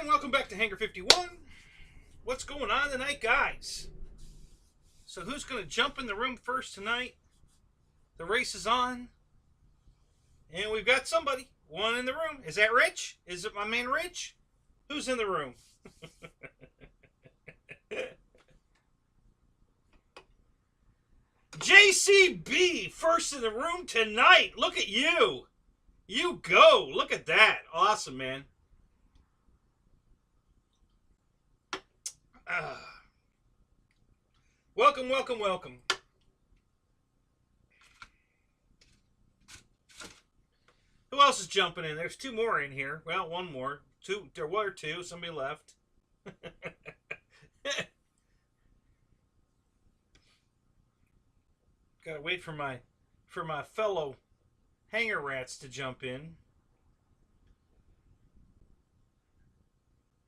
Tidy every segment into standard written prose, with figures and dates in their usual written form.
And welcome back to Hangar 51. What's going on tonight, guys? So who's going to jump in the room first tonight? The race is on. And we've got somebody. One in the room. Is that Rich? Is it my man Rich? Who's in the room? JCB first in the room tonight. Look at you. You go. Look at that. Awesome, man. Welcome, welcome, welcome. Who else is jumping in? There's two more in here. Well, one more. Two. There were two. Somebody left. Gotta wait for my fellow hanger rats to jump in.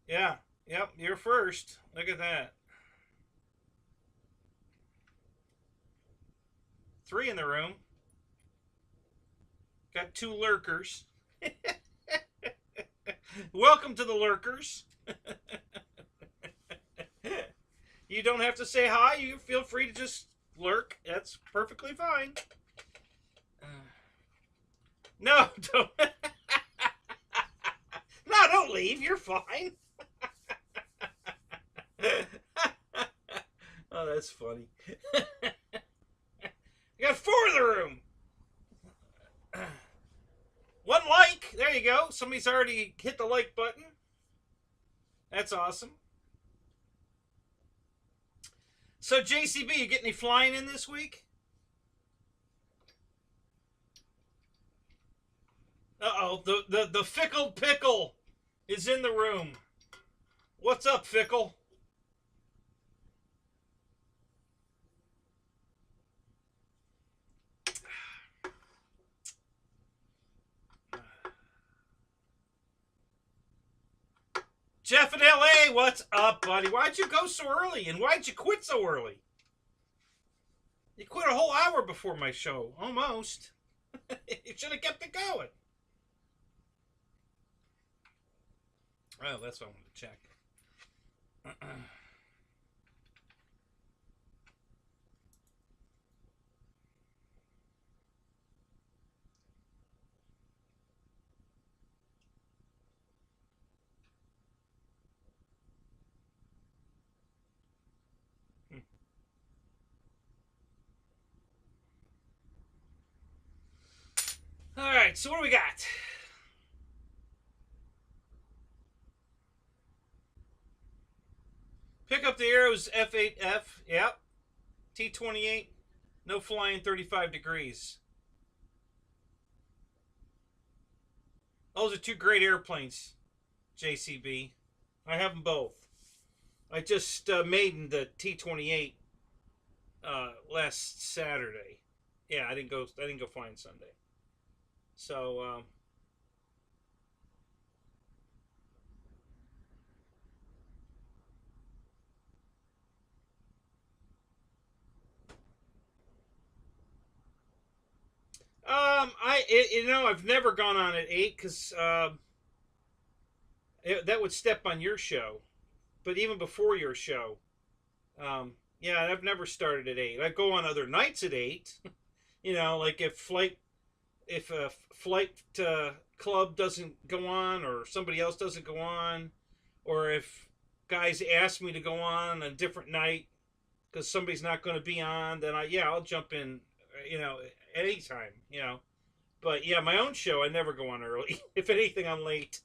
Yeah. Yep, you're first. Look at that. 3 in the room. Got 2 lurkers. Welcome to the lurkers. You don't have to say hi. You feel free to just lurk. That's perfectly fine. No, don't. No, don't leave. You're fine. Oh, that's funny. You got 4 in the room. 1 like. There you go. Somebody's already hit the like button. That's awesome. So, JCB, you get any flying in this week? Uh-oh, the Fickle Pickle is in the room. What's up, Fickle? Jeff in LA, what's up, buddy? Why'd you go so early? And why'd you quit so early? You quit a whole hour before my show. Almost. You should have kept it going. Oh, that's what I wanted to check. All right, so what do we got? Pick up the arrows F8F. Yep. T28. No flying 35 degrees. Those are 2 great airplanes, JCB. I have them both. I just made the T28 last Saturday. Yeah, I didn't go flying Sunday. So I've never gone on at 8 because that would step on your show. But even before your show, yeah, I've never started at 8. I go on other nights at 8. You know, like if a flight club doesn't go on, or somebody else doesn't go on, or if guys ask me to go on a different night because somebody's not going to be on, then I'll jump in, you know, at any time, you know. But yeah, my own show, I never go on early. If anything, I'm late.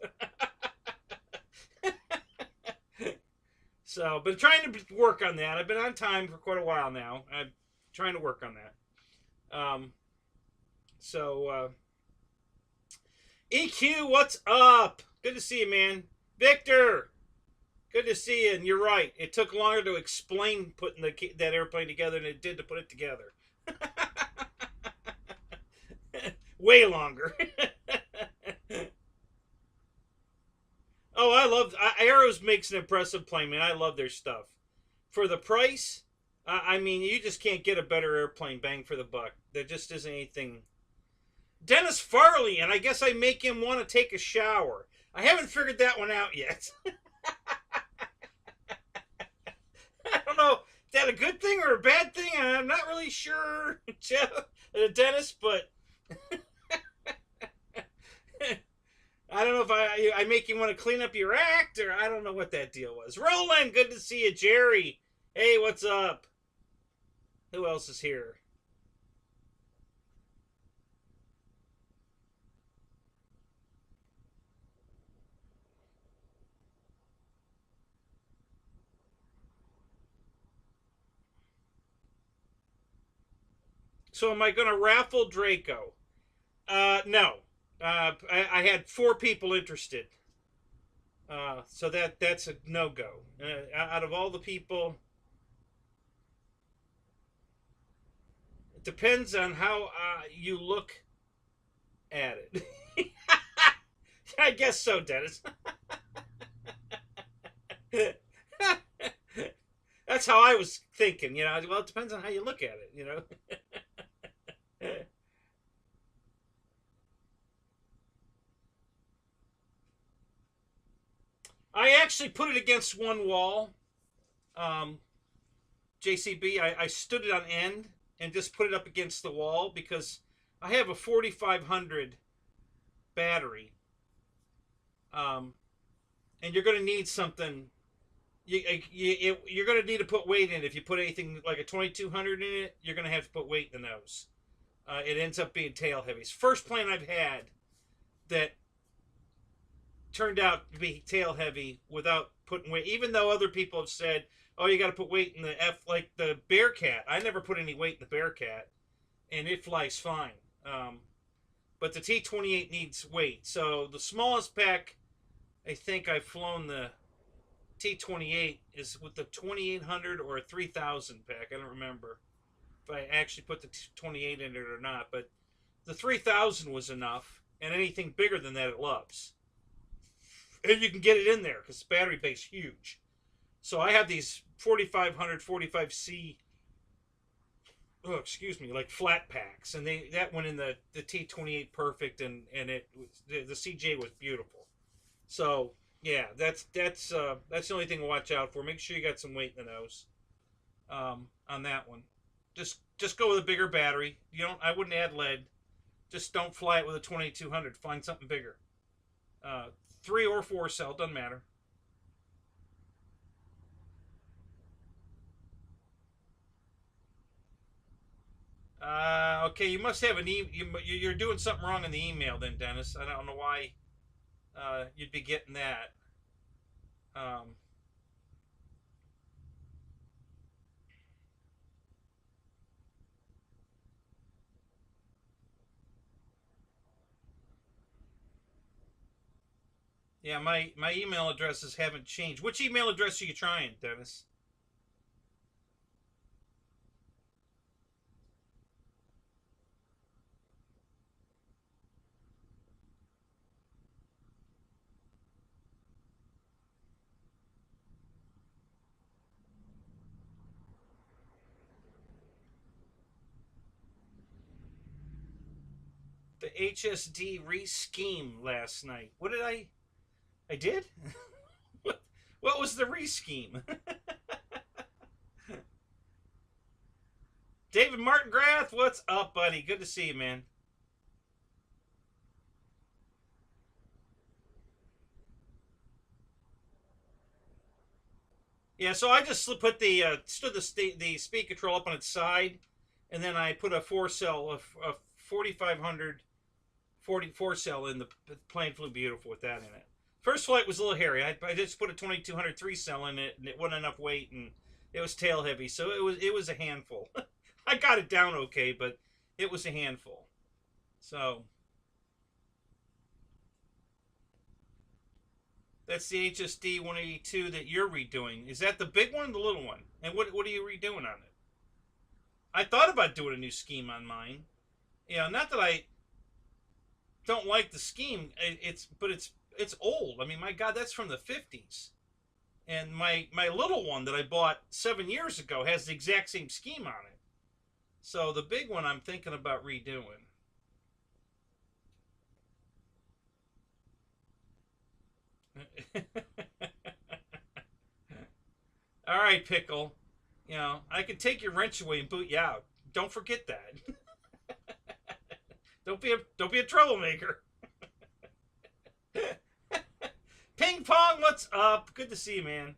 So, but trying to work on that. I've been on time for quite a while now. I'm trying to work on that. EQ, what's up? Good to see you, man. Victor, good to see you. And you're right. It took longer to explain putting that airplane together than it did to put it together. Way longer. Oh, I love... Arrows makes an impressive plane, man. I love their stuff. For the price, I mean, you just can't get a better airplane bang for the buck. There just isn't anything... Dennis Farley, and I guess I make him want to take a shower. I haven't figured that one out yet. I don't know. Is that a good thing or a bad thing? I'm not really sure, Dennis, but I don't know if I make you want to clean up your act, or I don't know what that deal was. Roland, good to see you. Jerry, hey, what's up? Who else is here? So am I going to raffle Draco? No. I had 4 people interested. So that's a no go. Out of all the people, it depends on how you look at it. I guess so, Dennis. That's how I was thinking. Well, it depends on how you look at it. I actually put it against one wall. Um, JCB, I stood it on end and just put it up against the wall because I have a 4500 battery. And you're going to need something. You're going to need to put weight in it. If you put anything like a 2200 in it, you're going to have to put weight in the nose. It ends up being tail heavy. It's the first plane I've had that turned out to be tail heavy without putting weight, even though other people have said, oh, you got to put weight in the like the Bearcat. I never put any weight in the Bearcat, and it flies fine. But the T-28 needs weight. So the smallest pack I think I've flown the T-28 is with the 2800 or a 3000 pack. I don't remember if I actually put the 28 in it or not, but the 3000 was enough, and anything bigger than that it loves. And you can get it in there because the battery bay's huge. So I have these 4500, 45C, oh, excuse me, like flat packs, and that went in the T-28 perfect, and it was, the CJ was beautiful. So yeah, that's the only thing to watch out for. Make sure you got some weight in the nose on that one. Just go with a bigger battery. I wouldn't add lead. Just don't fly it with a 2200. Find something bigger. 3 or 4 cell, doesn't matter. Okay, you must have you're doing something wrong in the email then, Dennis. I don't know why you'd be getting that. Yeah, my email addresses haven't changed. Which email address are you trying, Dennis? The HSD re-scheme last night. What did I did? what was the re-scheme? David Martin Grath, what's up, buddy? Good to see you, man. Yeah, so I just put stood the speed control up on its side, and then I put a 4 cell, a 4500 44 cell in the plane. Flew beautiful with that in it. First flight was a little hairy. I just put a 2200 3 cell in it, and it wasn't enough weight, and it was tail heavy, so it was a handful. I got it down okay, but it was a handful. So that's the HSD 182 that you're redoing. Is that the big one or the little one? And what are you redoing on it? I thought about doing a new scheme on mine. Not that I don't like the scheme. It's old. I mean, my God, that's from the 50s. And my little one that I bought 7 years ago has the exact same scheme on it. So the big one I'm thinking about redoing. All right, Pickle. You know, I can take your wrench away and boot you out. Don't forget that. Don't be a troublemaker. Ping Pong, what's up? Good to see you, man.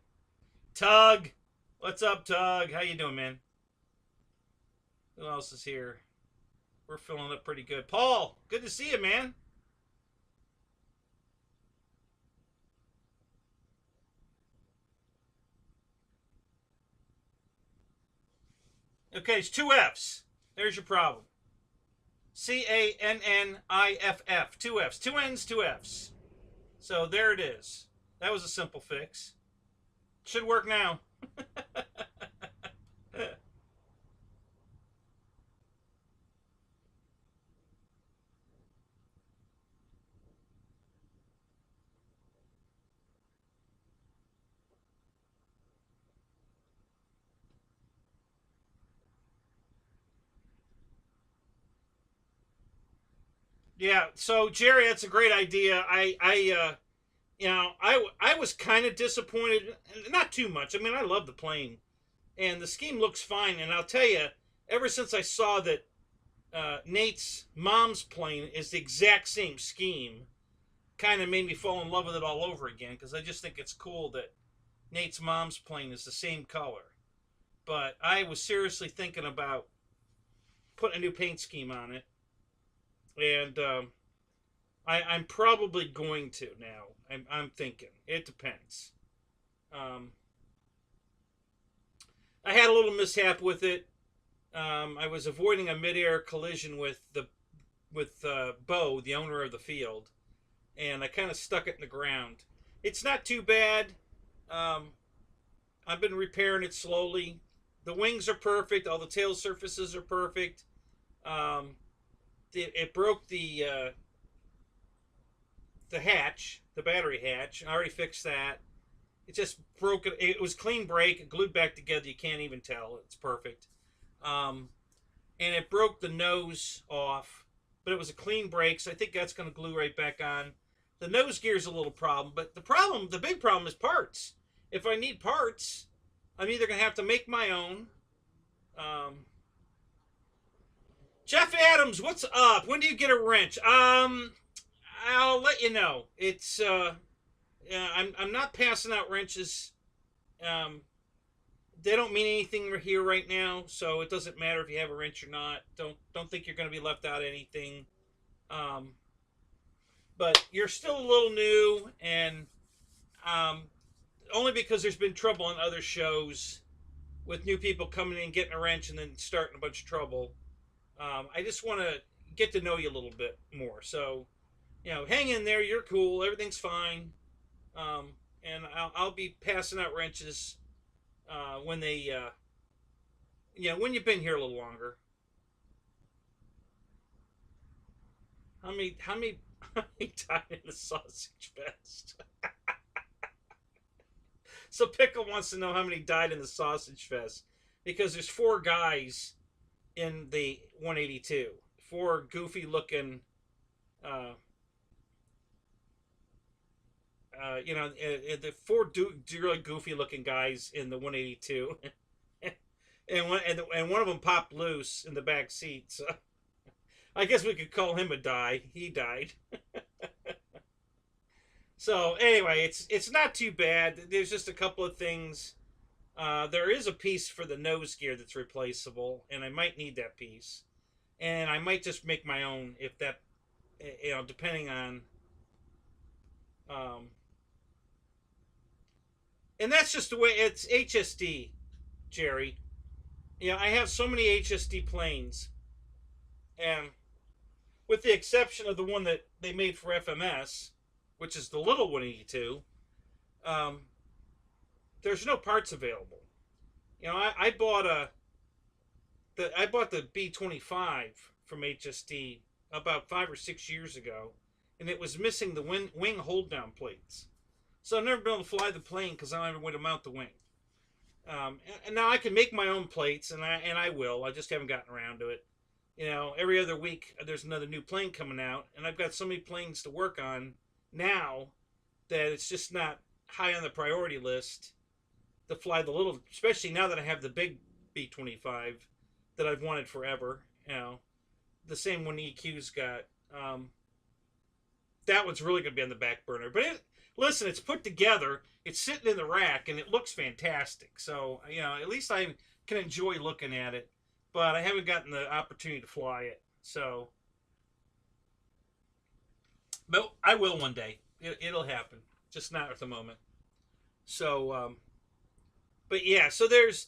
Tug, what's up, Tug? How you doing, man? Who else is here? We're filling up pretty good. Paul, good to see you, man. Okay, it's two F's. There's your problem. Canniff. Two F's. Two N's, two F's. So there it is. That was a simple fix. Should work now. Yeah, so Jerry, that's a great idea. I was kind of disappointed, not too much. I mean, I love the plane, and the scheme looks fine. And I'll tell you, ever since I saw that Nate's mom's plane is the exact same scheme, kind of made me fall in love with it all over again. Because I just think it's cool that Nate's mom's plane is the same color. But I was seriously thinking about putting a new paint scheme on it, and I'm probably going to now. I'm thinking. It depends. Um, I had a little mishap with it. I was avoiding a midair collision with Bo, the owner of the field, and I kind of stuck it in the ground. It's not too bad. Um, I've been repairing it slowly. The wings are perfect. All the tail surfaces are perfect. Um, it broke the hatch, the battery hatch. I already fixed that. It just broke it. It was clean break, glued back together. You can't even tell. It's perfect. Um, and it broke the nose off, but it was a clean break, so I think that's going to glue right back on. The nose gear is a little problem, but the big problem is parts. If I need parts, I'm either going to have to make my own. Um, Jeff Adams, what's up? When do you get a wrench? I'll let you know. It's I'm not passing out wrenches. Um, they don't mean anything here right now, so it doesn't matter if you have a wrench or not. Don't think you're going to be left out of anything. Um, but you're still a little new, and um, only because there's been trouble on other shows with new people coming in, getting a wrench, and then starting a bunch of trouble. I just want to get to know you a little bit more. So, hang in there. You're cool. Everything's fine. And I'll be passing out wrenches when when you've been here a little longer. How many, how many, how many died in the sausage fest? So Pickle wants to know how many died in the sausage fest, because there's four guys in the 182. Four goofy looking, uh, the four really goofy looking guys in the 182, and one of them popped loose in the back seat. So I guess we could call him a die. He died. So anyway, it's not too bad. There's just a couple of things. There is a piece for the nose gear that's replaceable, and I might need that piece. And I might just make my own if that, depending on. Um, and that's just the way it's HSD, Jerry. I have so many HSD planes, and with the exception of the one that they made for FMS, which is the little 182, there's no parts available. I bought the B25 from HSD about 5 or 6 years ago, and it was missing the wing hold down plates. So I've never been able to fly the plane because I don't have a way to mount the wing. And now I can make my own plates, and I will. I just haven't gotten around to it. Every other week there's another new plane coming out, and I've got so many planes to work on now that it's just not high on the priority list to fly the little, especially now that I have the big B-25 that I've wanted forever. You know, the same one EQ's got. That one's really going to be on the back burner. But listen, it's put together. It's sitting in the rack, and it looks fantastic. So, you know, at least I can enjoy looking at it. But I haven't gotten the opportunity to fly it. So, but I will one day. It'll happen. Just not at the moment. So, but yeah. So there's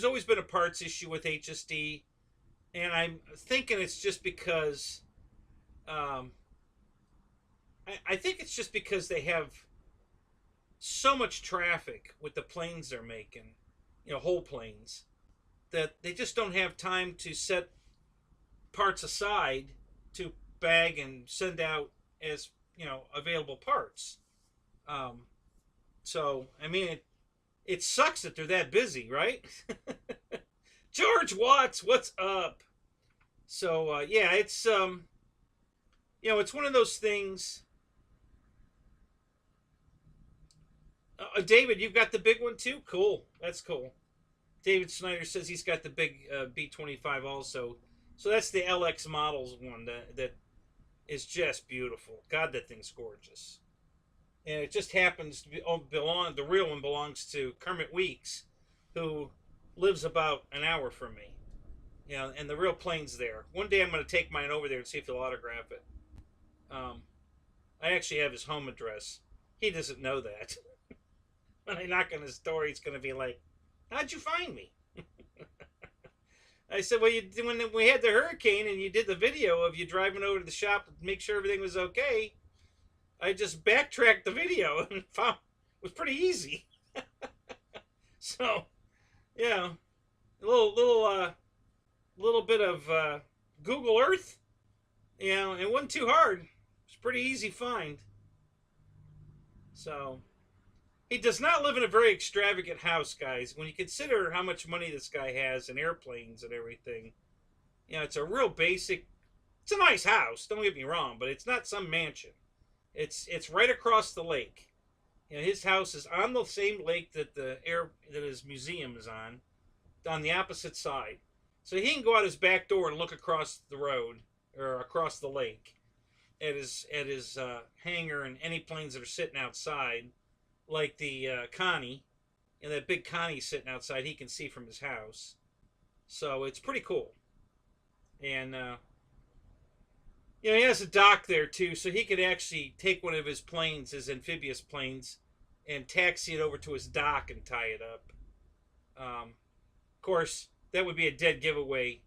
always been a parts issue with HSD, and I'm thinking it's just because. I think it's just because they have so much traffic with the planes they're making, you know, whole planes, that they just don't have time to set parts aside to bag and send out as, you know, available parts. So, I mean, it sucks that they're that busy, right? George Watts, what's up? So, yeah, it's, you know, it's one of those things. David, you've got the big one too? Cool. That's cool. David Snyder says he's got the big B-25 also. So that's the LX models one that is just beautiful. God, that thing's gorgeous. And it just happens to the real one belongs to Kermit Weeks, who lives about an hour from me. You know, and the real plane's there. One day I'm going to take mine over there and see if they'll autograph it. I actually have his home address. He doesn't know that. When I knock on his door, he's going to be like, "How'd you find me?" I said, "Well, when we had the hurricane and you did the video of you driving over to the shop to make sure everything was okay, I just backtracked the video and found it was pretty easy." So, yeah, a little bit of Google Earth, you know, it wasn't too hard. It's a pretty easy find. So. He does not live in a very extravagant house, guys. When you consider how much money this guy has and airplanes and everything, you know, it's a real basic. It's a nice house. Don't get me wrong, but it's not some mansion. It's right across the lake. You know, his house is on the same lake that that his museum is on the opposite side. So he can go out his back door and look across the road or across the lake at his hangar and any planes that are sitting outside. Like the Connie, and that big Connie sitting outside, he can see from his house. So it's pretty cool. And, you know, he has a dock there too, so he could actually take one of his planes, his amphibious planes, and taxi it over to his dock and tie it up. Of course, that would be a dead giveaway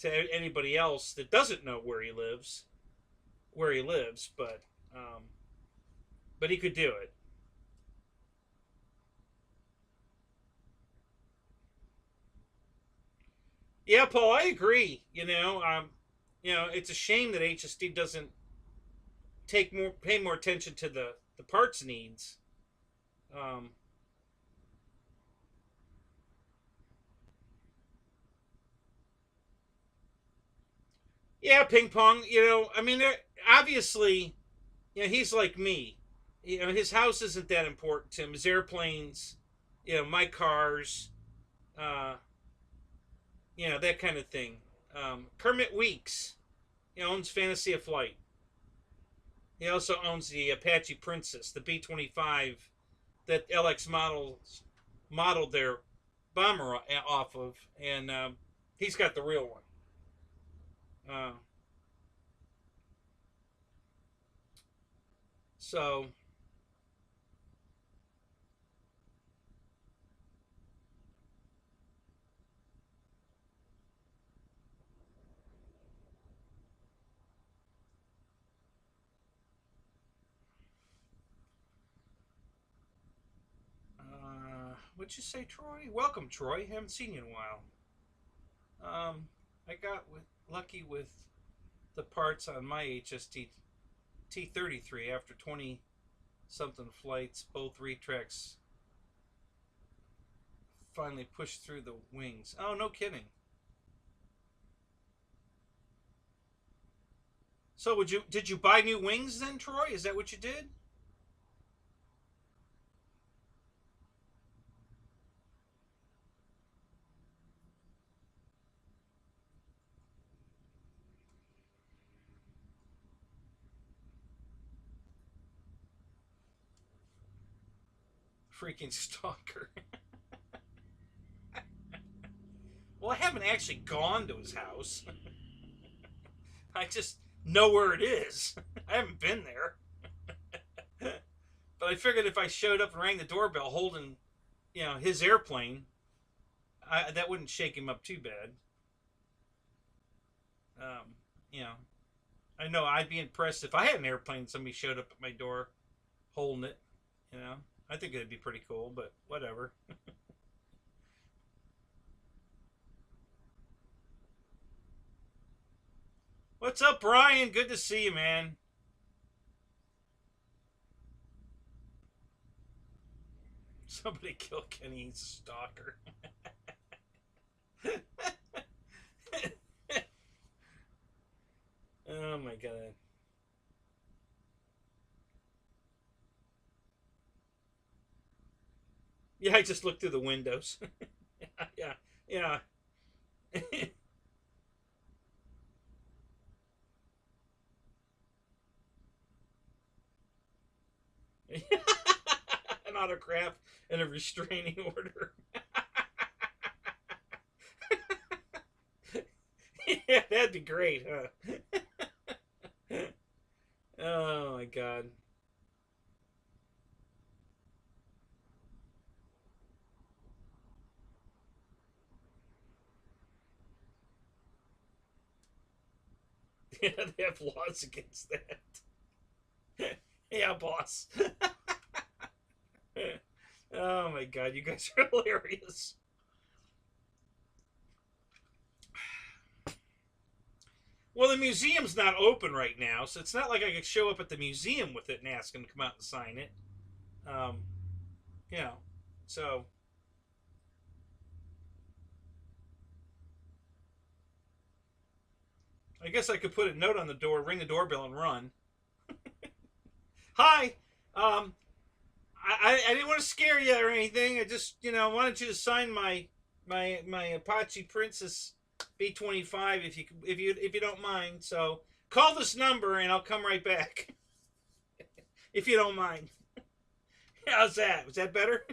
to anybody else that doesn't know where he lives, but he could do it. Yeah, Paul, I agree. You know, it's a shame that HSD doesn't pay more attention to the parts needs. Um, yeah, ping pong. You know, I mean, obviously, you know, he's like me. You know, his house isn't that important to him. His airplanes, you know, my cars, uh, you know, that kind of thing. Kermit Weeks, he owns Fantasy of Flight. He also owns the Apache Princess, the B-25 that LX modeled their bomber off of, and he's got the real one. Uh, so, what'd you say, Troy? Welcome, Troy. Haven't seen you in a while. I got lucky with the parts on my HST T33 after 20 something flights. Both retracts finally pushed through the wings. Oh, no kidding. So did you buy new wings then, Troy? Is that what you did? Freaking stalker. Well, I haven't actually gone to his house. I just know where it is. I haven't been there. But I figured if I showed up and rang the doorbell holding, his airplane, that wouldn't shake him up too bad. You know, I know I'd be impressed if I had an airplane and somebody showed up at my door holding it. I think it'd be pretty cool, but whatever. What's up, Brian? Good to see you, man. Somebody kill Kenny. He's a stalker. Oh my god. Yeah, I just looked through the windows. Yeah, yeah. An autograph and a restraining order. Yeah, that'd be great, huh? Oh my god. Yeah, they have laws against that. Yeah, boss. Oh my god, you guys are hilarious. Well, the museum's not open right now, so it's not like I could show up at the museum with it and ask them to come out and sign it. Um, you know, so I guess I could put a note on the door, ring the doorbell, and run. Hi, I didn't want to scare you or anything. I just wanted you to sign my Apache Princess B-25 if you don't mind. So call this number and I'll come right back if you don't mind. How's that? Was that better?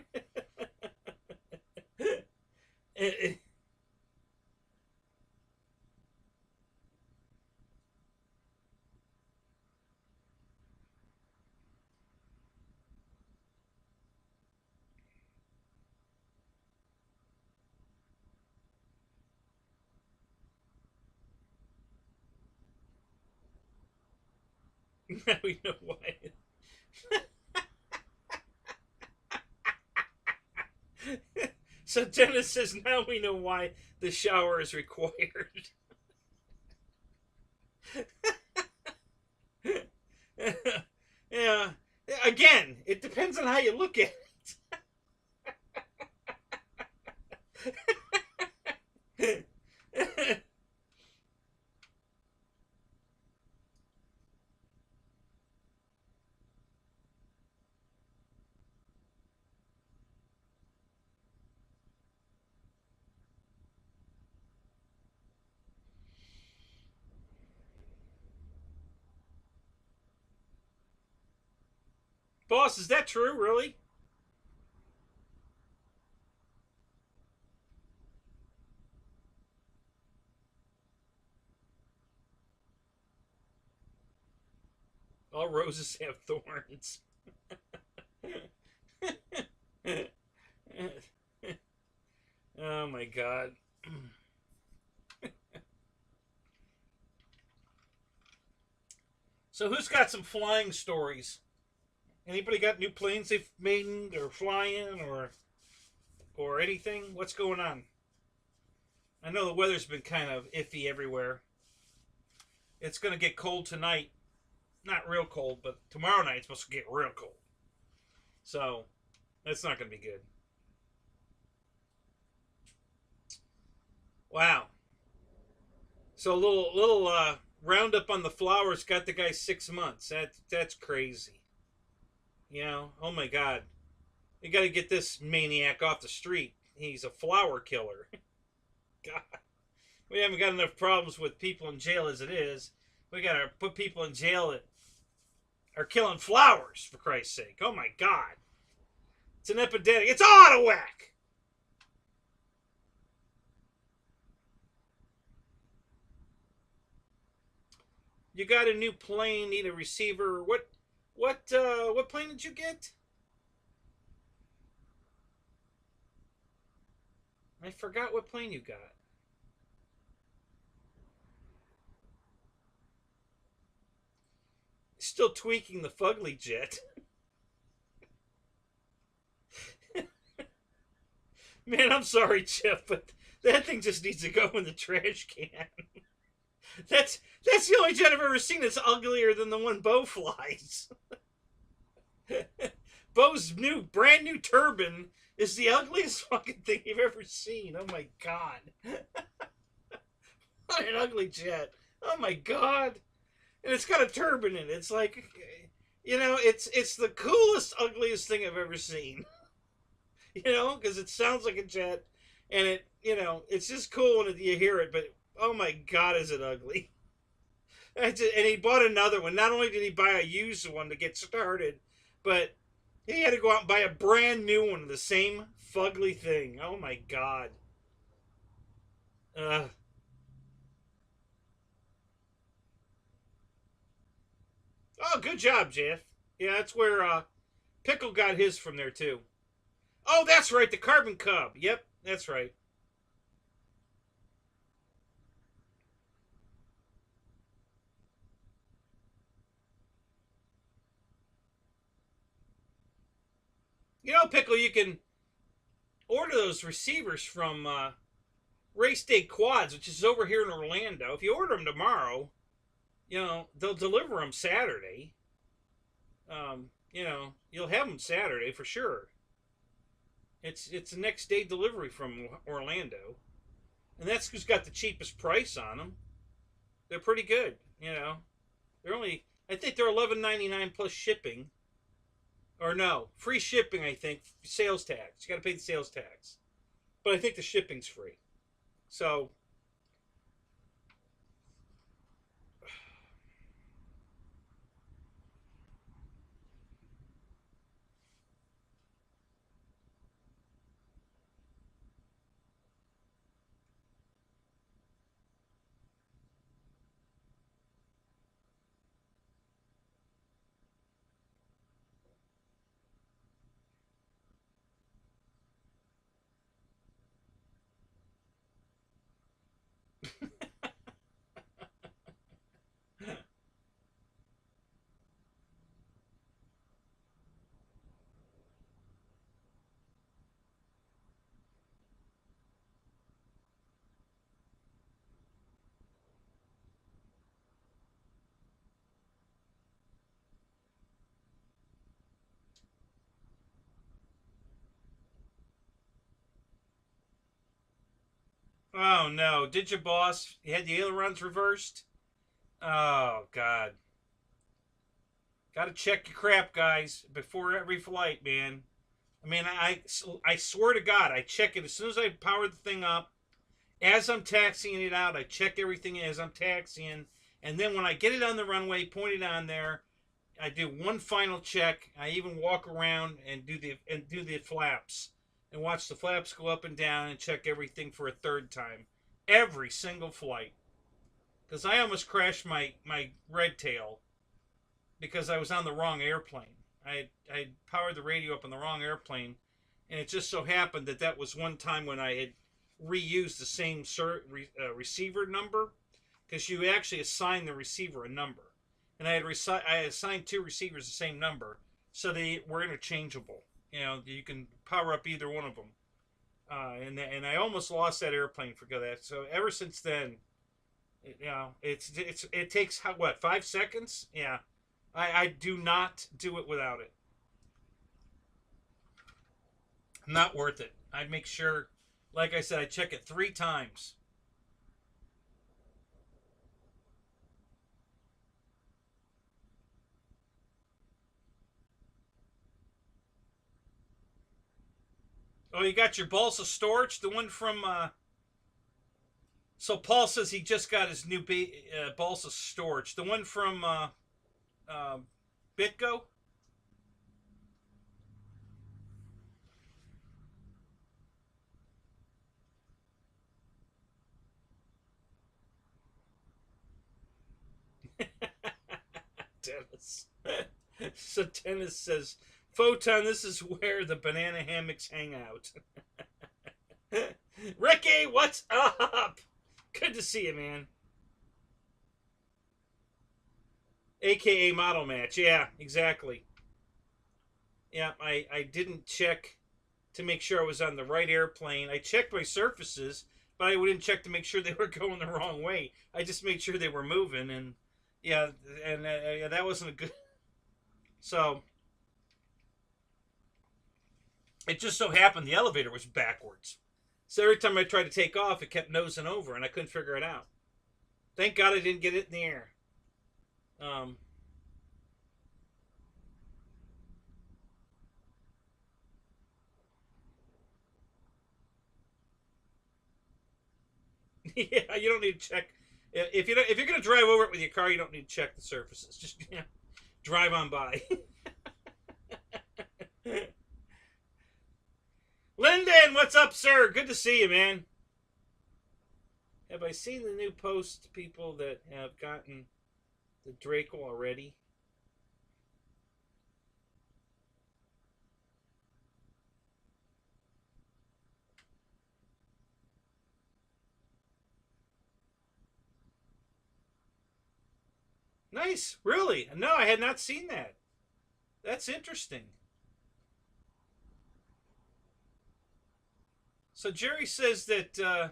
Now we know why. So Dennis says now we know why the shower is required. Yeah. Again, it depends on how you look at it. Boss, is that true, really? All roses have thorns. Oh my god. So who's got some flying stories? Anybody got new planes they've made or flying or anything? What's going on? I know the weather's been kind of iffy everywhere. It's going to get cold tonight. Not real cold, but tomorrow night it's supposed to get real cold. So, that's not going to be good. Wow. So a little roundup on the flowers got the guy 6 months. That's crazy. Oh my god. You got to get this maniac off the street. He's a flower killer. God. We haven't got enough problems with people in jail as it is. We got to put people in jail that are killing flowers, for Christ's sake. Oh my god. It's an epidemic. It's auto whack. You got a new plane, need a receiver. What plane did you get? I forgot what plane you got. Still tweaking the fugly jet. Man, I'm sorry, Jeff, but that thing just needs to go in the trash can. That's the only jet I've ever seen that's uglier than the one Bo flies. Bo's brand new turbine is the ugliest fucking thing you've ever seen. Oh my god. What an ugly jet. Oh my god. And it's got a turbine in it. It's like, it's the coolest, ugliest thing I've ever seen. Because it sounds like a jet, and it's just cool when you hear it, but oh my god, is it ugly. And he bought another one. Not only did he buy a used one to get started, but he had to go out and buy a brand new one of the same fugly thing. Oh my god. Oh, good job, Jeff. Yeah, that's where Pickle got his from there, too. Oh, that's right, the Carbon Cub. Yep, that's right. Pickle, you can order those receivers from Race Day Quads, which is over here in Orlando. If you order them tomorrow, they'll deliver them Saturday. You'll have them Saturday for sure. It's a next day delivery from Orlando, and that's who's got the cheapest price on them. They're pretty good. They're only, I think they're $11.99 plus shipping, or no, free shipping. I think sales tax. You got to pay the sales tax, but I think the shipping's free. So. Oh no! Did your boss? You had the ailerons reversed? Oh god! Got to check your crap, guys, before every flight, man. I mean, I swear to God, I check it as soon as I power the thing up. As I'm taxiing it out, I check everything as I'm taxiing, and then when I get it on the runway, point it on there, I do one final check. I even walk around and do the flaps and watch the flaps go up and down and check everything for a third time. Every single flight. Because I almost crashed my red tail because I was on the wrong airplane. I powered the radio up on the wrong airplane, and it just so happened that was one time when I had reused the same receiver number, because you actually assign the receiver a number. And I assigned two receivers the same number, so they were interchangeable. You can power up either one of them. And I almost lost that airplane for that. So ever since then, it takes 5 seconds? Yeah, I do not do it without it. Not worth it. I'd make sure, like I said, I check it 3 times. Oh, you got your balsa storage, the one from. So Paul says he just got his new balsa storage, the one from Bitgo. Dennis. So Dennis says, Photon, this is where the banana hammocks hang out. Ricky, what's up? Good to see you, man. AKA model match. Yeah, exactly. Yeah, I didn't check to make sure I was on the right airplane. I checked my surfaces, but I didn't check to make sure they were going the wrong way. I just made sure they were moving, and yeah, and yeah, that wasn't a good. So it just so happened the elevator was backwards. So every time I tried to take off, it kept nosing over, and I couldn't figure it out. Thank God I didn't get it in the air. Yeah, you don't need to check. If you're gonna drive over it with your car, you don't need to check the surfaces. Just drive on by. Lyndon, what's up, sir? Good to see you, man. Have I seen the new post people that have gotten the Draco already? Nice, really? No, I had not seen that. That's interesting. So Jerry says that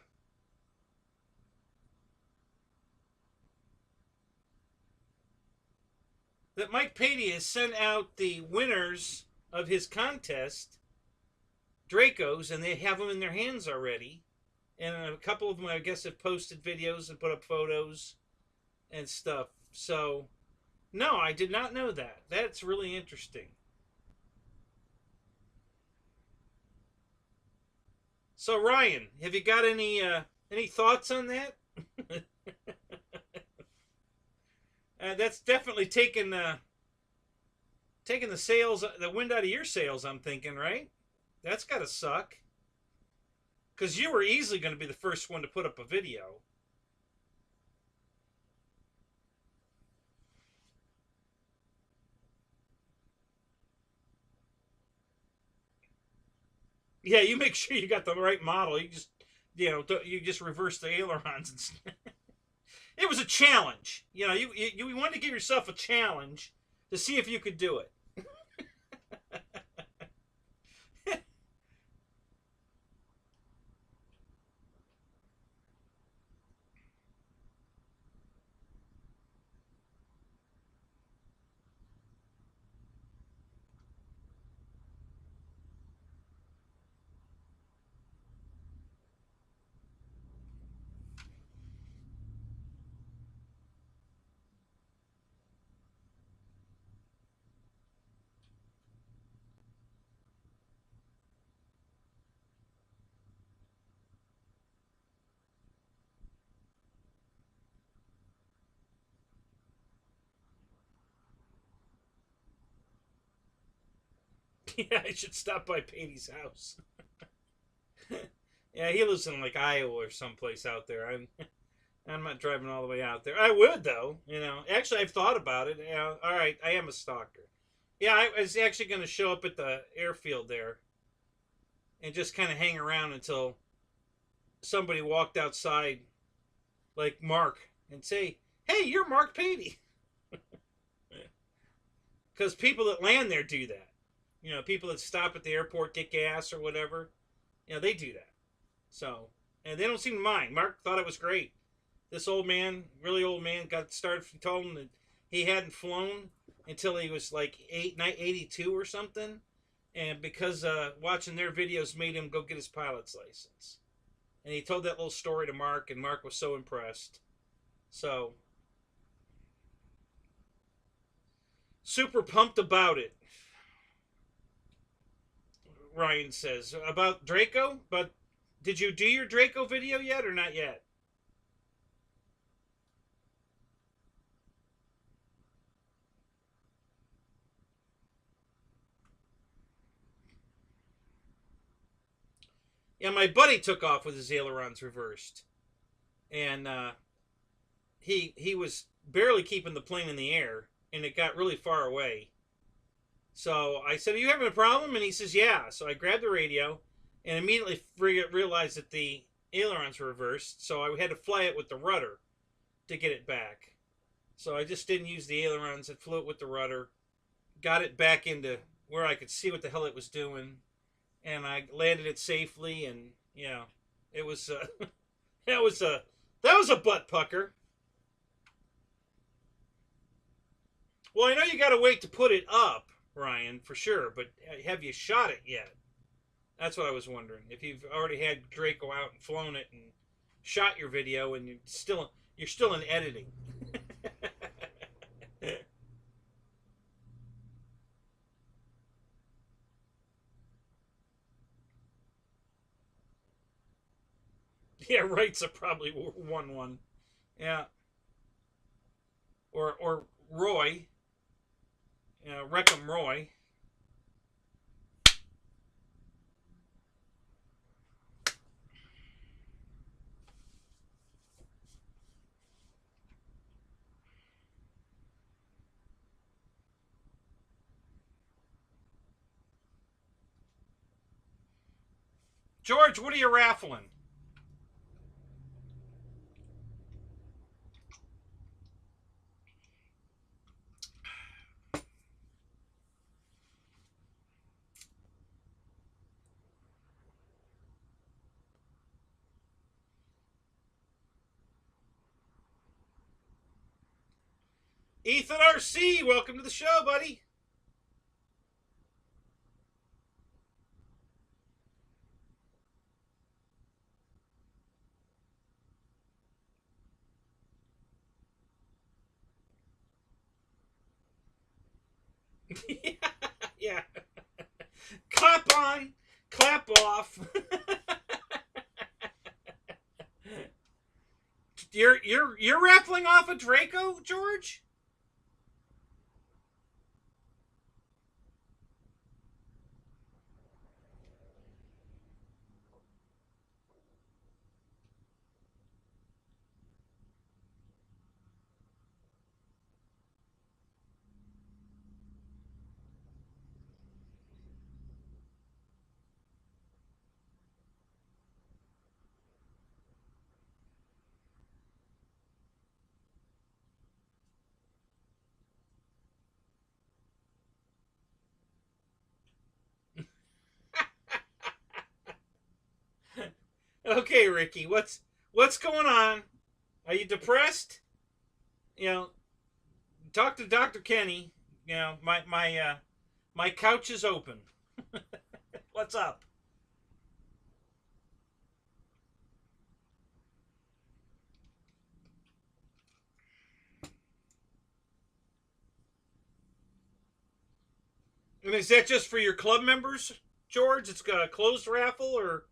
Mike Patey has sent out the winners of his contest, Dracos, and they have them in their hands already. And a couple of them, I guess, have posted videos and put up photos and stuff. So, no, I did not know that. That's really interesting. So, Ryan, have you got any thoughts on that? That's definitely taking the sails, the wind out of your sails. I'm thinking, right? That's got to suck. Because you were easily going to be the first one to put up a video. Yeah, you make sure you got the right model. You just, you just reverse the ailerons. It was a challenge. You wanted to give yourself a challenge to see if you could do it. Yeah, I should stop by Patey's house. Yeah, he lives in like Iowa or someplace out there. I'm not driving all the way out there. I would though. Actually, I've thought about it. All right, I am a stalker. Yeah, I was actually going to show up at the airfield there and just kind of hang around until somebody walked outside, like Mark, and say, "Hey, you're Mark Patey." Because people that land there do that. People that stop at the airport, get gas or whatever, they do that. So, and they don't seem to mind. Mark thought it was great. This old man, really old man, got started. He told him that he hadn't flown until he was like 82 or something. And because watching their videos made him go get his pilot's license. And he told that little story to Mark, and Mark was so impressed. So, super pumped about it. Ryan says about Draco, but did you do your Draco video yet or not yet? Yeah, my buddy took off with his ailerons reversed, and he was barely keeping the plane in the air, and it got really far away. So I said, "Are you having a problem?" And he says, "Yeah." So I grabbed the radio and immediately realized that the ailerons were reversed. So I had to fly it with the rudder to get it back. So I just didn't use the ailerons. I flew it with the rudder, got it back into where I could see what the hell it was doing, and I landed it safely. And yeah, it was that was a that was a butt pucker. Well, I know you got to wait to put it up, Ryan, for sure. But have you shot it yet? That's what I was wondering. If you've already had Draco out and flown it and shot your video, and you're still in editing. Yeah, Wright's a probably won one. Yeah, or Roy, Wreckham Roy. George, what are you raffling? Ethan RC, welcome to the show, buddy. Yeah, yeah. Clap on, clap off. You're raffling off a Draco, George? Okay, Ricky, what's going on? Are you depressed? You know, talk to Dr. Kenny. My couch is open. What's up? And is that just for your club members, George? It's got a closed raffle, or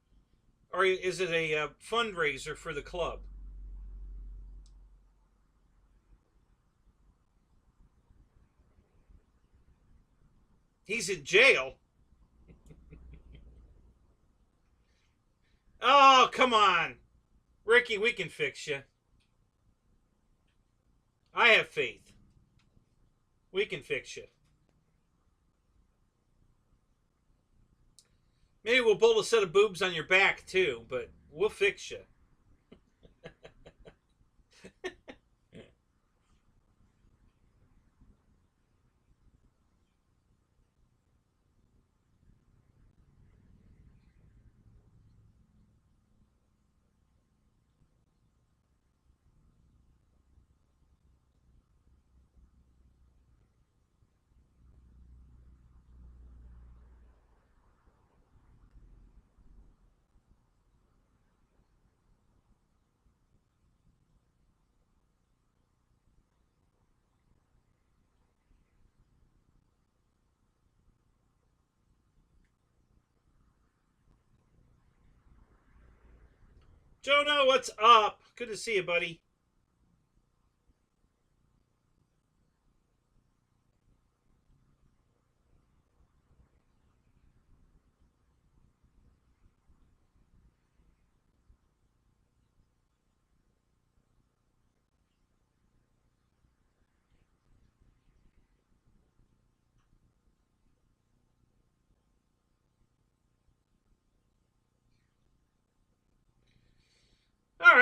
is it a fundraiser for the club? He's in jail. Oh, come on, Ricky. We can fix you. I have faith. We can fix you. Maybe we'll bolt a set of boobs on your back too, but we'll fix you. Jonah, what's up? Good to see you, buddy.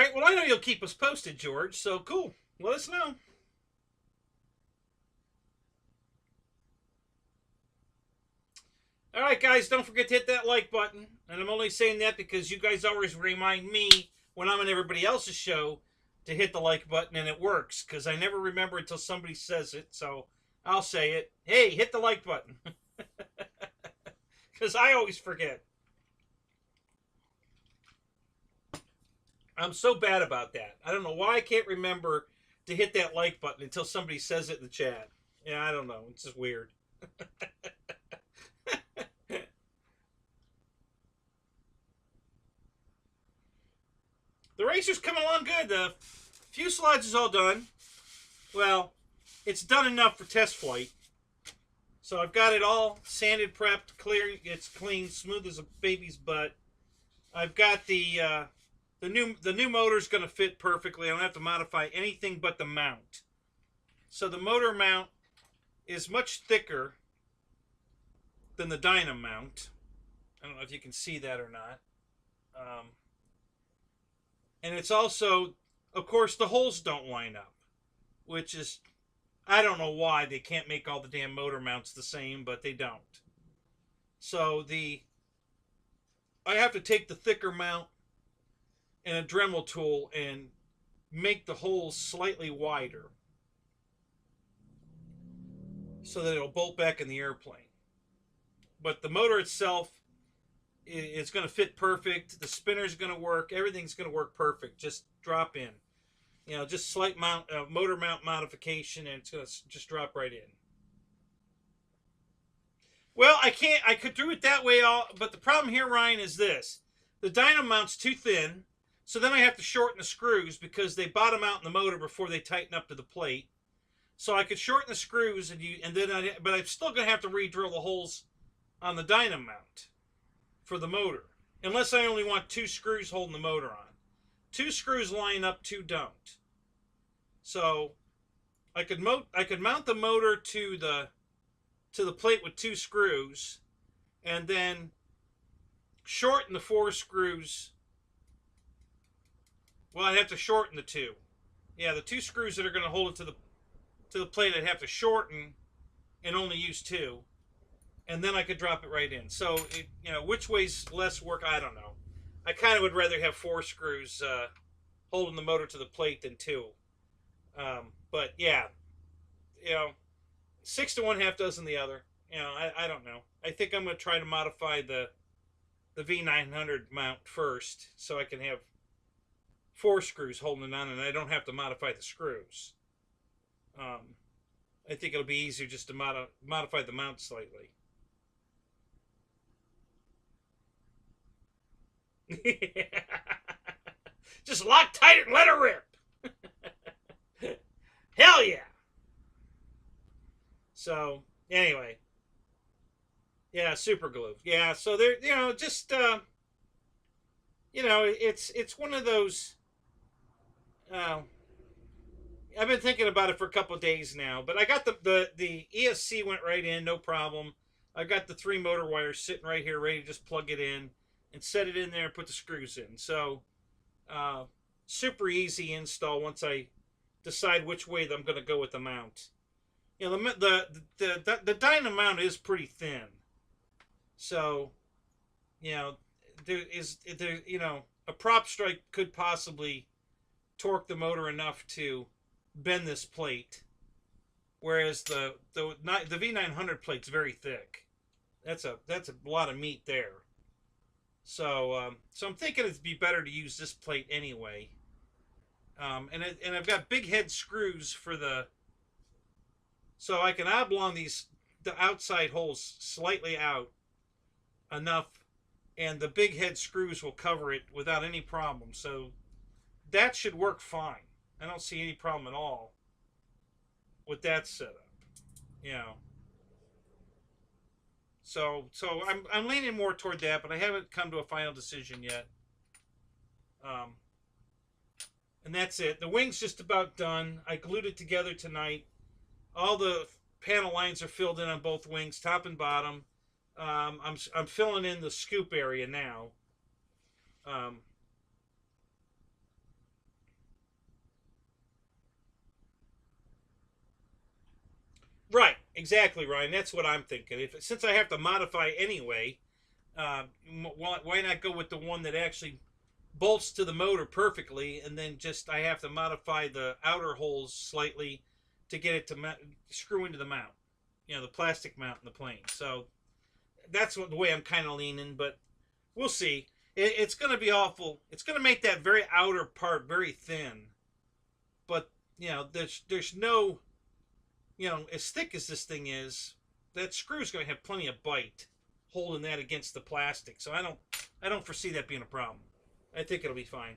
right. Well, I know you'll keep us posted, George. So cool. Let us know. All right, guys, don't forget to hit that like button. And I'm only saying that because you guys always remind me when I'm on everybody else's show to hit the like button, and it works because I never remember until somebody says it. So I'll say it. Hey, hit the like button. Because I always forget. I'm so bad about that. I don't know why I can't remember to hit that like button until somebody says it in the chat. Yeah, I don't know. It's just weird. The racer's coming along good. The fuselage is all done. Well, it's done enough for test flight. So I've got it all sanded, prepped, clear. It's clean, smooth as a baby's butt. I've got the new motor's going to fit perfectly. I don't have to modify anything but the mount. So the motor mount is much thicker than the Dynam mount. I don't know if you can see that or not. And it's also, of course, the holes don't line up, which is, I don't know why they can't make all the damn motor mounts the same, but they don't. So I have to take the thicker mount and a Dremel tool and make the holes slightly wider so that it'll bolt back in the airplane. But the motor itself, it's going to fit perfect. The spinner's going to work. Everything's going to work perfect. Just drop in. You know, just slight motor mount modification, and it's going to just drop right in. Well, I could do it that way, but the problem here, Ryan, is this. The Dynam mount's too thin, so then I have to shorten the screws because they bottom out in the motor before they tighten up to the plate. So I could shorten the screws, but I'm still going to have to re-drill the holes on the Dynam mount for the motor, unless I only want 2 screws holding the motor on. 2 screws line up, 2 don't. So I could mount the motor to the plate with 2 screws, and then shorten the 4 screws. Well, I'd have to shorten the 2. Yeah, the 2 screws that are going to hold it to the plate, I'd have to shorten and only use 2. And then I could drop it right in. So, which way's less work, I don't know. I kind of would rather have 4 screws holding the motor to the plate than 2. But, yeah, 6 to 1/2 dozen the other. I don't know. I think I'm going to try to modify the V900 mount first so I can have 4 screws holding it on and I don't have to modify the screws. I think it'll be easier just to modify the mount slightly. Just lock tight and let her rip. Hell yeah. So anyway, yeah, super glue. Yeah, so there, just it's one of those. I've been thinking about it for a couple of days now, but I got the ESC went right in, no problem. I got the 3 motor wires sitting right here, ready to just plug it in and set it in there and put the screws in. So super easy install once I decide which way I'm going to go with the mount. The Dynam mount is pretty thin, so a prop strike could possibly torque the motor enough to bend this plate, whereas the V900 plate's very thick. That's a lot of meat there. So I'm thinking it'd be better to use this plate anyway. And I've got big head screws so I can oblong the outside holes slightly out enough, and the big head screws will cover it without any problem. So that should work fine. I don't see any problem at all with that setup. So I'm leaning more toward that, but I haven't come to a final decision yet. And that's it. The wing's just about done. I glued it together tonight. All the panel lines are filled in on both wings, top and bottom. I'm filling in the scoop area now. Right, exactly, Ryan. That's what I'm thinking. If since I have to modify anyway, why not go with the one that actually bolts to the motor perfectly, and then just I have to modify the outer holes slightly to get it to screw into the mount, the plastic mount in the plane. So that's the way I'm kind of leaning, but we'll see. It's going to be awful. It's going to make that very outer part very thin, but there's no, as thick as this thing is, that screw's going to have plenty of bite holding that against the plastic. So I don't foresee that being a problem. I think it'll be fine.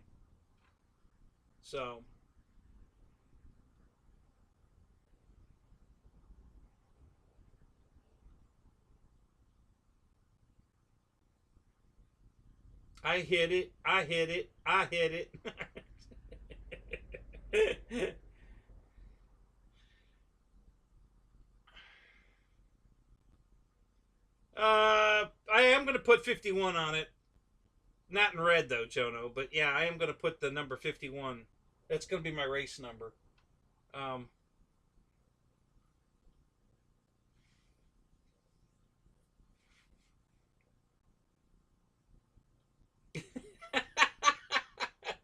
So I hit it. I hit it. I hit it. I am going to put 51 on it. Not in red though, Jono. But yeah, I am going to put the number 51. That's going to be my race number. Um,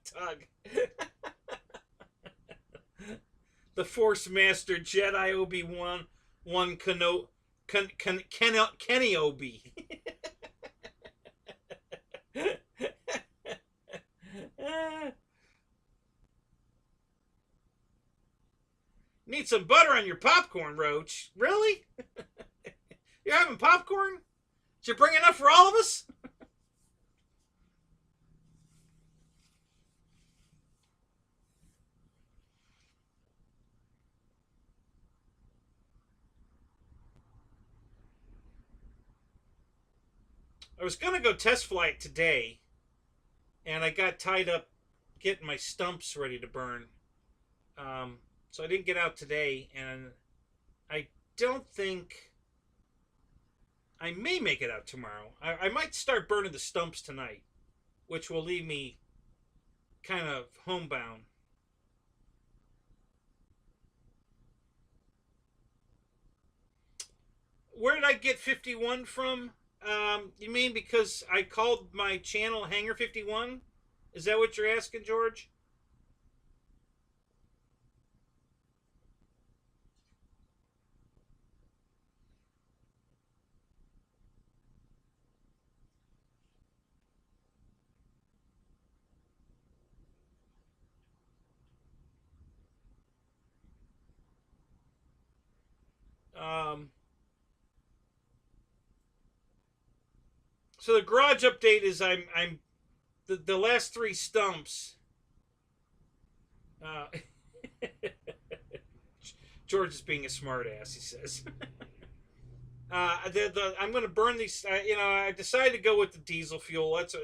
Tug. The Force Master Jedi Obi-Wan one Kenny Obi. Need some butter on your popcorn, Roach. Really? You're having popcorn? Did you bring enough for all of us? I was going to go test flight today, and I got tied up getting my stumps ready to burn. So I didn't get out today, and I don't think I may make it out tomorrow. I might start burning the stumps tonight, which will leave me kind of homebound. Where did I get 51 from? You mean because I called my channel Hangar 51? Is that what you're asking, George? Um, so the garage update is I'm the last three stumps. Uh, George is being a smartass, he says. I'm going to burn these. I decided to go with the diesel fuel. That's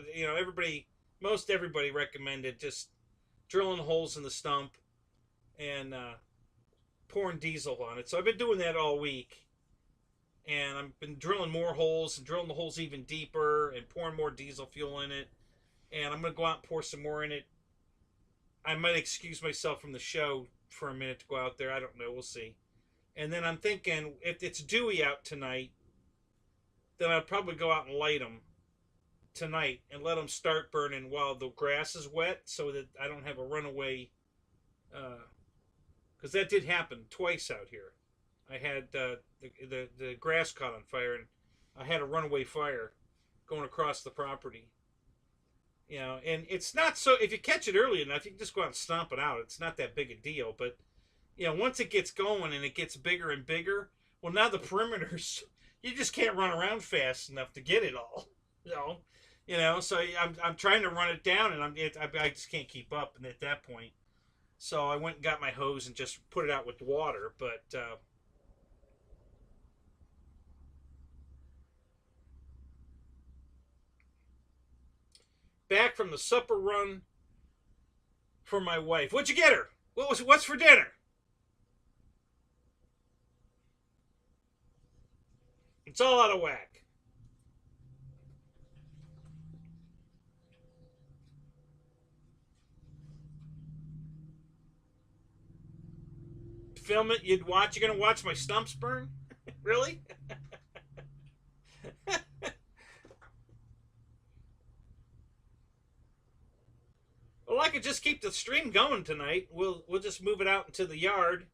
most everybody recommended just drilling holes in the stump and pouring diesel on it. So I've been doing that all week, and I've been drilling more holes and drilling the holes even deeper and pouring more diesel fuel in it. And I'm going to go out and pour some more in it. I might excuse myself from the show for a minute to go out there. I don't know. We'll see. And then I'm thinking, if it's dewy out tonight, then I'd probably go out and light them tonight and let them start burning while the grass is wet, so that I don't have a runaway. Because that did happen twice out here. I had the grass caught on fire, and I had a runaway fire going across the property. And it's not so. If you catch it early enough, you can just go out and stomp it out. It's not that big a deal, but once it gets going and it gets bigger and bigger, well, now the perimeters, you just can't run around fast enough to get it all. So I'm trying to run it down, and I just can't keep up. And at that point, so I went and got my hose and just put it out with water. But back from the supper run for my wife. What'd you get her? What's for dinner? It's all out of whack. film it, you'd watch. You're gonna watch my stumps burn? Really? Well, I could just keep the stream going tonight. We'll just move it out into the yard,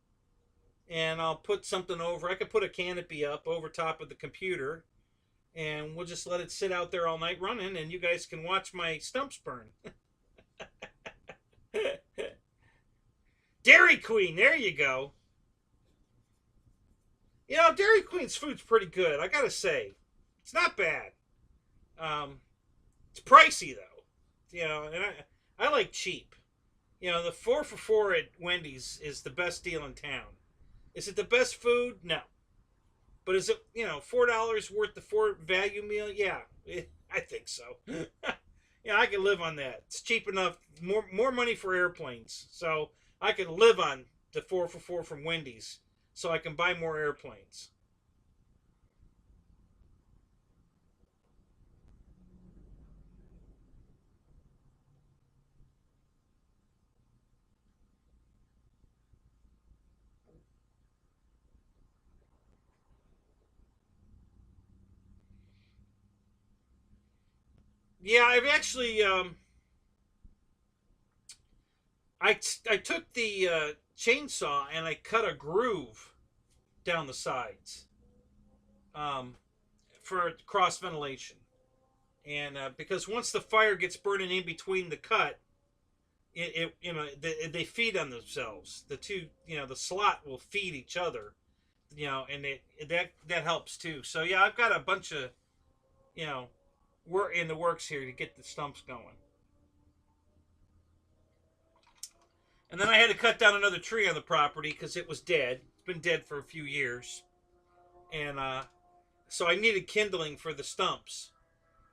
and I'll put something over. I could put a canopy up over top of the computer, and we'll just let it sit out there all night running, and you guys can watch my stumps burn. Dairy Queen, there you go. You know, Dairy Queen's food's pretty good, I gotta say. It's not bad. It's pricey, though. You know, and I like cheap. You know, the 4 for 4 at Wendy's is the best deal in town. Is it the best food? No. But is it, you know, $4 worth the 4 value meal? Yeah, I think so. Yeah, I can live on that. It's cheap enough. More money for airplanes. So I can live on the 4 for 4 from Wendy's. So I can buy more airplanes. Yeah, I've actually I took the chainsaw and I cut a groove down the sides um, for cross ventilation, and because once the fire gets burning in between the cut, it you know they feed on themselves. The two, you know, the slot will feed each other, you know, and that helps too. So yeah, I've got a bunch of, you know, work in the works here to get the stumps going. And then I had to cut down another tree on the property because it was dead. It's been dead for a few years, and so I needed kindling for the stumps.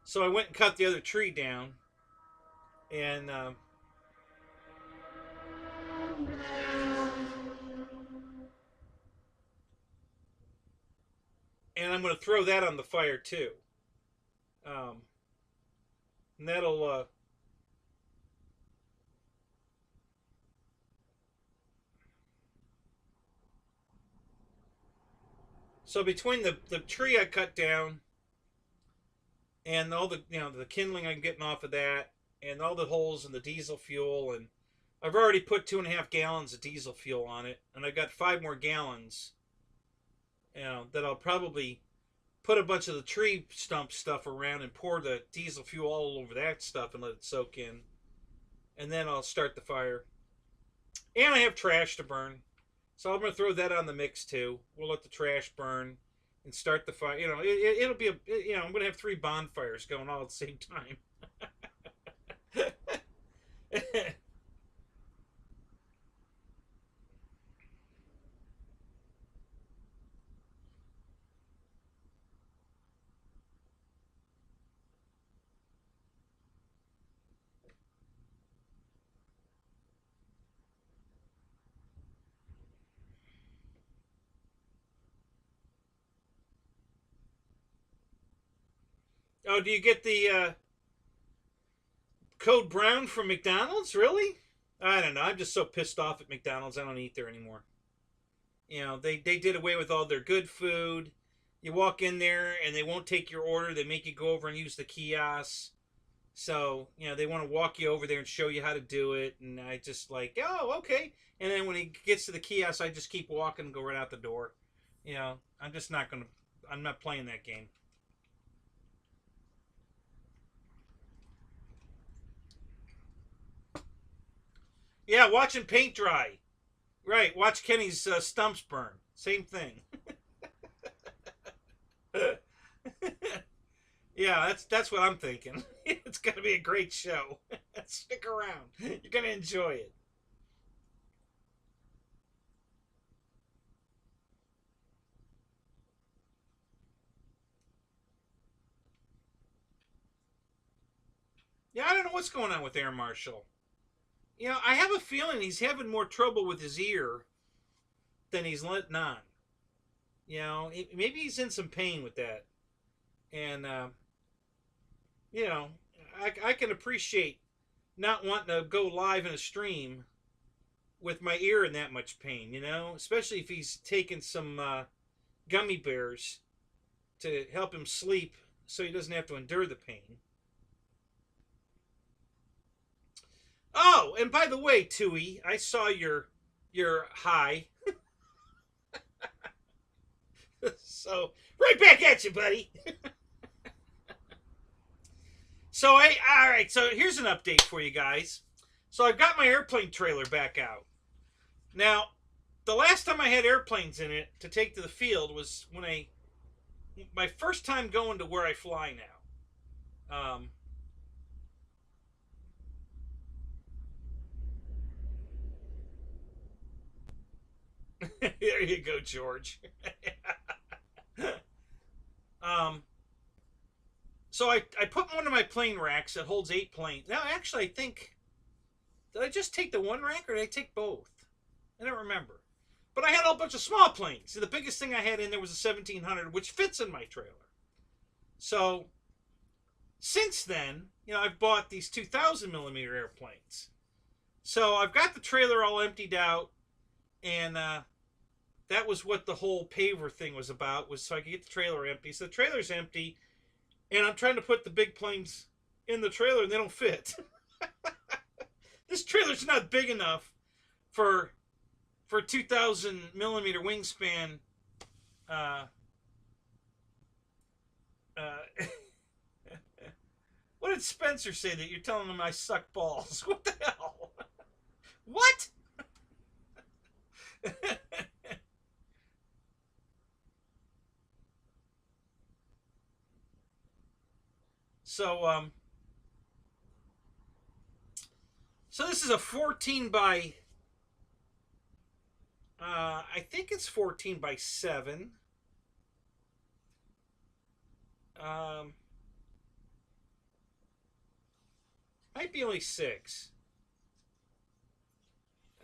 So I went and cut the other tree down, and I'm going to throw that on the fire too. Um, and that'll so between the tree I cut down and all the, you know, the kindling I'm getting off of that, and all the holes in the diesel fuel, and I've already put 2.5 gallons of diesel fuel on it, and I've got 5 more gallons, you know, that I'll probably put a bunch of the tree stump stuff around and pour the diesel fuel all over that stuff and let it soak in, and then I'll start the fire. And I have trash to burn, so I'm going to throw that on the mix too. We'll let the trash burn and start the fire. You know, it'll be you know, I'm going to have 3 bonfires going all at the same time. Oh, do you get the code brown from McDonald's? Really? I don't know. I'm just so pissed off at McDonald's. I don't eat there anymore. You know, they did away with all their good food. You walk in there and they won't take your order. They make you go over and use the kiosks. So, you know, they want to walk you over there and show you how to do it. And I just like, oh, okay. And then when he gets to the kiosk, I just keep walking and go right out the door. You know, I'm just not going to, I'm not playing that game. Yeah, watching paint dry. Right, watch Kenny's stumps burn. Same thing. Yeah, that's what I'm thinking. It's going to be a great show. Stick around. You're going to enjoy it. Yeah, I don't know what's going on with Air Marshal. You know, I have a feeling he's having more trouble with his ear than he's letting on. You know, maybe he's in some pain with that. And, you know, I can appreciate not wanting to go live in a stream with my ear in that much pain, you know, especially if he's taking some gummy bears to help him sleep so he doesn't have to endure the pain. Oh, and by the way, Tui, I saw your high. So, right back at you, buddy. So, all right, so here's an update for you guys. So, I've got my airplane trailer back out. Now, the last time I had airplanes in it to take to the field was when my first time going to where I fly now. There you go, George. So I put one of my plane racks that holds 8 planes. Now, actually, I think, did I just take the one rack or did I take both? I don't remember. But I had a whole bunch of small planes. So the biggest thing I had in there was a 1700, which fits in my trailer. So, since then, you know, I've bought these 2,000 millimeter airplanes. So I've got the trailer all emptied out, and that was what the whole paver thing was about, was so I could get the trailer empty. So the trailer's empty, and I'm trying to put the big planes in the trailer, and they don't fit. This trailer's not big enough for 2,000 millimeter wingspan. What did Spencer say that you're telling him I suck balls? What the hell? What? So this is a 14 by, I think it's 14 by 7. Might be only 6.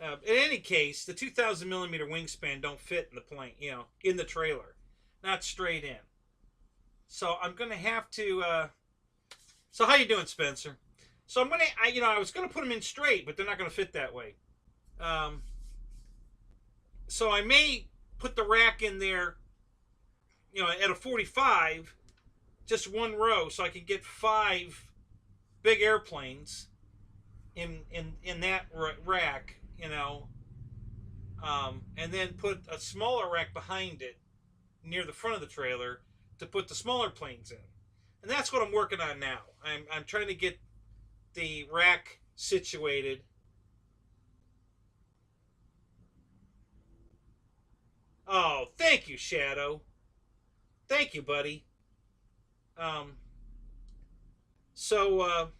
In any case, the 2,000 millimeter wingspan don't fit in the plane, you know, in the trailer, not straight in. So I'm gonna have to. So how you doing, Spencer? So I was gonna put them in straight, but they're not gonna fit that way. So I may put the rack in there, you know, at a 45, just one row, so I can get 5 big airplanes in that rack, you know, and then put a smaller rack behind it near the front of the trailer to put the smaller planes in. And that's what I'm working on now. I'm trying to get the rack situated. Oh, thank you, Shadow. Thank you, buddy. So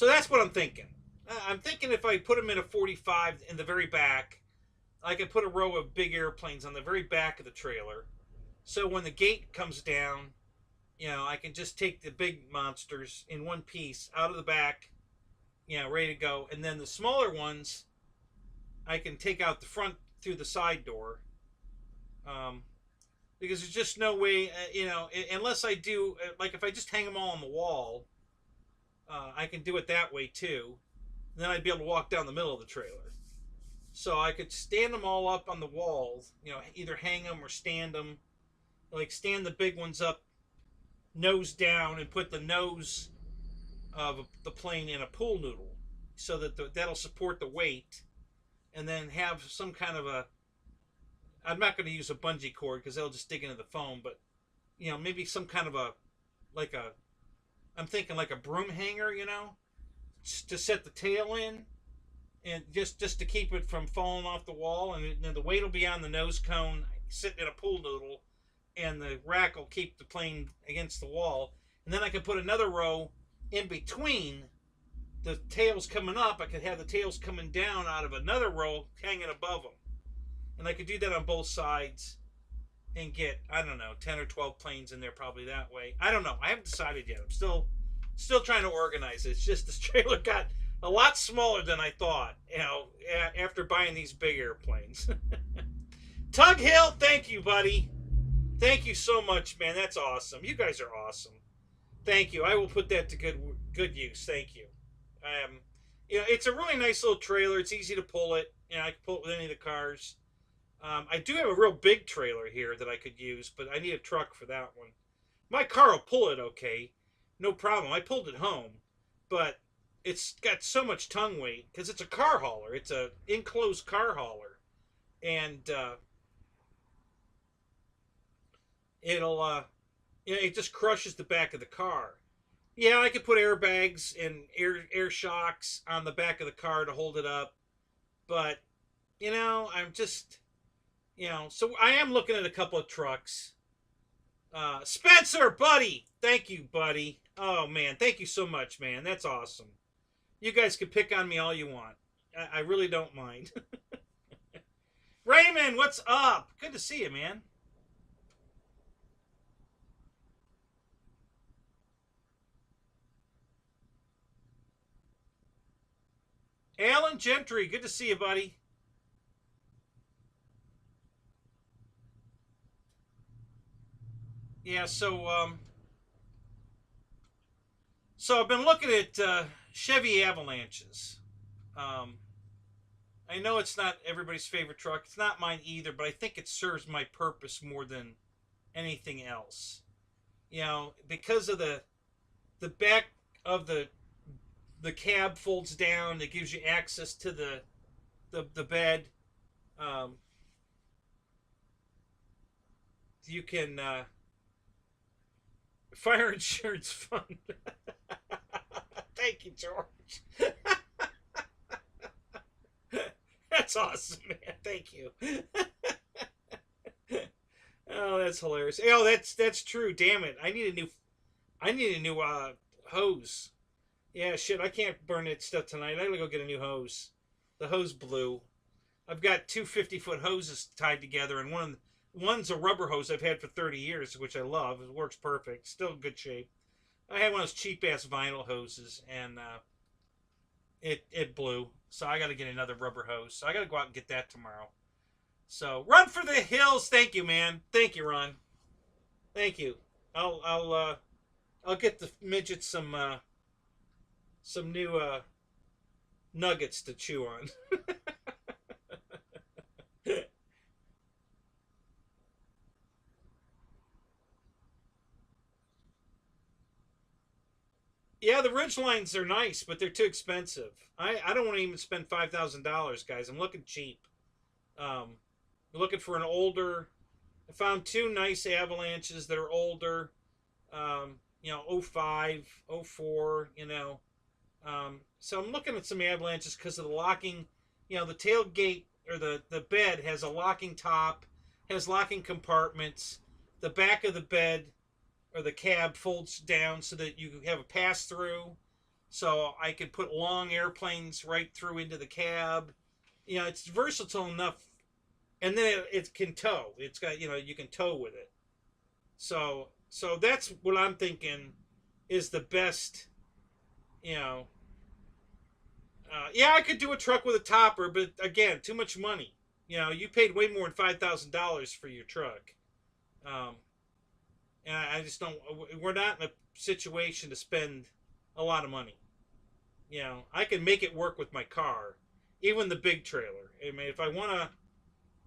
that's what I'm thinking. I'm thinking if I put them in a 45 in the very back, I could put a row of big airplanes on the very back of the trailer. So when the gate comes down, you know, I can just take the big monsters in one piece out of the back, you know, ready to go. And then the smaller ones, I can take out the front through the side door. Because there's just no way, you know, unless I do, like if I just hang them all on the wall, I can do it that way too. And then I'd be able to walk down the middle of the trailer. So I could stand them all up on the walls, you know, either hang them or stand them. Like stand the big ones up, nose down, and put the nose of the plane in a pool noodle so that that'll support the weight. And then have some kind of a, I'm not going to use a bungee cord because they'll just dig into the foam, but, you know, maybe some kind of I'm thinking like a broom hanger, you know, to set the tail in. And just to keep it from falling off the wall, and then the weight will be on the nose cone, sitting in a pool noodle, and the rack will keep the plane against the wall. And then I could put another row in between the tails coming up. I could have the tails coming down out of another row hanging above them, and I could do that on both sides and get, I don't know, 10 or 12 planes in there probably that way. I don't know. I haven't decided yet. I'm still trying to organize it. It's just this trailer got a lot smaller than I thought, you know, after buying these big airplanes. Tug Hill, thank you, buddy. Thank you so much, man. That's awesome. You guys are awesome. Thank you. I will put that to good use. Thank you. You know, it's a really nice little trailer. It's easy to pull it. You know, I can pull it with any of the cars. I do have a real big trailer here that I could use, but I need a truck for that one. My car will pull it okay, no problem. I pulled it home, but it's got so much tongue weight because it's a car hauler. It's a enclosed car hauler, and it'll you know, it just crushes the back of the car. Yeah, I could put airbags and air shocks on the back of the car to hold it up, but you know, I'm just, you know, so I am looking at a couple of trucks. Spencer, buddy, thank you, buddy. Oh man, thank you so much, man. That's awesome. You guys can pick on me all you want. I really don't mind. Raymond, what's up? Good to see you, man. Alan Gentry, good to see you, buddy. Yeah, so I've been looking at Chevy Avalanches. Um, I know it's not everybody's favorite truck. It's not mine either, but I think it serves my purpose more than anything else. You know, because of the back of the cab folds down. It gives you access to the bed. Um, you can fire insurance fund. Thank you, George. That's awesome, man. Thank you. Oh, that's hilarious. Oh, that's true. Damn it. I need a new hose. Yeah, shit. I can't burn that stuff tonight. I gotta go get a new hose. The hose blew. I've got two 50-foot hoses tied together, and one's a rubber hose I've had for 30 years, which I love. It works perfect. Still in good shape. I had one of those cheap ass vinyl hoses, and it blew. So I got to get another rubber hose. So I got to go out and get that tomorrow. So run for the hills. Thank you, man. Thank you, Ron. Thank you. I'll get the midgets some new nuggets to chew on. Yeah, the ridge lines are nice, but they're too expensive. I don't want to even spend $5,000, guys. I'm looking cheap. Um, looking for an older. I found two nice avalanches that are older. You know, '05, '04. You know, so I'm looking at some avalanches because of the locking. You know, the tailgate or the bed has a locking top, has locking compartments. The back of the bed or the cab folds down so that you have a pass through. So I could put long airplanes right through into the cab. You know, it's versatile enough, and then it can tow. It's got, you know, you can tow with it. So that's what I'm thinking is the best. You know, yeah, I could do a truck with a topper, but again, too much money. You know, you paid way more than $5,000 for your truck. Um, and I just don't. We're not in a situation to spend a lot of money. You know, I can make it work with my car, even the big trailer. I mean, if I want to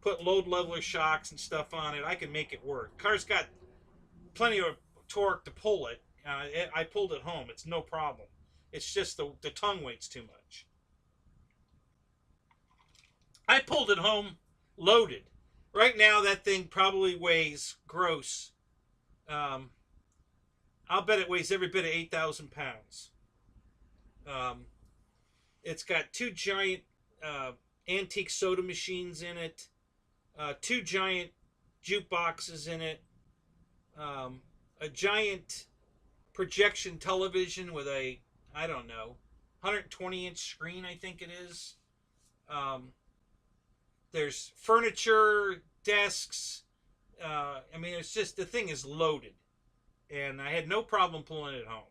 put load leveler shocks and stuff on it, I can make it work. Car's got plenty of torque to pull it. I pulled it home. It's no problem. It's just the tongue weight's too much. I pulled it home loaded. Right now, that thing probably weighs gross. Um, I'll bet it weighs every bit of 8,000 pounds. Um, it's got two giant antique soda machines in it, two giant jukeboxes in it, a giant projection television with a, I don't know, 120-inch screen, I think it is. Um, there's furniture, desks. I mean, it's just, the thing is loaded. And I had no problem pulling it home.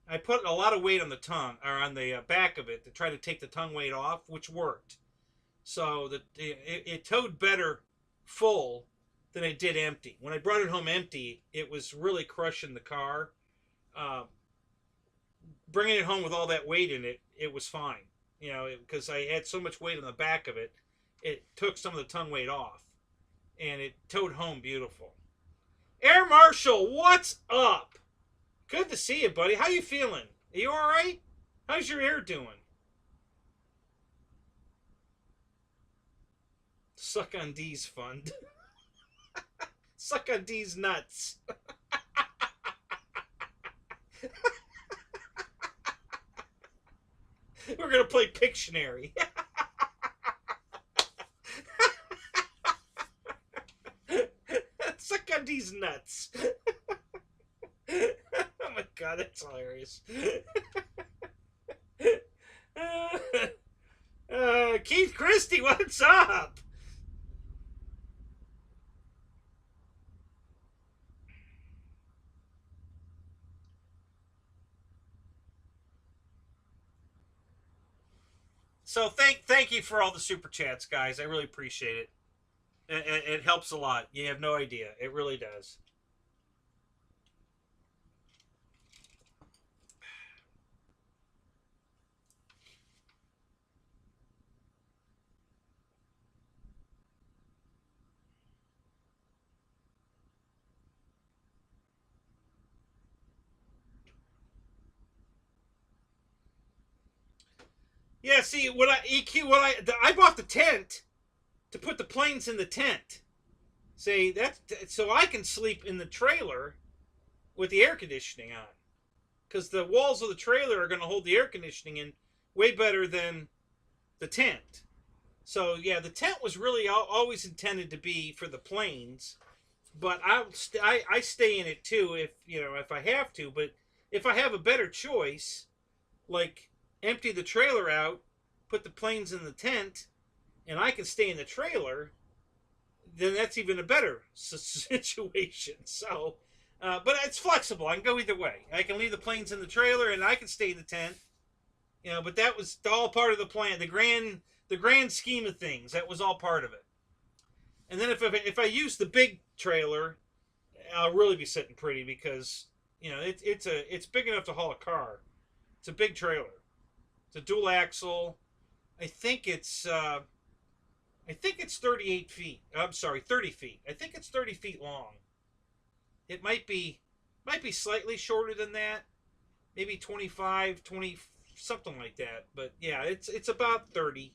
I put a lot of weight on the tongue, or on the back of it to try to take the tongue weight off, which worked. So that it towed better full than it did empty. When I brought it home empty, it was really crushing the car. Uh, Bringing it home with all that weight in it, it was fine. You know, because I had so much weight on the back of it, it took some of the tongue weight off, and it towed home beautiful. Air Marshal, what's up? Good to see you, buddy. How you feeling? Are you all right? How's your air doing? Suck on D's fund. Suck on D's nuts. We're gonna play Pictionary. Suck on D's nuts. Oh my god, that's hilarious. Keith Christie, what's up? So thank you for all the super chats, guys. I really appreciate it. It helps a lot. You have no idea. It really does. Yeah, see, what I bought the tent to put the planes in the tent. See, that's so I can sleep in the trailer with the air conditioning on, because the walls of the trailer are going to hold the air conditioning in way better than the tent. So yeah, the tent was really always intended to be for the planes, but I stay in it too if if I have to. But if I have a better choice, like empty the trailer out, put the planes in the tent, and I can stay in the trailer, then that's even a better situation. So, but it's flexible. I can go either way. I can leave the planes in the trailer, and I can stay in the tent. But that was all part of the plan. The grand scheme of things. That was all part of it. And then if I use the big trailer, I'll really be sitting pretty, because it's big enough to haul a car. It's a big trailer. It's a dual axle. I think it's 38 feet. I'm sorry, 30 feet. I think it's 30 feet long. It might be slightly shorter than that. Maybe 25, 20, something like that. But yeah, it's about 30.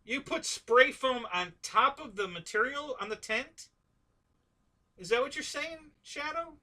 You put spray foam on top of the material on the tent? Is that what you're saying, Shadow?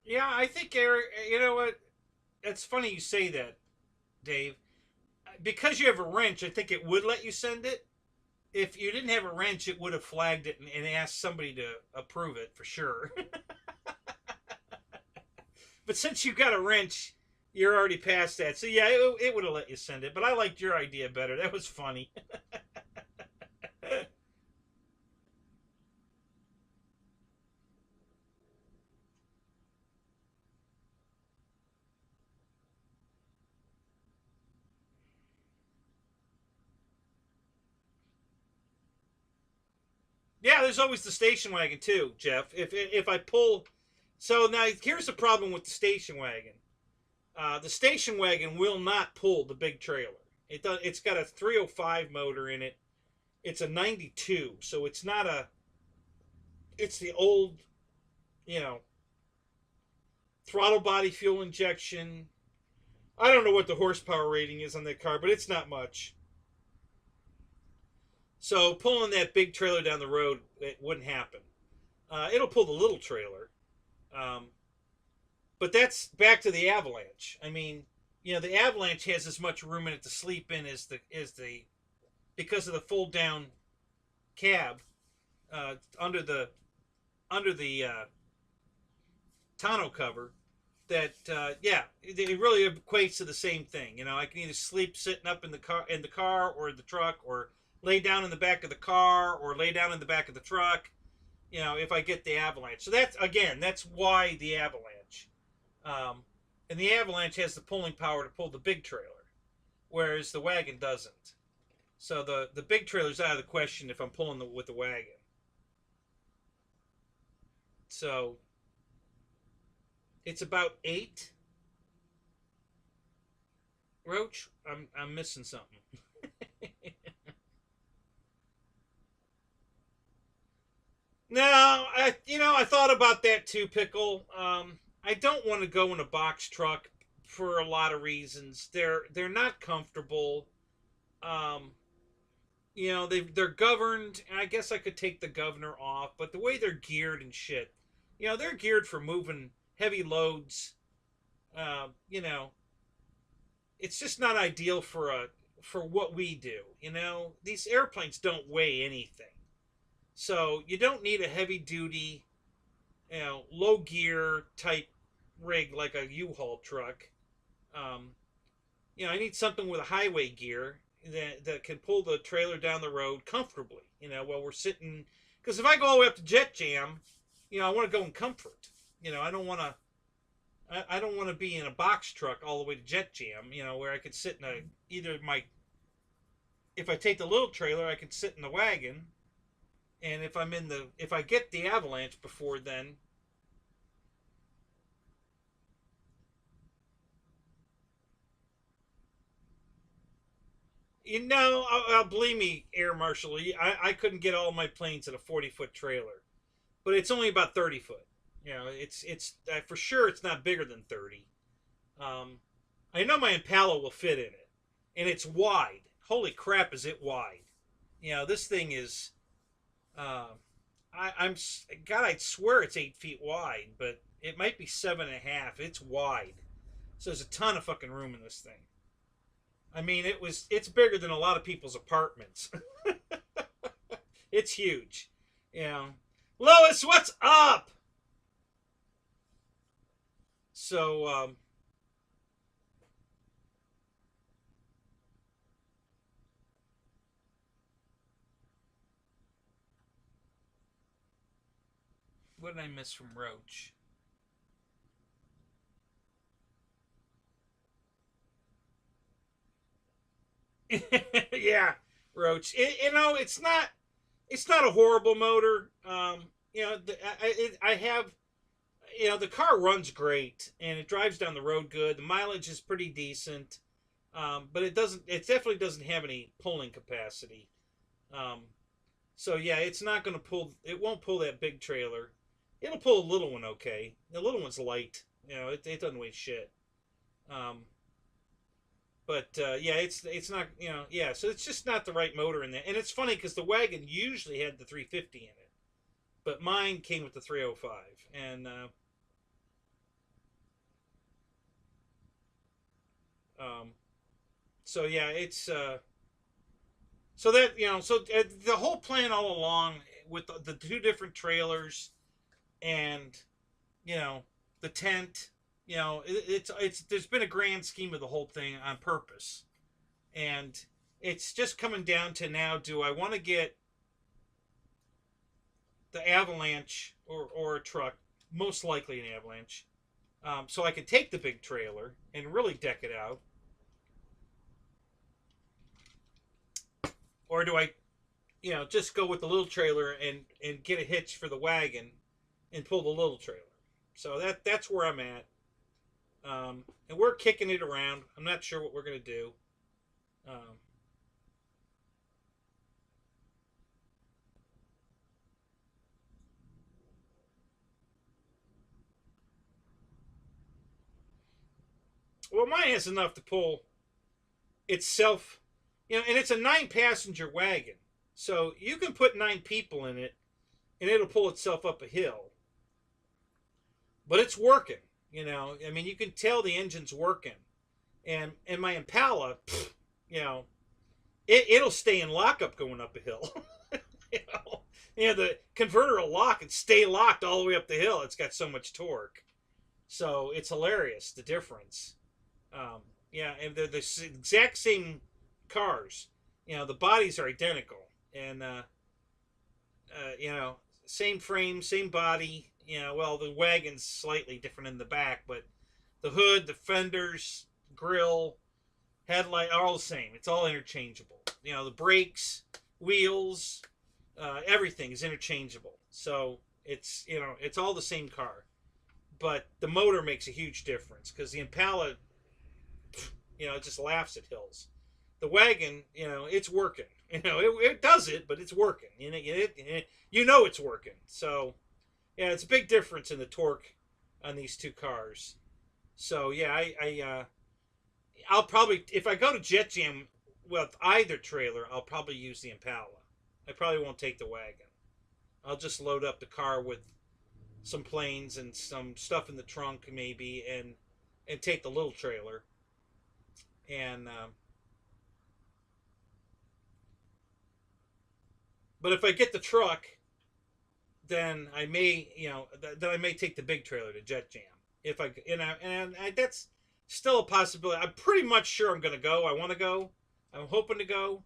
Yeah, I think Eric. You know what? It's funny you say that, Dave. Because you have a wrench, I think it would let you send it. If you didn't have a wrench, it would have flagged it and asked somebody to approve it for sure. But since you got a wrench, you're already past that. So yeah, it would have let you send it. But I liked your idea better. That was funny. Yeah, there's always the station wagon too, Jeff. If I pull, so now here's the problem with the station wagon. The station wagon will not pull the big trailer. It's got a 305 motor in it. It's a 92, so it's not a. It's the old, you know, throttle body fuel injection. I don't know what the horsepower rating is on that car, but it's not much. So pulling that big trailer down the road, it wouldn't happen. It'll pull the little trailer. Um, But that's back to the Avalanche. I mean, the Avalanche has as much room in it to sleep in as the because of the fold down cab under the tonneau cover. That yeah, it really equates to the same thing. I can either sleep sitting up in the car or the truck, or lay down in the back of the car, or lay down in the back of the truck. If I get the Avalanche. So that's why the Avalanche. And the Avalanche has the pulling power to pull the big trailer, whereas the wagon doesn't. So the big trailer's out of the question if I'm pulling with the wagon. So it's about 8. Roach, I'm missing something. No, I thought about that too, Pickle. I don't want to go in a box truck for a lot of reasons. They're not comfortable. Um, they're governed, and I guess I could take the governor off, but the way they're geared and shit, they're geared for moving heavy loads. Uh, you know, it's just not ideal for what we do. These airplanes don't weigh anything, so you don't need a heavy duty, low gear type rig like a U-Haul truck. Um, I need something with a highway gear that can pull the trailer down the road comfortably. While we're sitting, because if I go all the way up to Jet Jam, I want to go in comfort. I don't want to. I don't want to be in a box truck all the way to Jet Jam. Where I could sit in either my. If I take the little trailer, I could sit in the wagon, and if I get the Avalanche before then. Believe me, Air Marshal, I couldn't get all my planes in a 40-foot trailer, but it's only about 30 foot. It's for sure it's not bigger than 30. I know my Impala will fit in it, and it's wide. Holy crap, is it wide? This thing is. I'm God, I'd swear it's 8 feet wide, but it might be 7.5. It's wide, so there's a ton of fucking room in this thing. I mean, it's bigger than a lot of people's apartments. It's huge. Lois, what's up? So, what did I miss from Roach? Yeah, Roach. It's not a horrible motor. I have, the car runs great and it drives down the road good. The mileage is pretty decent, but it definitely doesn't have any pulling capacity. Um, so yeah, it's not going to pull. It won't pull that big trailer. It'll pull a little one okay. The little one's light. It doesn't weigh shit. Um, but yeah, it's not, yeah. So it's just not the right motor in there. And it's funny because the wagon usually had the 350 in it, but mine came with the 305. And um, so yeah, it's so that the whole plan all along with the two different trailers and you know the tent. It's there's been a grand scheme of the whole thing on purpose, and it's just coming down to now: do I want to get the Avalanche or a truck? Most likely an Avalanche, so I can take the big trailer and really deck it out, or do I, just go with the little trailer and get a hitch for the wagon and pull the little trailer? So that's where I'm at. And we're kicking it around. I'm not sure what we're going to do. Um, well, mine has enough to pull itself, and it's a 9-passenger wagon. So you can put 9 people in it, and it'll pull itself up a hill. But it's working. You know, I mean, you can tell the engine's working. And my Impala, you know, it'll stay in lockup going up a hill. you the converter will lock and stay locked all the way up the hill. It's got so much torque. So it's hilarious, the difference. Um, yeah, and they're the exact same cars. You know, the bodies are identical. And, you know, same frame, same body. You know, well, the wagon's slightly different in the back, but the hood, the fenders, grill, headlight are all the same. It's all interchangeable. You know, the brakes, wheels, everything is interchangeable. So it's, you know, it's all the same car. But the motor makes a huge difference because the Impala, you know, it just laughs at hills. The wagon, you know, it's working. You know, it does it, but it's working. You know it's working. So, yeah, it's a big difference in the torque on these two cars. So, yeah, I'll probably, if I go to Jet Jam with either trailer, I'll probably use the Impala. I probably won't take the wagon. I'll just load up the car with some planes and some stuff in the trunk maybe, and take the little trailer. And but if I get the truck, then I may, you know, then I may take the big trailer to Jet Jam. If I, you know, and that's still a possibility. I'm pretty much sure I'm going to go. I want to go. I'm hoping to go.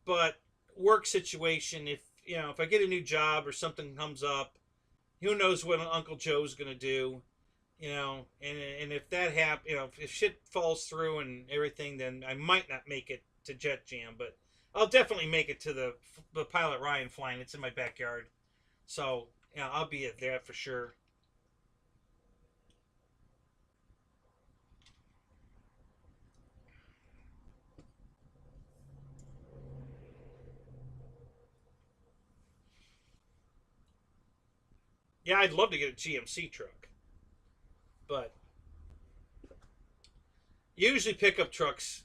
But work situation, if, you know, if I get a new job or something comes up, who knows what Uncle Joe's going to do, you know, and if that happens, you know, if shit falls through and everything, then I might not make it to Jet Jam, but I'll definitely make it to the Pilot Ryan flying. It's in my backyard. So, yeah, I'll be there for sure. Yeah, I'd love to get a GMC truck, but usually pickup trucks,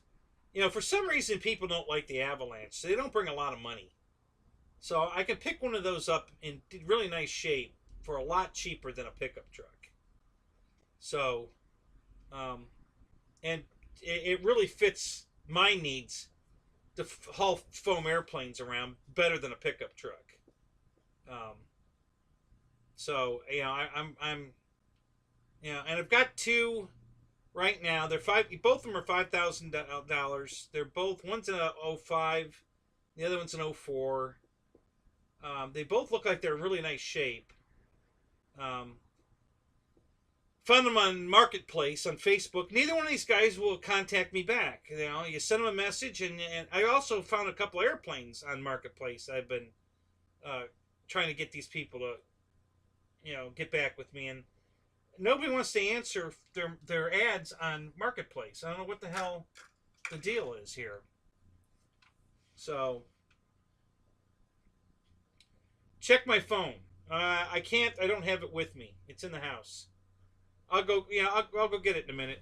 you know, for some reason people don't like the Avalanche. So they don't bring a lot of money. So I can pick one of those up in really nice shape for a lot cheaper than a pickup truck. So, um, and it really fits my needs to haul foam airplanes around better than a pickup truck. Um, so you know, I'm you know, and I've got two right now. They're five. Both of them are $5,000. They're both, one's an '05, the other one's an '04. They both look like they're in really nice shape. Um, Found them on Marketplace on Facebook. Neither one of these guys will contact me back. You know, you send them a message, and I also found a couple airplanes on Marketplace. I've been uh, trying to get these people to, you know, get back with me, and nobody wants to answer their ads on Marketplace. I don't know what the hell the deal is here. So check my phone. I can't. I don't have it with me. It's in the house. I'll go. You know, I'll go get it in a minute.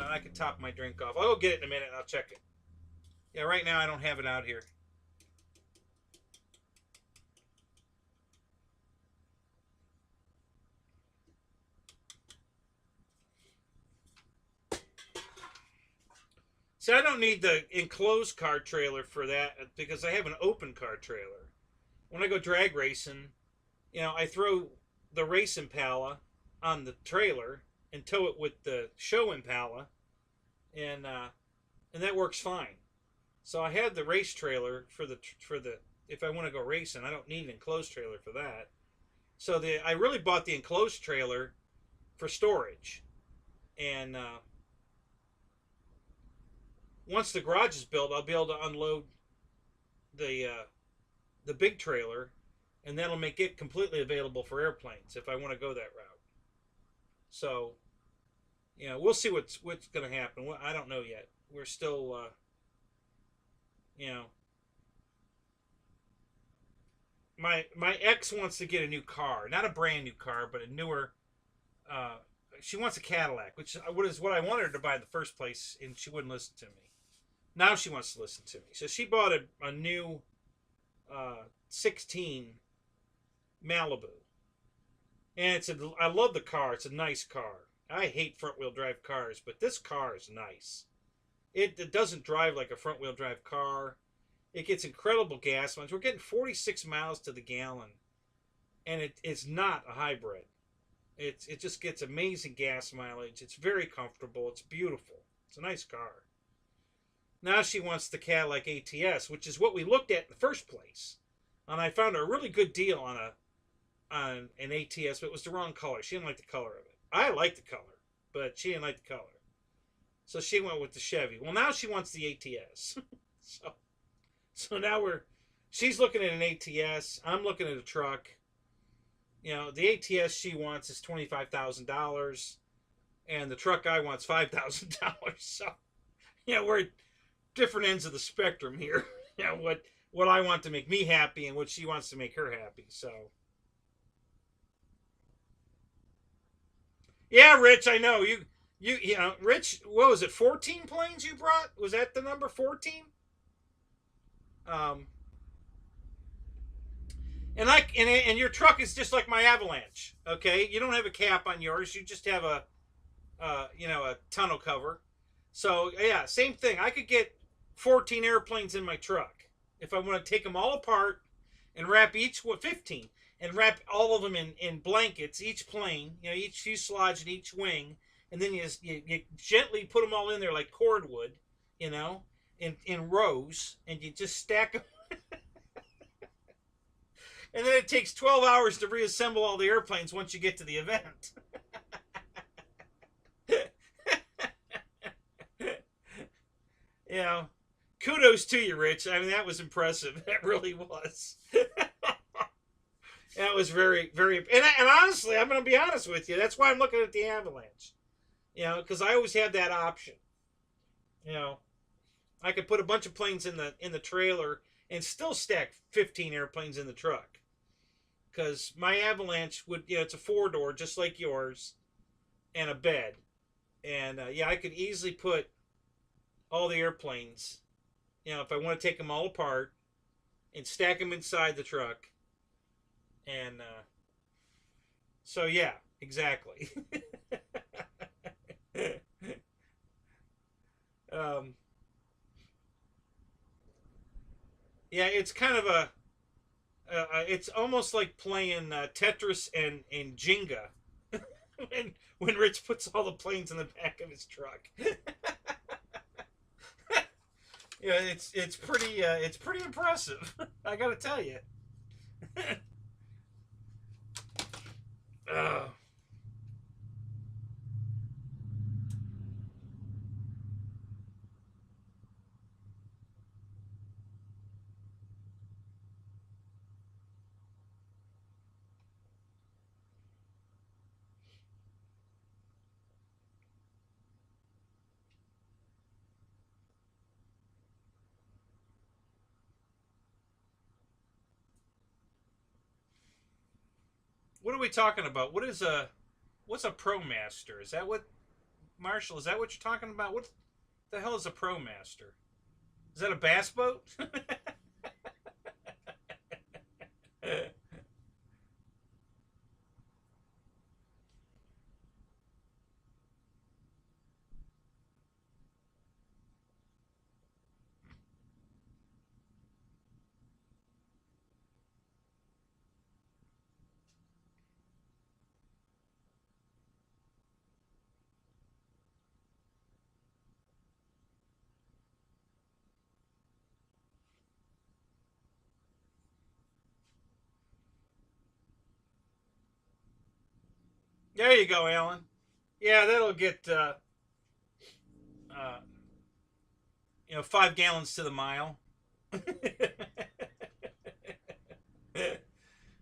I can top my drink off. I'll go get it in a minute and I'll check it. Yeah, right now I don't have it out here. So I don't need the enclosed car trailer for that because I have an open car trailer. When I go drag racing, you know, I throw the race Impala on the trailer and tow it with the show Impala, and that works fine. So I have the race trailer for the if I want to go racing. I don't need an enclosed trailer for that. So I really bought the enclosed trailer for storage, and once the garage is built, I'll be able to unload the big trailer, and that'll make it completely available for airplanes if I want to go that route. So, you know, we'll see what's going to happen. I don't know yet. We're still, you know, my ex wants to get a new car, not a brand new car, but a newer. She wants a Cadillac, which is what I wanted her to buy in the first place, and she wouldn't listen to me. Now she wants to listen to me, so she bought a new 16 Malibu, And I love the car. It's a nice car. I hate front wheel drive cars, but this car is nice. It doesn't drive like a front wheel drive car. It gets incredible gas mileage. We're getting 46 miles to the gallon, and it's not a hybrid. It just gets amazing gas mileage. It's very comfortable. It's beautiful. It's a nice car. Now she wants the Cadillac ATS, which is what we looked at in the first place. And I found a really good deal on an ATS, but it was the wrong color. She didn't like the color of it. I like the color, but she didn't like the color. So she went with the Chevy. Well, now she wants the ATS. so now she's looking at an ATS. I'm looking at a truck. You know, the ATS she wants is $25,000, and the truck I want's $5,000. So, you know, we're at different ends of the spectrum here. You know, what I want to make me happy and what she wants to make her happy. So, yeah, Rich, I know you know, Rich. What was it? 14 planes you brought? Was that the number 14? Um, and your truck is just like my Avalanche. Okay, you don't have a cap on yours. You just have a you know, a tonneau cover. So yeah, same thing. I could get 14 airplanes in my truck if I want to take them all apart and wrap 15 and wrap all of them in blankets, each plane, you know, each fuselage and each wing, and then you gently put them all in there like cordwood, you know, in rows, and you just stack them. And then it takes 12 hours to reassemble all the airplanes once you get to the event. You know, kudos to you, Rich. I mean, that was impressive. That really was. That was very, very. And honestly, I'm going to be honest with you. That's why I'm looking at the Avalanche. You know, because I always have that option. You know, I could put a bunch of planes in the trailer and still stack 15 airplanes in the truck. Because my Avalanche would, you know, it's a 4-door just like yours, and a bed, and yeah, I could easily put all the airplanes, you know, if I want to take them all apart and stack them inside the truck. And so yeah, exactly. um, yeah, it's kind of it's almost like playing Tetris and Jenga when Rich puts all the planes in the back of his truck. Yeah, it's pretty impressive. I gotta tell you. uh, what are we talking about? What's a ProMaster? Is that what Marshall? Is that what you're talking about? What the hell is a ProMaster? Is that a bass boat? There you go, Alan. Yeah, that'll get uh, you know, 5 gallons to the mile.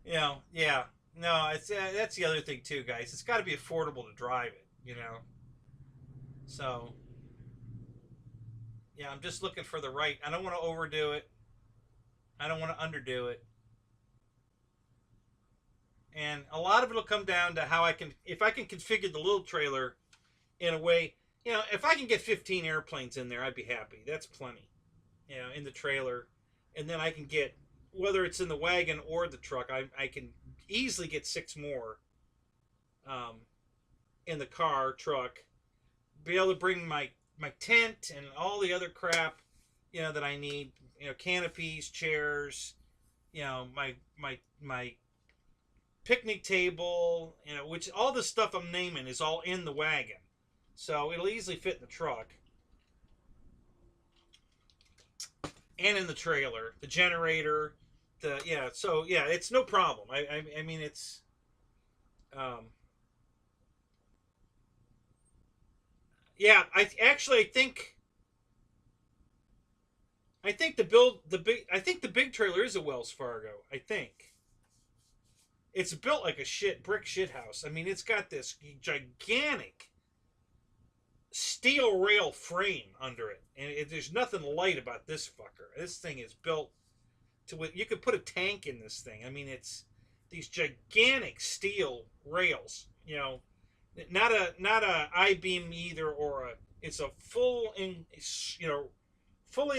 You know, yeah. No, it's that's the other thing too, guys. It's got to be affordable to drive it. You know, so yeah, I'm just looking for the right. I don't want to overdo it. I don't want to underdo it. And a lot of it'll come down to how if I can configure the little trailer in a way, you know, if I can get 15 airplanes in there, I'd be happy. That's plenty, you know, in the trailer. And then I can get, whether it's in the wagon or the truck, I can easily get 6 more um, in the truck, be able to bring my tent and all the other crap, that I need. Canopies, chairs, my picnic table, which all the stuff I'm naming is all in the wagon, so it'll easily fit in the truck and in the trailer. The generator, so yeah, it's no problem. I mean it's um, yeah. I think the big trailer is a Wells Fargo. I think it's built like a brick shit house. I mean, it's got this gigantic steel rail frame under it, and there's nothing light about this fucker. This thing is built to you could put a tank in this thing. I mean, it's these gigantic steel rails. Not a I-beam either, or it's a fully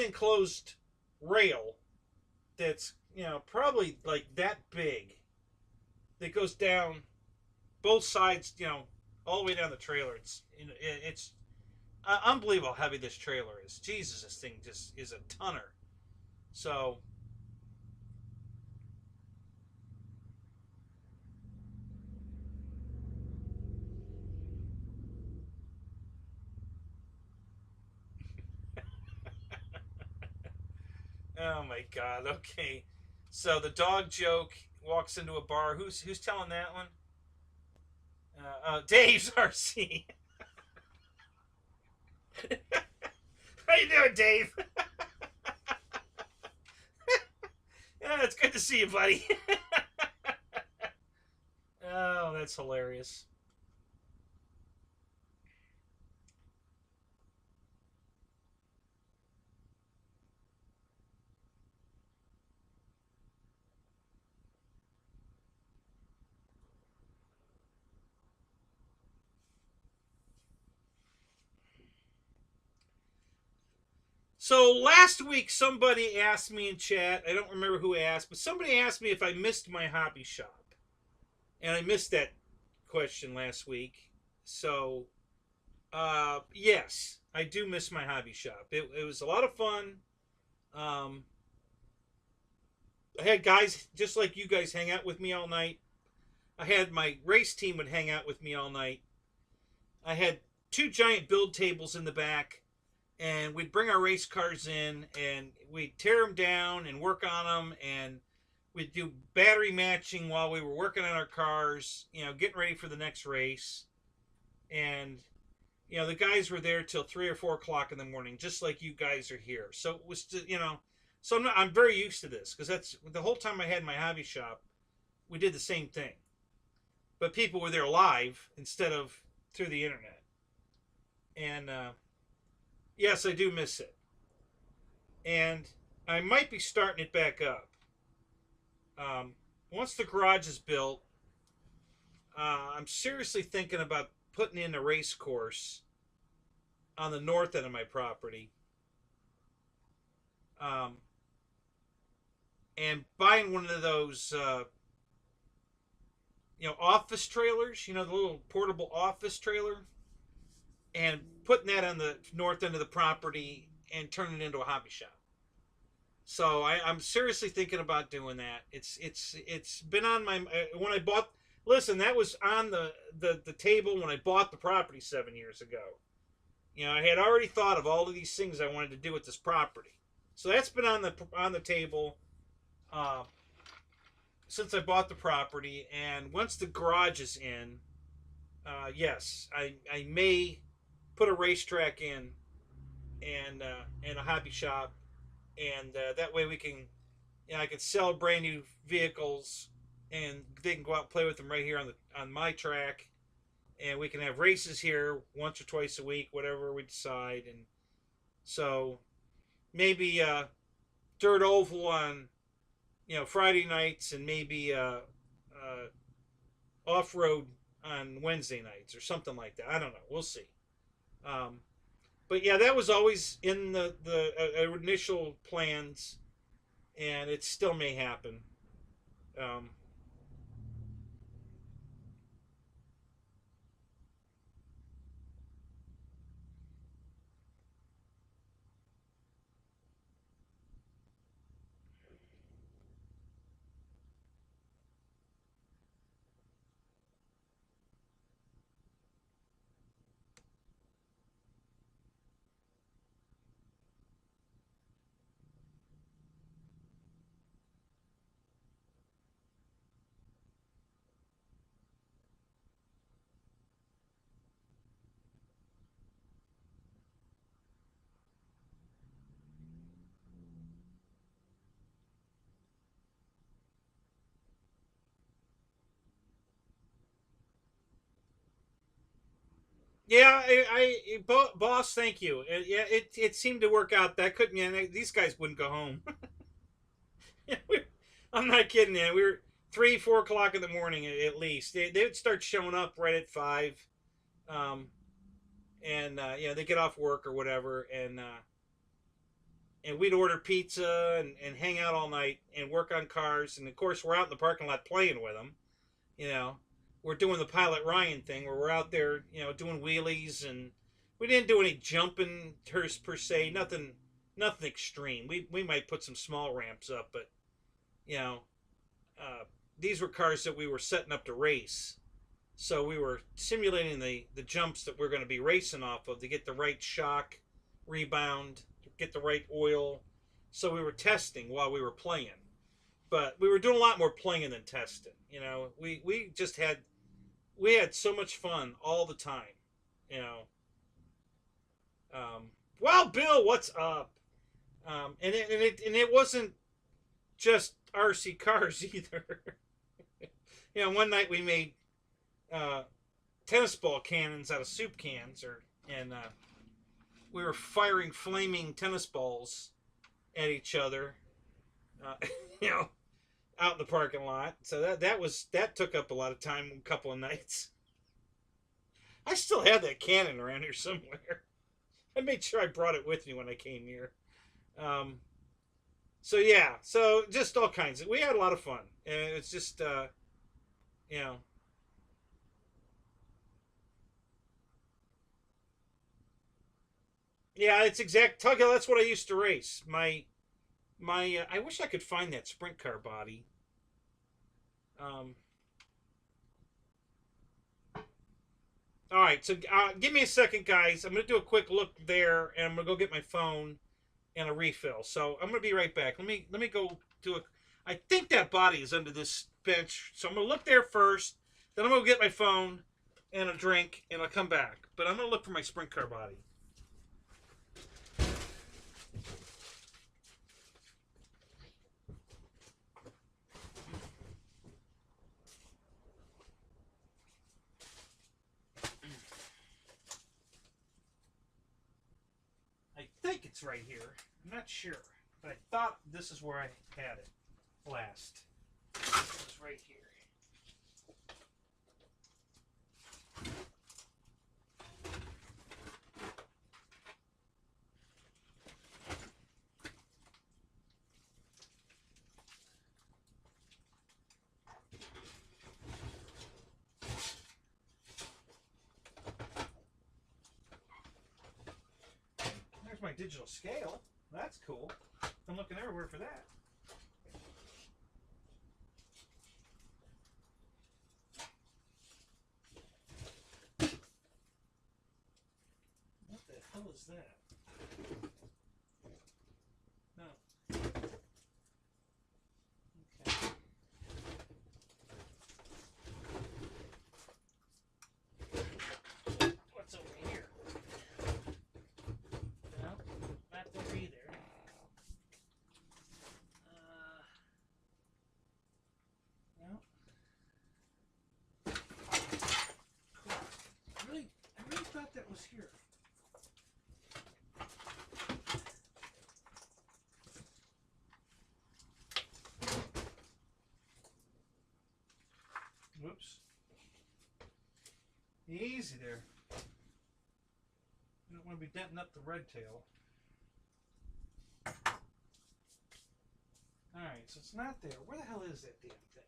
enclosed rail that's probably like that big, that goes down both sides, all the way down the trailer. It's unbelievable how heavy this trailer is. Jesus, this thing just is a tonner. So oh my god. Okay, so the dog joke walks into a bar. Who's telling that one? Dave's RC. How you doing, Dave? Yeah, it's good to see you, buddy. Oh, that's hilarious. So last week, somebody asked me in chat. I don't remember who asked, but somebody asked me if I missed my hobby shop, and I missed that question last week. So, yes, I do miss my hobby shop. It was a lot of fun. Um, I had guys just like you guys hang out with me all night. I had my race team would hang out with me all night. I had two giant build tables in the back, and we'd bring our race cars in, and we'd tear them down and work on them, and we'd do battery matching while we were working on our cars, getting ready for the next race. And the guys were there till 3 or 4 o'clock in the morning, just like you guys are here. So it was just, so I'm very used to this, because that's the whole time I had my hobby shop. We did the same thing, but people were there live instead of through the internet. And yes, I do miss it, and I might be starting it back up. Once the garage is built, I'm seriously thinking about putting in a race course on the north end of my property, um, and buying one of those, office trailers. The little portable office trailer, and putting that on the north end of the property and turning it into a hobby shop. So I'm seriously thinking about doing that. It's been on my when I bought. Listen, that was on the table when I bought the property 7 years ago. I had already thought of all of these things I wanted to do with this property. So that's been on the table uh, since I bought the property. And once the garage is in, yes, I may put a racetrack in, and a hobby shop, and that way we can, I can sell brand new vehicles, and they can go out and play with them right here on my track, and we can have races here once or twice a week, whatever we decide. And so maybe dirt oval on Friday nights, and maybe off road on Wednesday nights or something like that. I don't know. We'll see. Um, but yeah, that was always in the initial plans, and it still may happen. Um, Yeah, boss, thank you. Yeah, it seemed to work out. That couldn't. Yeah, these guys wouldn't go home. Yeah, I'm not kidding, man. We were 3, 4 o'clock in the morning at least. They would start showing up right at 5, um, and they get off work or whatever, and we'd order pizza and hang out all night and work on cars. And of course, we're out in the parking lot playing with them. You know, we're doing the Pilot Ryan thing where we're out there, doing wheelies, and we didn't do any jumping per se. Nothing extreme. We might put some small ramps up, but you know, uh, these were cars that we were setting up to race. So we were simulating the jumps that we're going to be racing off of to get the right shock, rebound, get the right oil. So we were testing while we were playing. But we were doing a lot more playing than testing. We had so much fun all the time. You know. Well, Bill, what's up? And it wasn't just RC cars either. One night we made uh, tennis ball cannons out of soup cans, and we were firing flaming tennis balls at each other. Uh, you know, out in the parking lot. So that took up a lot of time. A couple of nights. I still have that cannon around here somewhere. I made sure I brought it with me when I came here. Um, so yeah, so just all kinds of. We had a lot of fun, and it's just you know yeah, it's exact Tuggill. That's what I used to race. My I wish I could find that sprint car body. Um, all right, so give me a second, guys. I'm gonna do a quick look there, and I'm gonna go get my phone and a refill. So I'm gonna be right back. Let me go do a. I think that body is under this bench, so I'm gonna look there first. Then I'm gonna get my phone and a drink, and I'll come back. But I'm gonna look for my sprint car body. I think it's right here. I'm not sure, but I thought this is where I had it last. It's right here. There's my digital scale. That's cool. I'm looking everywhere for that. What the hell is that? No. Okay. What's over here? No, not there either. No. Cool. I really thought that was here. Whoops. Easy there. You don't want to be denting up the red tail. Alright, so it's not there. Where the hell is that damn thing?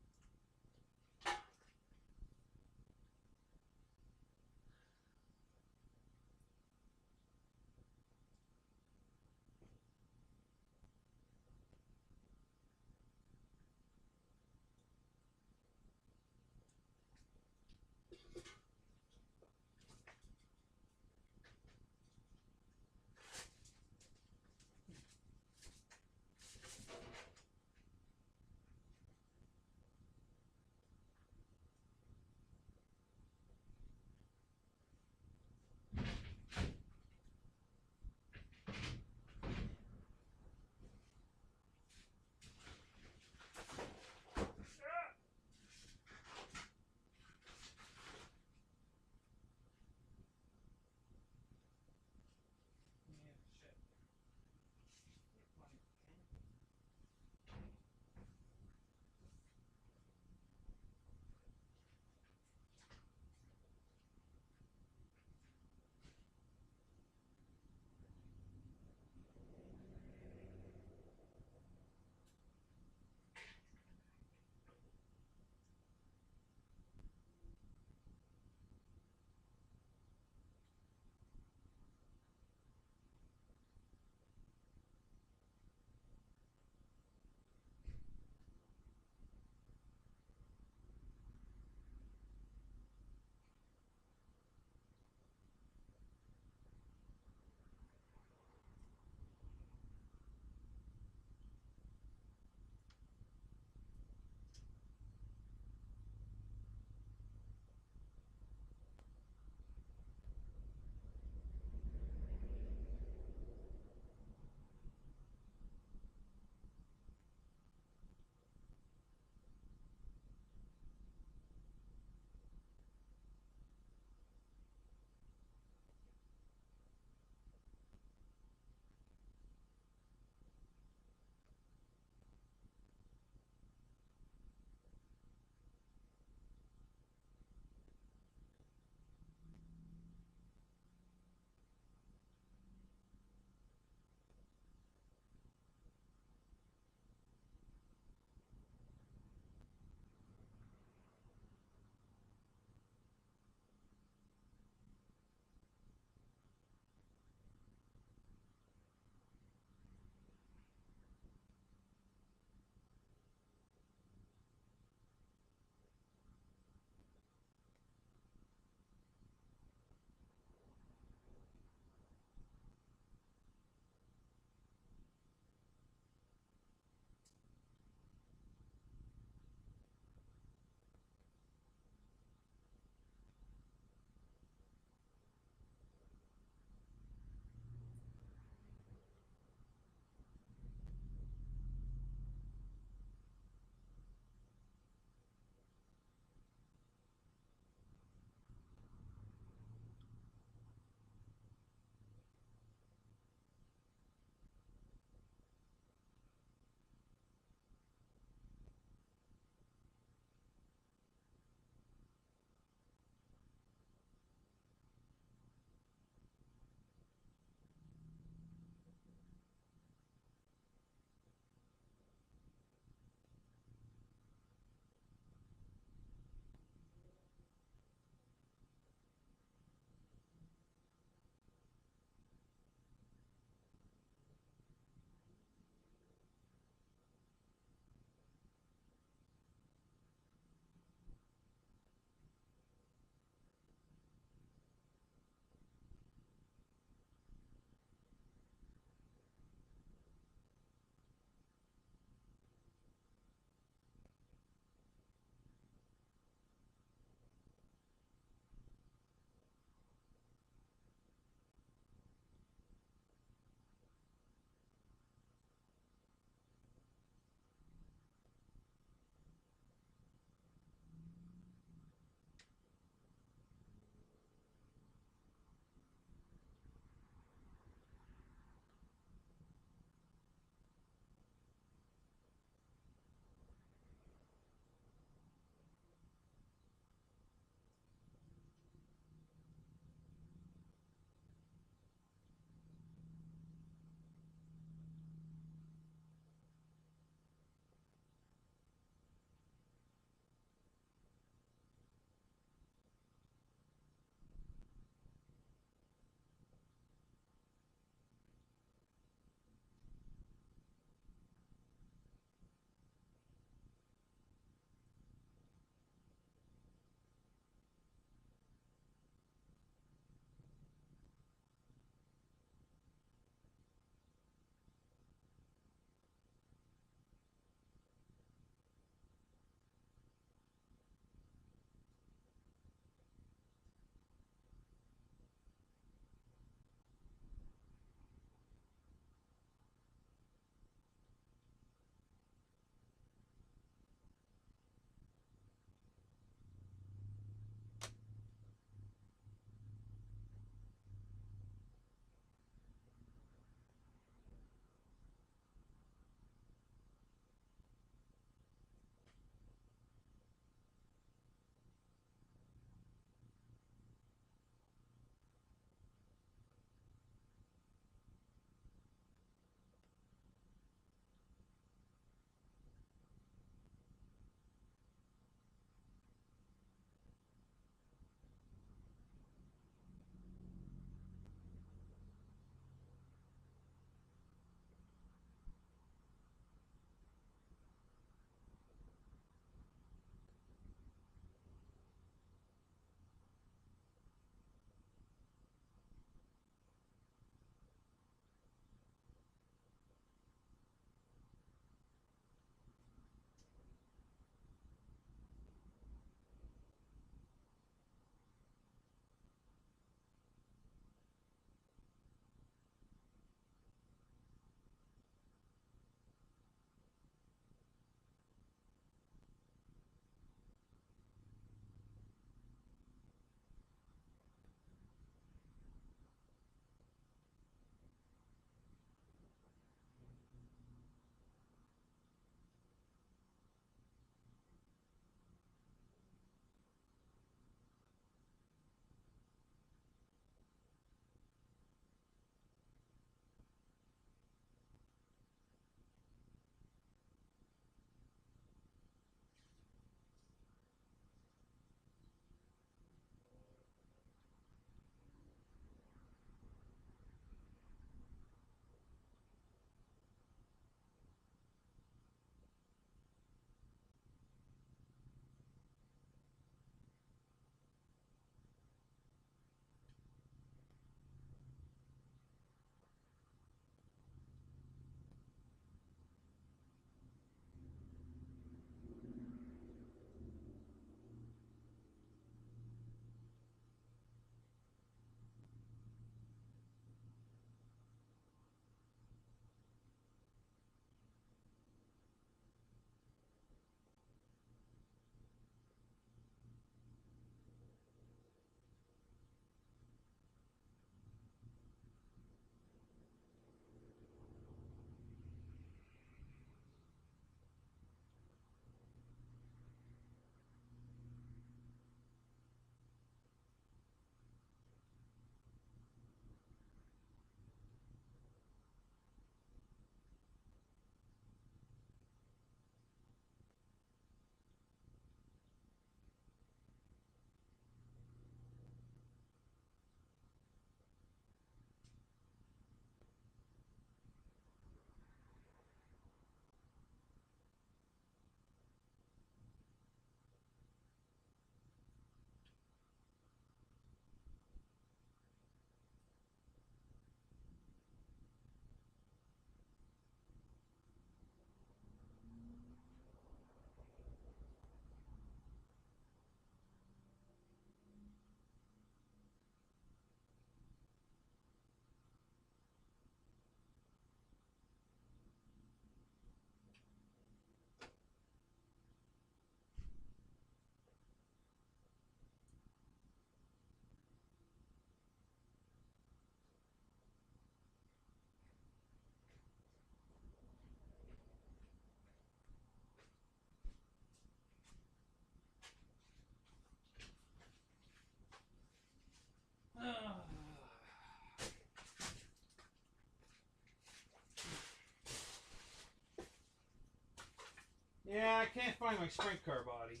I can't find my sprint car body.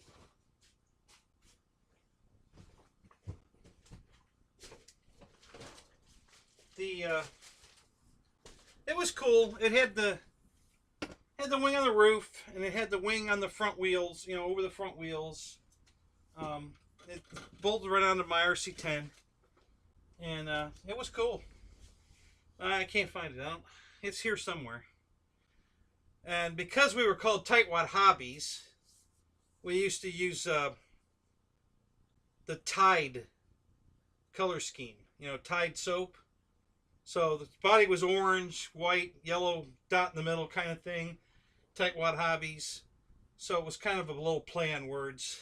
It was cool. It had the wing on the roof, and it had the wing on the front wheels. You know, over the front wheels. It bolted right onto my RC10, and it was cool. I can't find it. It's here somewhere. And because we were called Tightwad Hobbies, we used to use the Tide color scheme. You know, Tide soap. So the body was orange, white, yellow dot in the middle kind of thing. Tightwad Hobbies. So it was kind of a little play on words.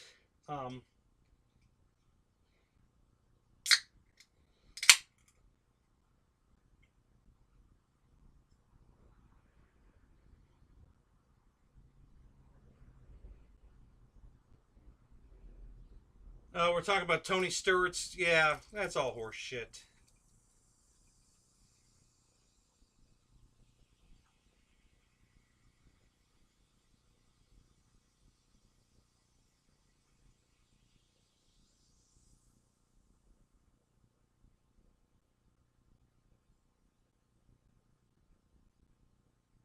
We're talking about Tony Stewart's. Yeah, that's all horse shit.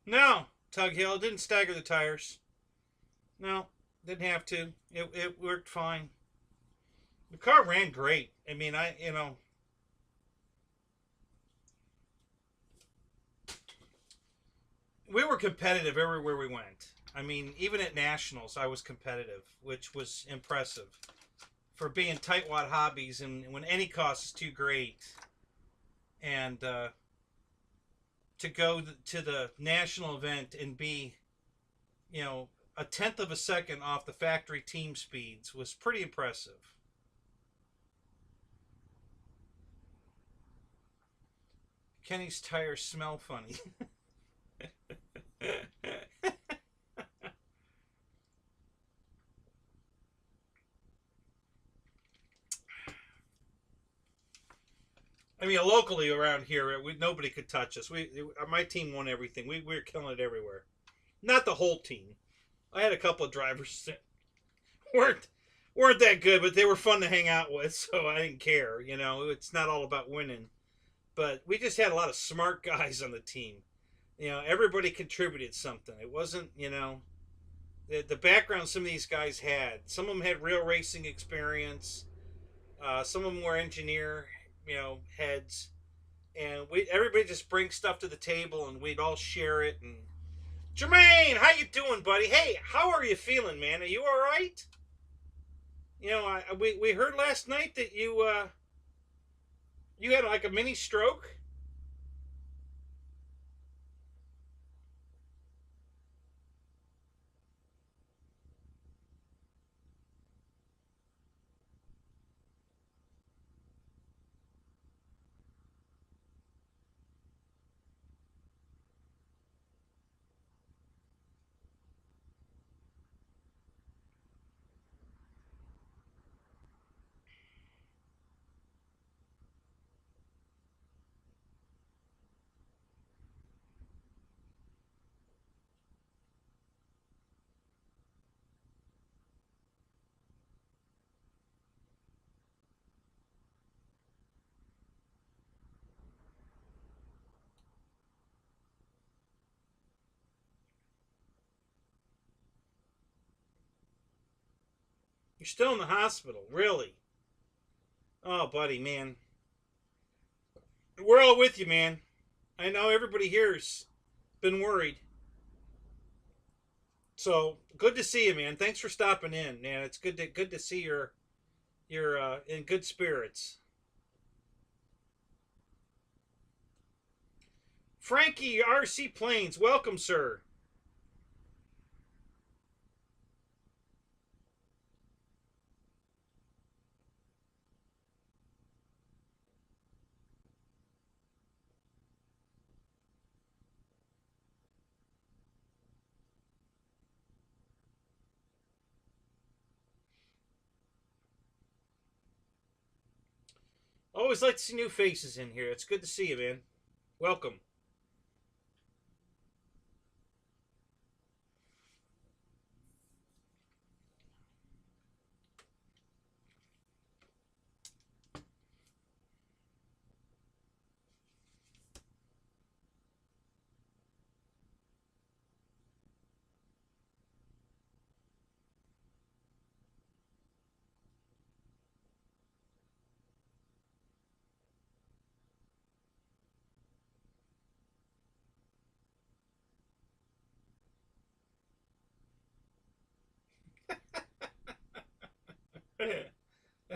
No, Tug Hill, it didn't stagger the tires. No, didn't have to. It worked fine. The car ran great. I mean, we were competitive everywhere we went. I mean, even at nationals, I was competitive, which was impressive for being Tightwad Hobbies. And when any cost is too great, and to go to the national event and be, you know, a tenth of a second off the factory team speeds was pretty impressive. Kenny's tires smell funny. I mean, locally around here, nobody could touch us. My team won everything. We were killing it everywhere. Not the whole team. I had a couple of drivers that weren't that good, but they were fun to hang out with, so I didn't care. You know, it's not all about winning. But we just had a lot of smart guys on the team. You know, everybody contributed something. It wasn't, you know, the background some of these guys had. Some of them had real racing experience. Some of them were engineer, you know, heads. And everybody just brings stuff to the table, and we'd all share it. And Jermaine, how you doing, buddy? Hey, how are you feeling, man? Are you all right? You know, we heard last night that you had like a mini stroke. You're still in the hospital, really? Oh, buddy, man. We're all with you, man. I know everybody here's been worried. So good to see you, man. Thanks for stopping in, man. It's good to see you're in good spirits. Frankie RC Planes, welcome, sir. Always like to see new faces in here. It's good to see you, man. Welcome.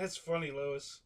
That's funny, Lois.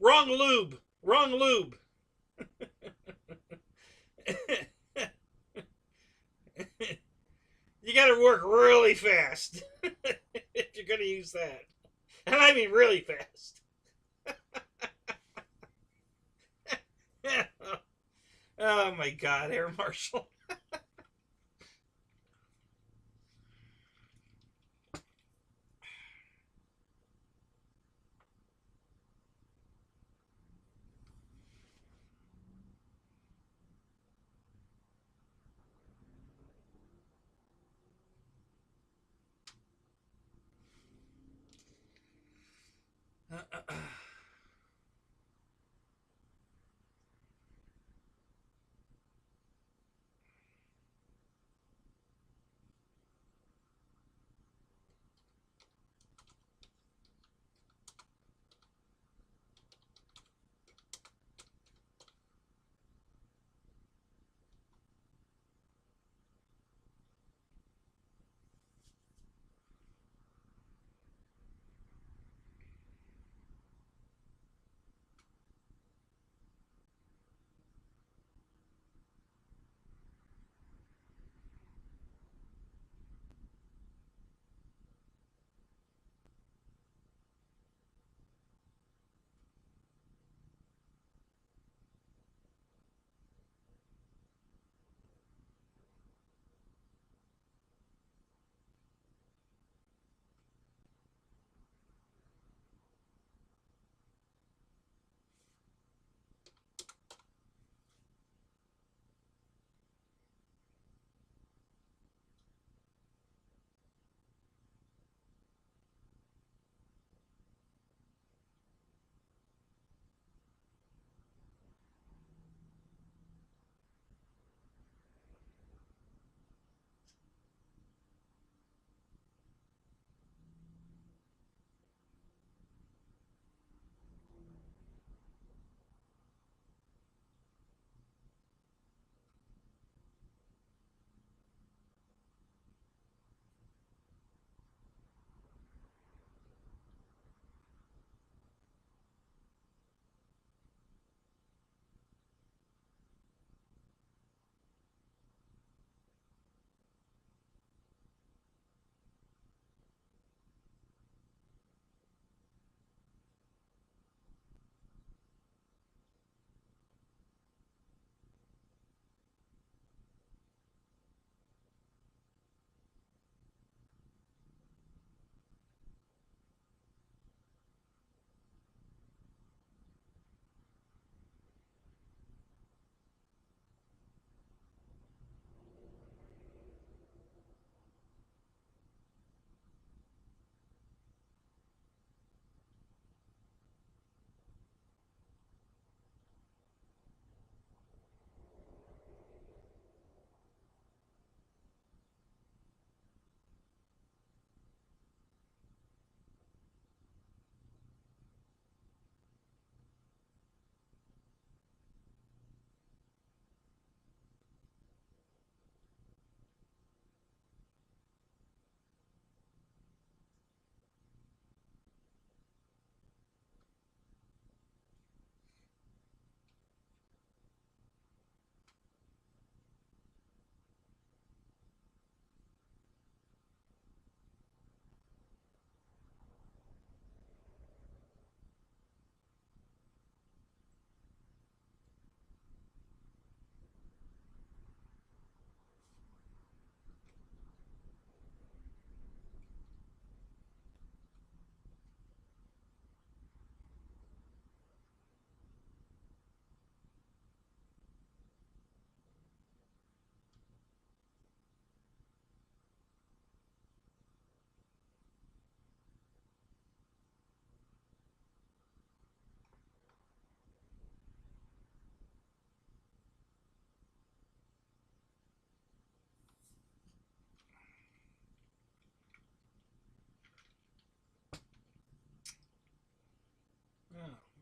Wrong lube. Wrong lube. You got to work really fast if you're going to use that. And I mean really fast. Oh my God, Air Marshal.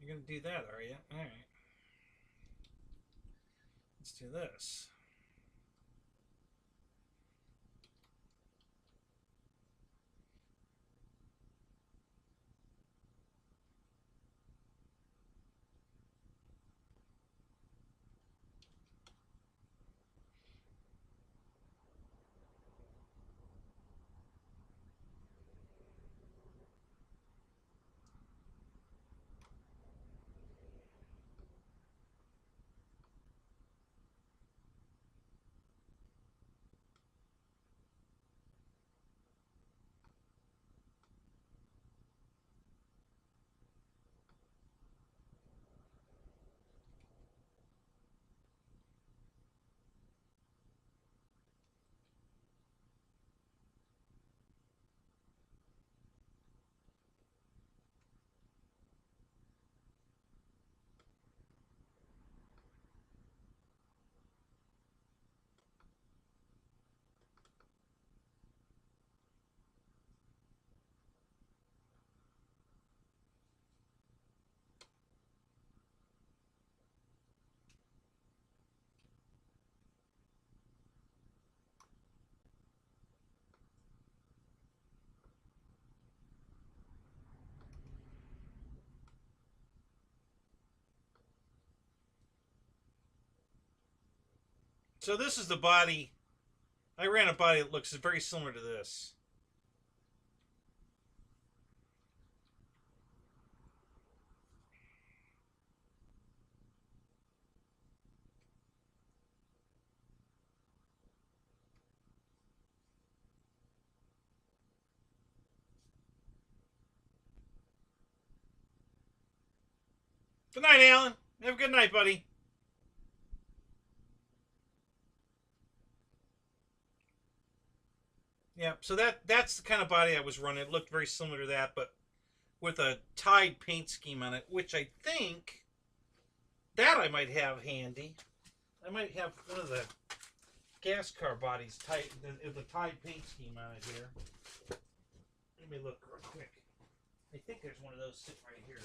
You're going to do that, are you? All right. Let's do this. So this is the body. I ran a body that looks very similar to this. Good night, Alan. Have a good night, buddy. Yeah, so that's the kind of body I was running. It looked very similar to that, but with a Tide paint scheme on it, which I think that I might have handy. I might have one of the gas car bodies, the Tide paint scheme on it here. Let me look real quick. I think there's one of those sitting right here.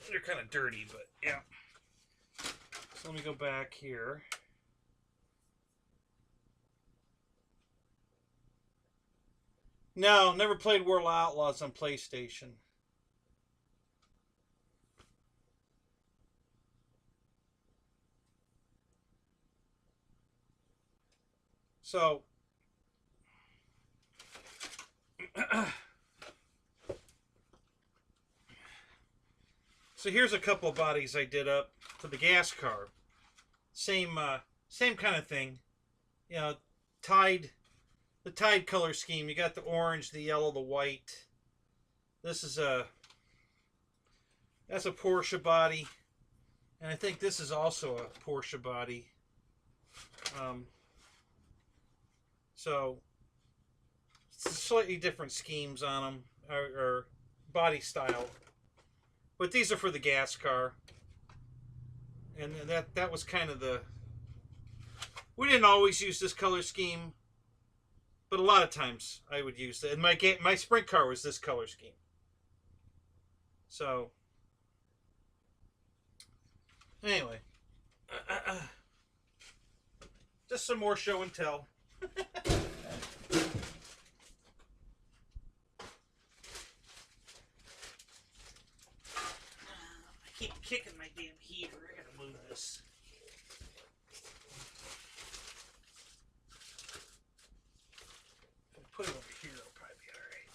They're kind of dirty, but yeah. So let me go back here. No, never played World Outlaws on PlayStation. So so here's a couple of bodies I did up for the gas car. Same kind of thing. You know, the Tide color scheme. You got the orange, the yellow, the white. This is that's a Porsche body, and I think this is also a Porsche body. So slightly different schemes on them, or body style. But these are for the gas car. And that was kind of the... We didn't always use this color scheme, but a lot of times I would use it. And my sprint car was this color scheme. So, anyway. Just some more show and tell. Keep kicking my damn heater. I gotta move this. If I put it over here, it'll probably be alright.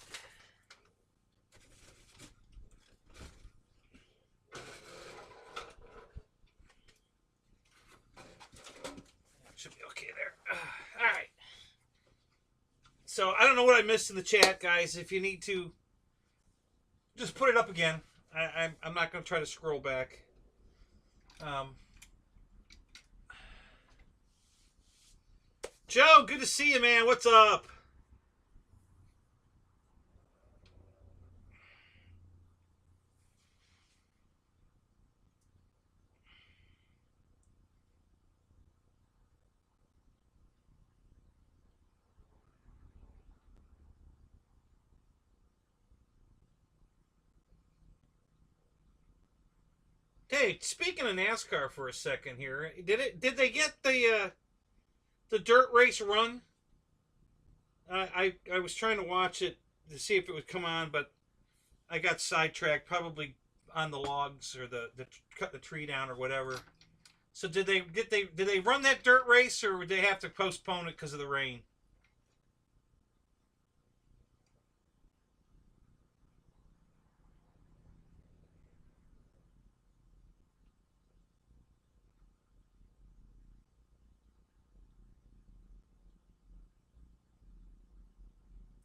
Should be okay there. Alright. So, I don't know what I missed in the chat, guys. If you need to, just put it up again. I'm not going to try to scroll back. Joe, good to see you, man. What's up? Hey, speaking of NASCAR for a second here, did they get the dirt race run? I was trying to watch it to see if it would come on, but I got sidetracked, probably on the logs or the cut the tree down or whatever. So did they run that dirt race, or would they have to postpone it because of the rain?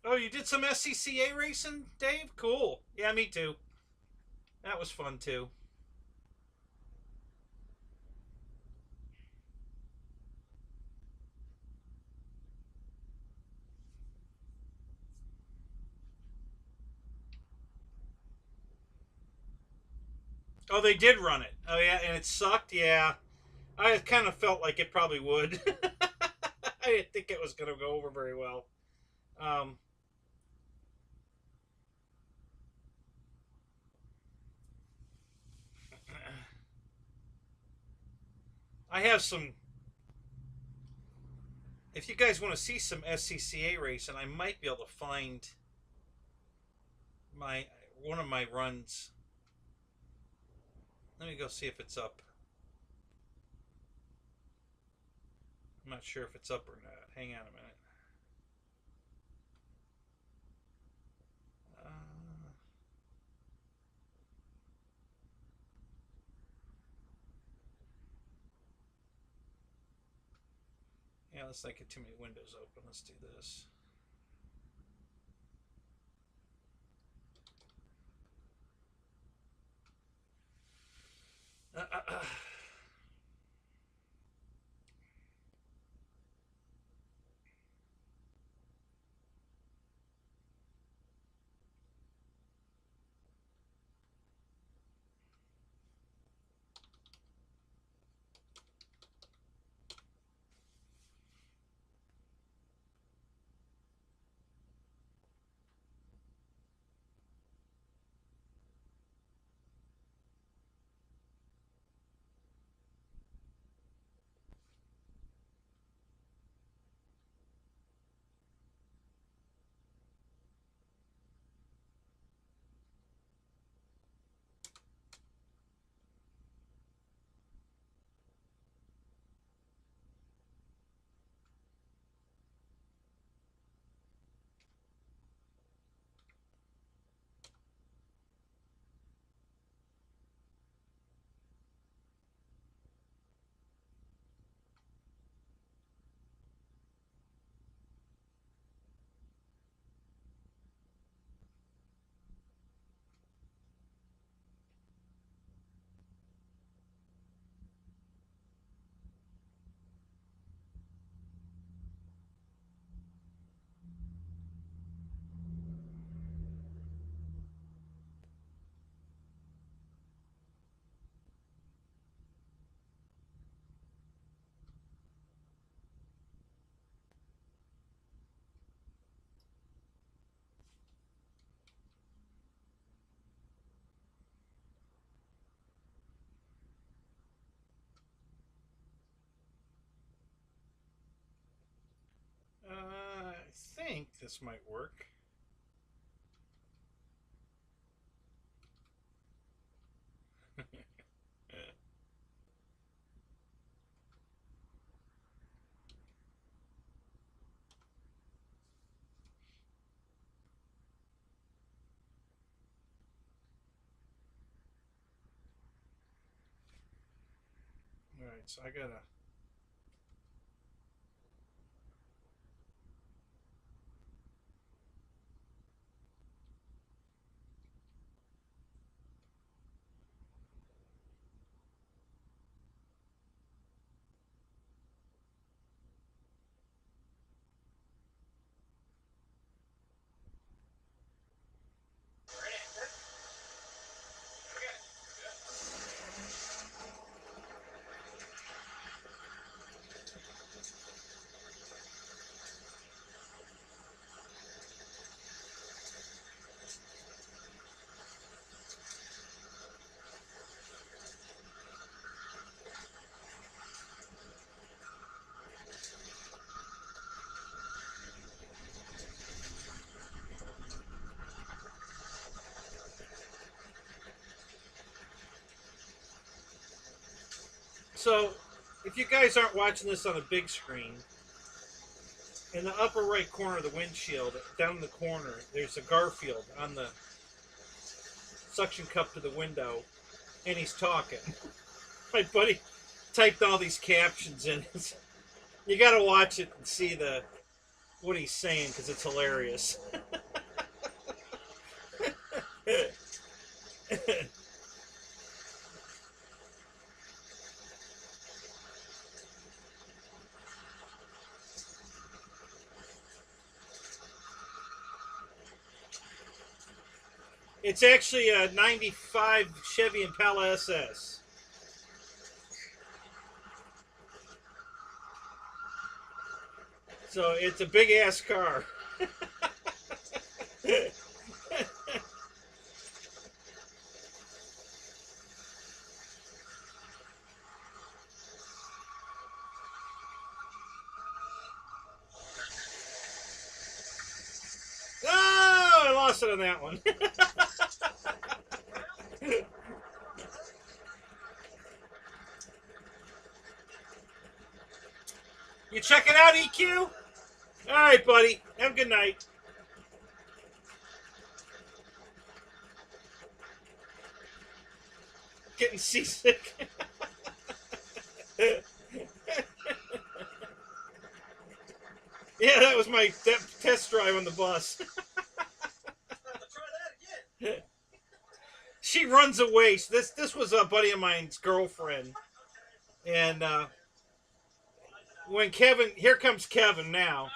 Oh, you did some SCCA racing, Dave? Cool. Yeah, me too. That was fun too. Oh, they did run it. Oh yeah, and it sucked. Yeah, I kind of felt like it probably would. I didn't think it was going to go over very well. Um, I have some. If you guys want to see some SCCA racing, I might be able to find my one of my runs. Let me go see if it's up. I'm not sure if it's up or not. Hang on a minute. Uh, yeah, let's not get too many windows open. Let's do this. Uh, uh, uh. I think this might work. All right, so I gotta. So, if you guys aren't watching this on a big screen, in the upper right corner of the windshield, down in the corner, there's a Garfield on the suction cup to the window, and he's talking. My buddy typed all these captions in. You got to watch it and see what he's saying because it's hilarious. It's actually a 95 Chevy Impala SS. So it's a big ass car. Oh, I lost it on that one. You check it out, EQ? All right, buddy. Have a good night. Getting seasick. Yeah, that was my test drive on the bus. She runs away. This was a buddy of mine's girlfriend, and when here comes Kevin now.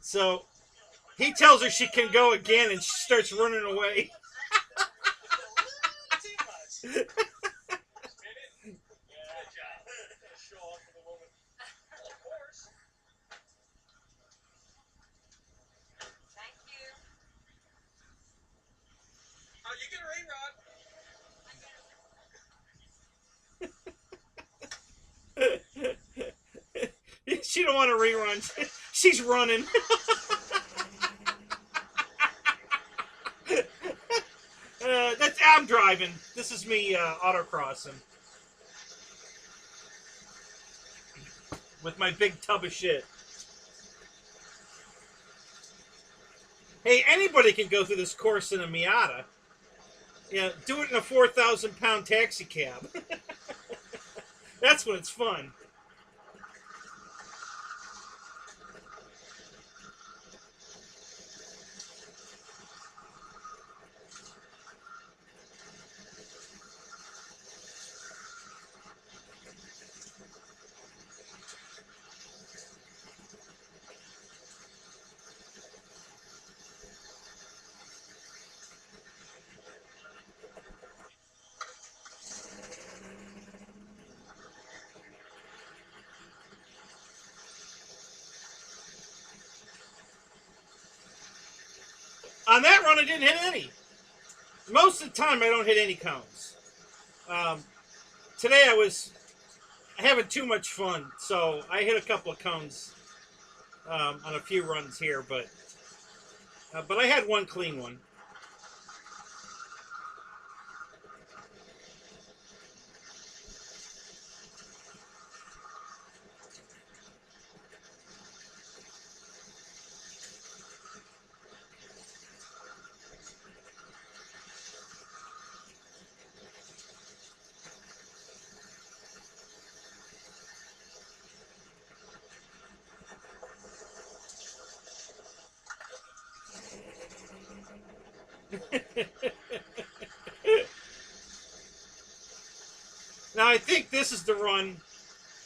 So he tells her she can go again, and she starts running away. She don't want to rerun. She's running. I'm driving. This is me autocrossing with my big tub of shit. Hey, anybody can go through this course in a Miata. Yeah, do it in a 4,000-pound taxi cab. That's when it's fun. On that run, I didn't hit any. Most of the time, I don't hit any cones. Today, I was having too much fun, so I hit a couple of cones on a few runs here, but I had one clean one. Now I think this is the run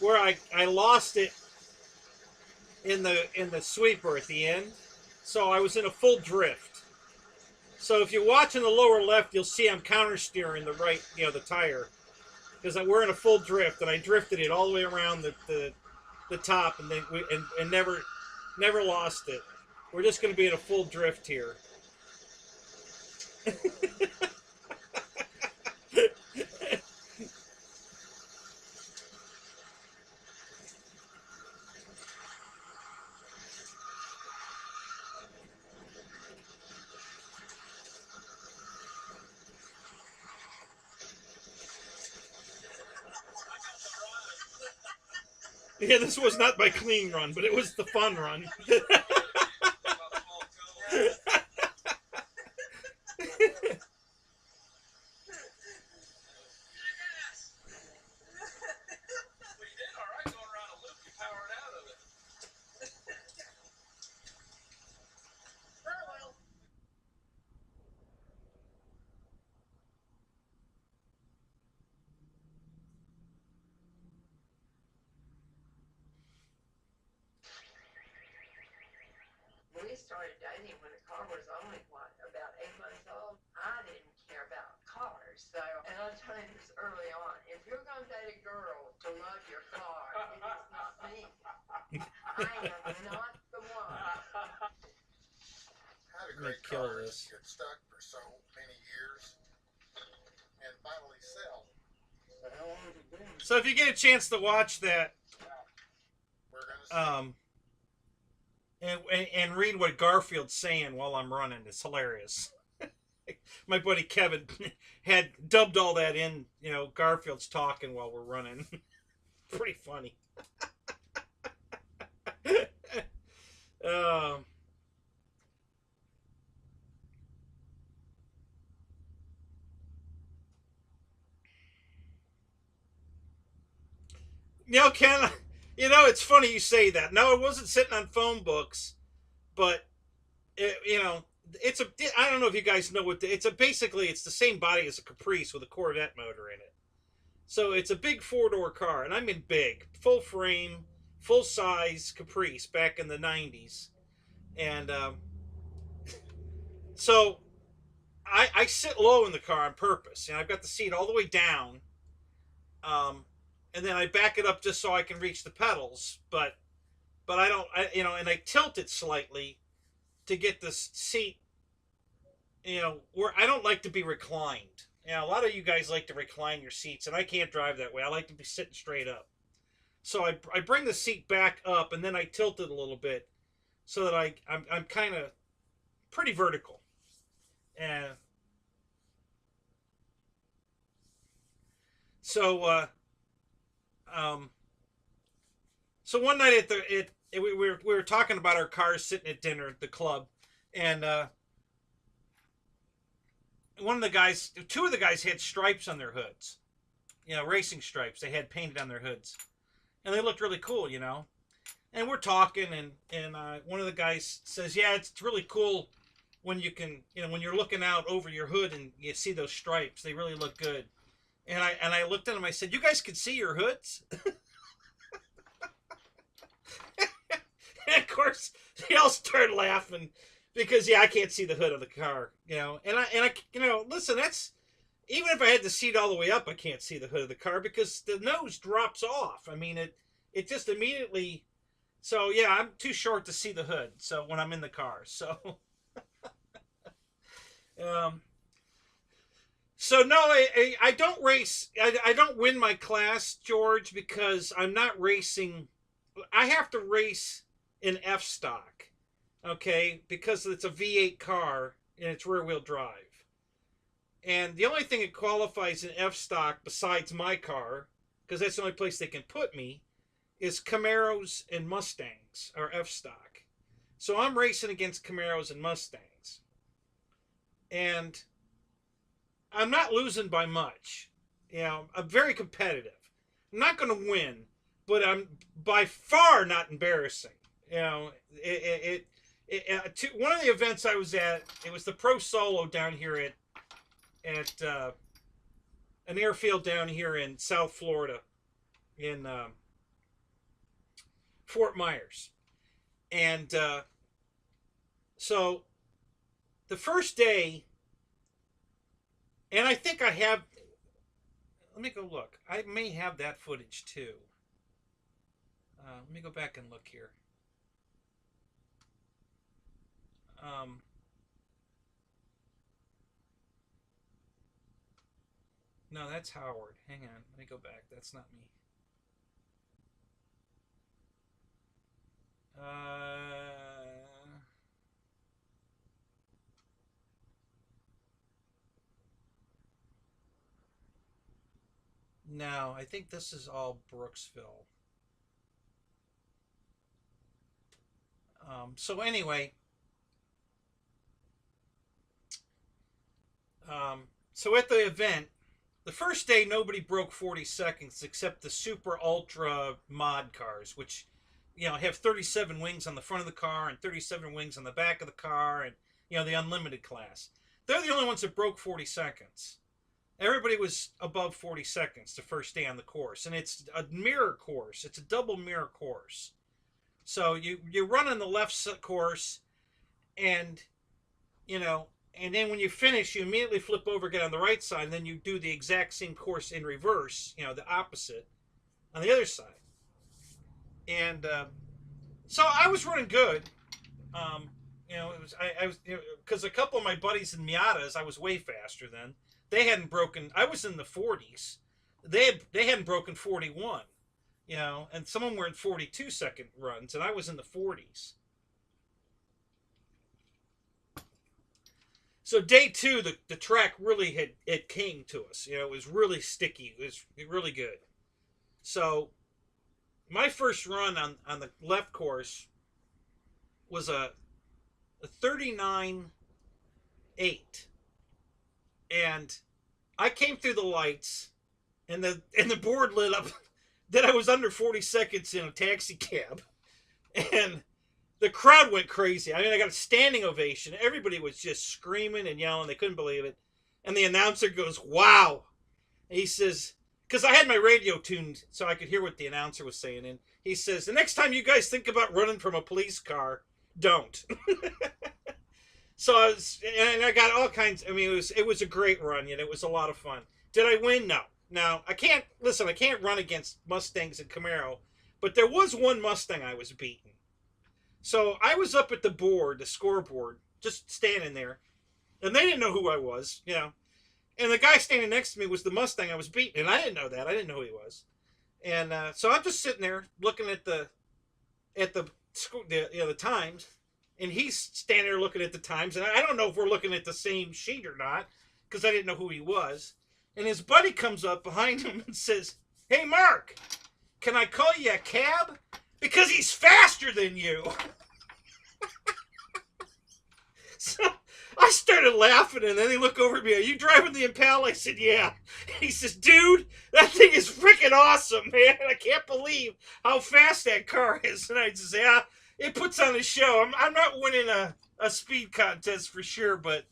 where I lost it in the sweeper at the end, so I was in a full drift. So if you watch in the lower left, you'll see I'm counter steering the right, the tire, because we're in a full drift, and I drifted it all the way around the top, and then and never lost it. We're just going to be in a full drift here. Yeah, this was not my clean run, but it was the fun run. We started dating when the car was only, what, about 8 months old? I didn't care about cars. So, and I'll tell you this early on, if you're going to date a girl to love your car, it is not me. I am not the one. Had a I'm gonna great kill car this. get stuck for so many years and finally sell. How long has it been? So if you get a chance to watch that, We're gonna see. and read what Garfield's saying while I'm running, it's hilarious. My buddy Kevin had dubbed all that in. You know, Garfield's talking while we're running. Pretty funny. um, Ken, it's funny you say that. No, it wasn't sitting on phone books, but it's a. I don't know if you guys know it's basically it's the same body as a Caprice with a Corvette motor in it. So it's a big four-door car, and I mean big, full frame, full size Caprice back in the '90s, and so I sit low in the car on purpose, and I've got the seat all the way down, um, and then I back it up just so I can reach the pedals, but I don't, and I tilt it slightly to get the seat, where I don't like to be reclined. A lot of you guys like to recline your seats, and I can't drive that way. I like to be sitting straight up. So I bring the seat back up, and then I tilt it a little bit so that I'm kind of pretty vertical. And so um, so one night we were talking about our cars sitting at dinner at the club, and two of the guys had stripes on their hoods, racing stripes. They had painted on their hoods, and they looked really cool, And we're talking, and one of the guys says, "Yeah, it's really cool when you can, when you're looking out over your hood and you see those stripes. They really look good." And I looked at him. I said, "You guys can see your hoods?" And of course, they all started laughing because I can't see the hood of the car, And I listen, that's even if I had the seat all the way up, I can't see the hood of the car because the nose drops off. I mean, it just immediately. So yeah, I'm too short to see the hood. So when I'm in the car, um, so no, I don't race. I don't win my class, George, because I'm not racing. I have to race in F stock, okay, because it's a V8 car and it's rear wheel drive. And the only thing that qualifies in F stock besides my car, because that's the only place they can put me, is Camaros and Mustangs are F stock. So I'm racing against Camaros and Mustangs. And I'm not losing by much. I'm very competitive. I'm not going to win, but I'm by far not embarrassing. One of the events I was at, it was the Pro Solo down here at an airfield down here in South Florida, in Fort Myers, and so the first day, and I think I have. Let me go look. I may have that footage too. Let me go back and look here. No, that's Howard. Hang on. Let me go back. That's not me. No, I think this is all Brooksville. So anyway, so at the event, the first day nobody broke 40 seconds except the super ultra mod cars, which have 37 wings on the front of the car and 37 wings on the back of the car, and the unlimited class. They're the only ones that broke 40 seconds. Everybody was above 40 seconds the first day on the course, and it's a mirror course. It's a double mirror course. So you run on the left course, and and then when you finish, you immediately flip over, get on the right side, and then you do the exact same course in reverse, the opposite, on the other side. And so I was running good. It was I was because a couple of my buddies in Miatas, I was way faster then. They hadn't broken. I was in the 40s. They hadn't broken 41. And some of them were in 42-second runs, and I was in the 40s. So day 2, the track really it came to us. It was really sticky. It was really good. So my first run on the left course was a 39.8, and I came through the lights, and the board lit up that I was under 40 seconds in a taxi cab, and the crowd went crazy. I mean, I got a standing ovation. Everybody was just screaming and yelling. They couldn't believe it. And the announcer goes, "Wow." And he says, because I had my radio tuned so I could hear what the announcer was saying. And he says, "The next time you guys think about running from a police car, don't." So I got all kinds. I mean, it was a great run. It was a lot of fun. Did I win? No. Now, I can't run against Mustangs and Camaro, but there was one Mustang I was beating. So I was up at the scoreboard, just standing there, and they didn't know who I was, And the guy standing next to me was the Mustang I was beating, and I didn't know that. I didn't know who he was. And so I'm just sitting there looking at the times, and he's standing there looking at the times, and I don't know if we're looking at the same sheet or not, because I didn't know who he was. And his buddy comes up behind him and says, "Hey, Mark, can I call you a cab? Because he's faster than you." So I started laughing, and then he looked over at me. "Are you driving the Impala?" I said, "Yeah." He says, "Dude, that thing is freaking awesome, man. I can't believe how fast that car is." And I said, "Yeah, it puts on a show. I'm not winning a speed contest for sure, but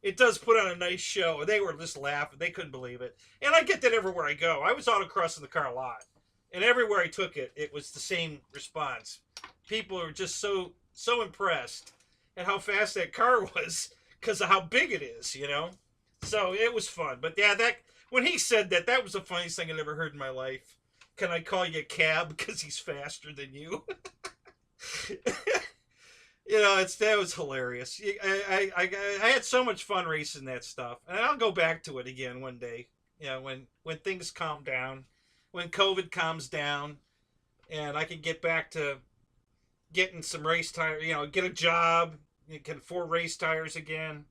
it does put on a nice show." They were just laughing. They couldn't believe it. And I get that everywhere I go. I was autocrossing the car a lot. And everywhere I took it, it was the same response. People are just so impressed at how fast that car was because of how big it is, So it was fun. But yeah, when he said that, that was the funniest thing I'd ever heard in my life. "Can I call you a cab because he's faster than you?" That was hilarious. I had so much fun racing that stuff, and I'll go back to it again one day. When things calm down, when COVID calms down, and I can get back to getting some race tires. Get a job, can afford race tires again.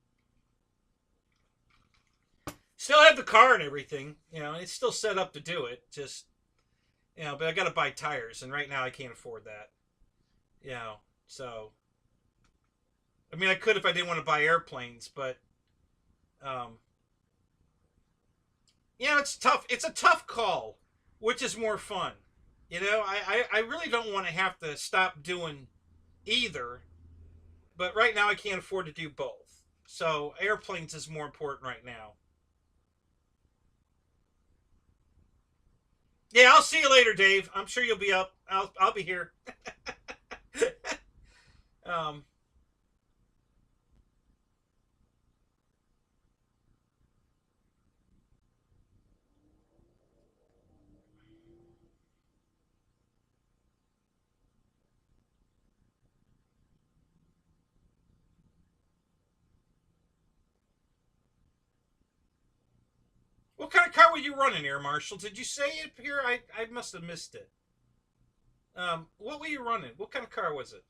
Still have the car and everything. It's still set up to do it. Just but I got to buy tires, and right now I can't afford that. So. I mean, I could if I didn't want to buy airplanes, but it's tough. It's a tough call. Which is more fun? I really don't want to have to stop doing either, but right now I can't afford to do both. So airplanes is more important right now. Yeah, I'll see you later, Dave. I'm sure you'll be up. I'll be here. um, what kind of car were you running, Air Marshal? Did you say it here? I must have missed it. What were you running? What kind of car was it?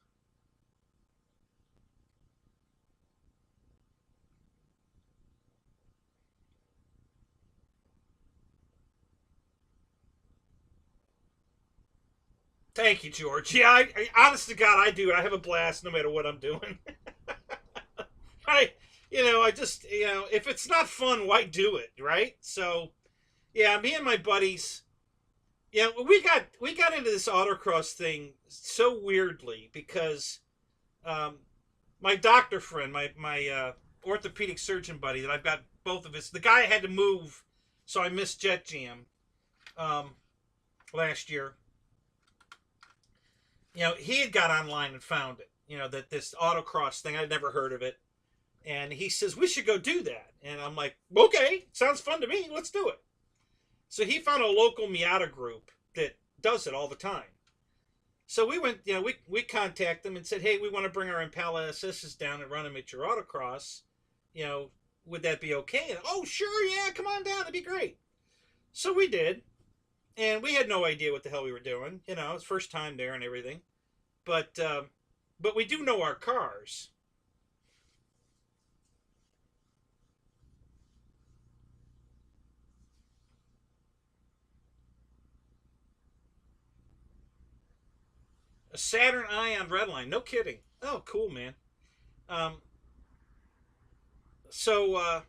Thank you, George. Yeah, honest to God, I do. I have a blast no matter what I'm doing. I, I just, if it's not fun, why do it, right? So, yeah, me and my buddies, yeah, we got into this autocross thing so weirdly because um, my doctor friend, my orthopedic surgeon buddy that I've got both of us, the guy had to move, so I missed Jet Jam um, last year. He had got online and found it. That this autocross thing, I'd never heard of it, and he says we should go do that, and I'm like, okay, sounds fun to me. Let's do it. So he found a local Miata group that does it all the time. So we went, we contacted them and said, hey, we want to bring our Impala SS's down and run them at your autocross. Would that be okay? And, oh, sure, yeah, come on down. It'd be great. So we did. And we had no idea what the hell we were doing. It's first time there and everything. But we do know our cars. A Saturn Ion Redline. No kidding. Oh, cool, man. Um, so,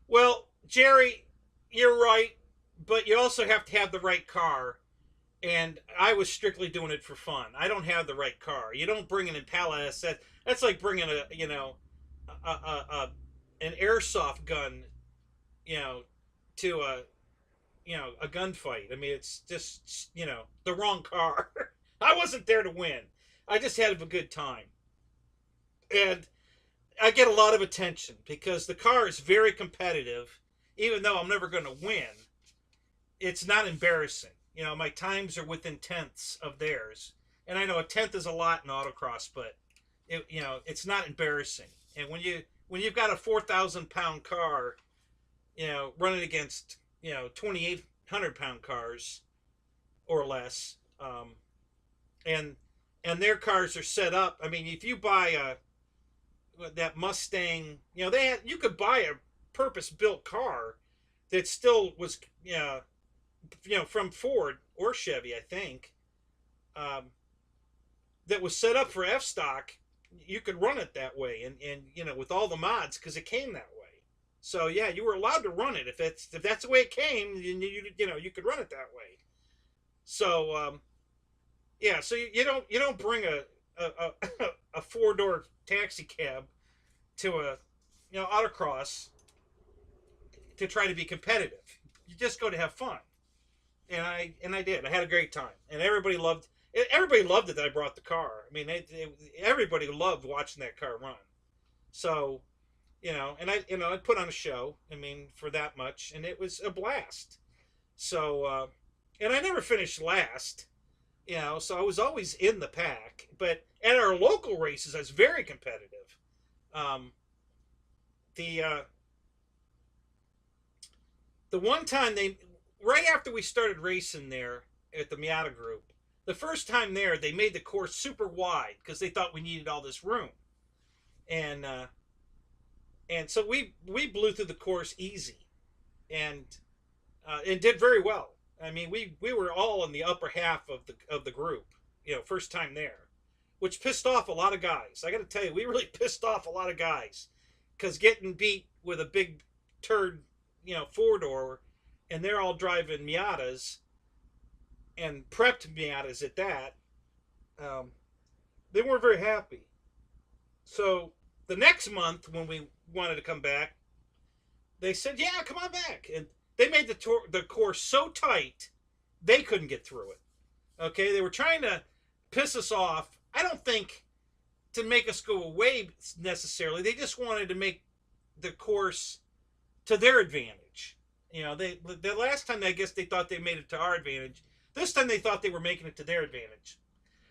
well, Jerry, you're right, but you also have to have the right car. And I was strictly doing it for fun. I don't have the right car. You don't bring an Impala SS. That's like bringing a an airsoft gun, you know, to a gunfight. I mean, it's just the wrong car. I wasn't there to win. I just had a good time, and I get a lot of attention because the car is very competitive. Even though I'm never going to win, it's not embarrassing. My times are within tenths of theirs, and I know a tenth is a lot in autocross, but it's not embarrassing. And when you've got a 4,000-pound car, running against 2,800-pound cars or less, and their cars are set up. I mean, if you buy that Mustang, you could buy a purpose-built car that still was from Ford or Chevy, I think, that was set up for f-stock. You could run it that way, and with all the mods, because it came that way. So yeah, you were allowed to run it if that's the way it came. You could run it that way. So yeah, so you don't bring a four-door taxi cab to a autocross to try to be competitive. You just go to have fun. And I did. I had a great time, and everybody loved it. Everybody loved it that I brought the car. I mean, everybody loved watching that car run. So, and I put on a show. I mean, for that much, and it was a blast. So, and I never finished last. So I was always in the pack. But at our local races, I was very competitive. The one time right after we started racing there at the Miata group, the first time there, they made the course super wide because they thought we needed all this room, and so we blew through the course easy, and did very well. I mean, we were all in the upper half of the group, first time there, which pissed off a lot of guys. I got to tell you, we really pissed off a lot of guys because getting beat with a big turd, four-door. And they're all driving Miatas and prepped Miatas at that. They weren't very happy. So the next month when we wanted to come back, they said, yeah, come on back. And they made the course so tight, they couldn't get through it. Okay, they were trying to piss us off. I don't think to make us go away necessarily. They just wanted to make the course to their advantage. The last time I guess they thought they made it to our advantage. This time they thought they were making it to their advantage.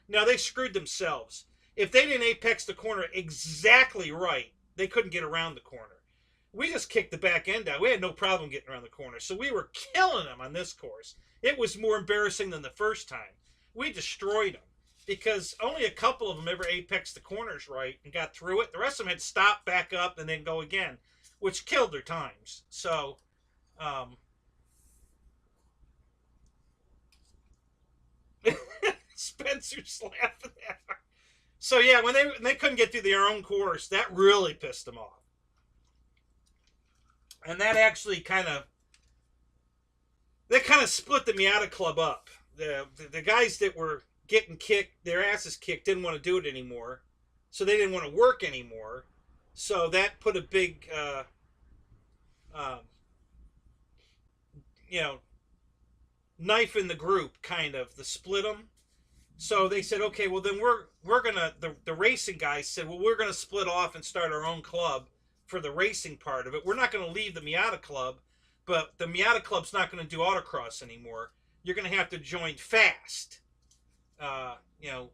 Now they screwed themselves. If they didn't apex the corner exactly right, they couldn't get around the corner. We just kicked the back end out. We had no problem getting around the corner. So we were killing them on this course. It was more embarrassing than the first time. We destroyed them. because only a couple of them ever apexed the corners right and got through it. The rest of them had stopped, back up, and then go again, which killed their times. So, um, Spencer's laughing at her. So yeah, when they couldn't get through their own course, that really pissed them off, and that actually kind of split the Miata Club up. The guys that were getting kicked, their asses kicked, didn't want to do it anymore, so they didn't want to work anymore. So that put a big, um, you know, knife in the group, kind of, to split them. So they said, okay, well then we're gonna the racing guys said, well, we're gonna split off and start our own club for the racing part of it. We're not gonna leave the Miata Club, but the Miata Club's not gonna do autocross anymore. You're gonna have to join Fast. You know,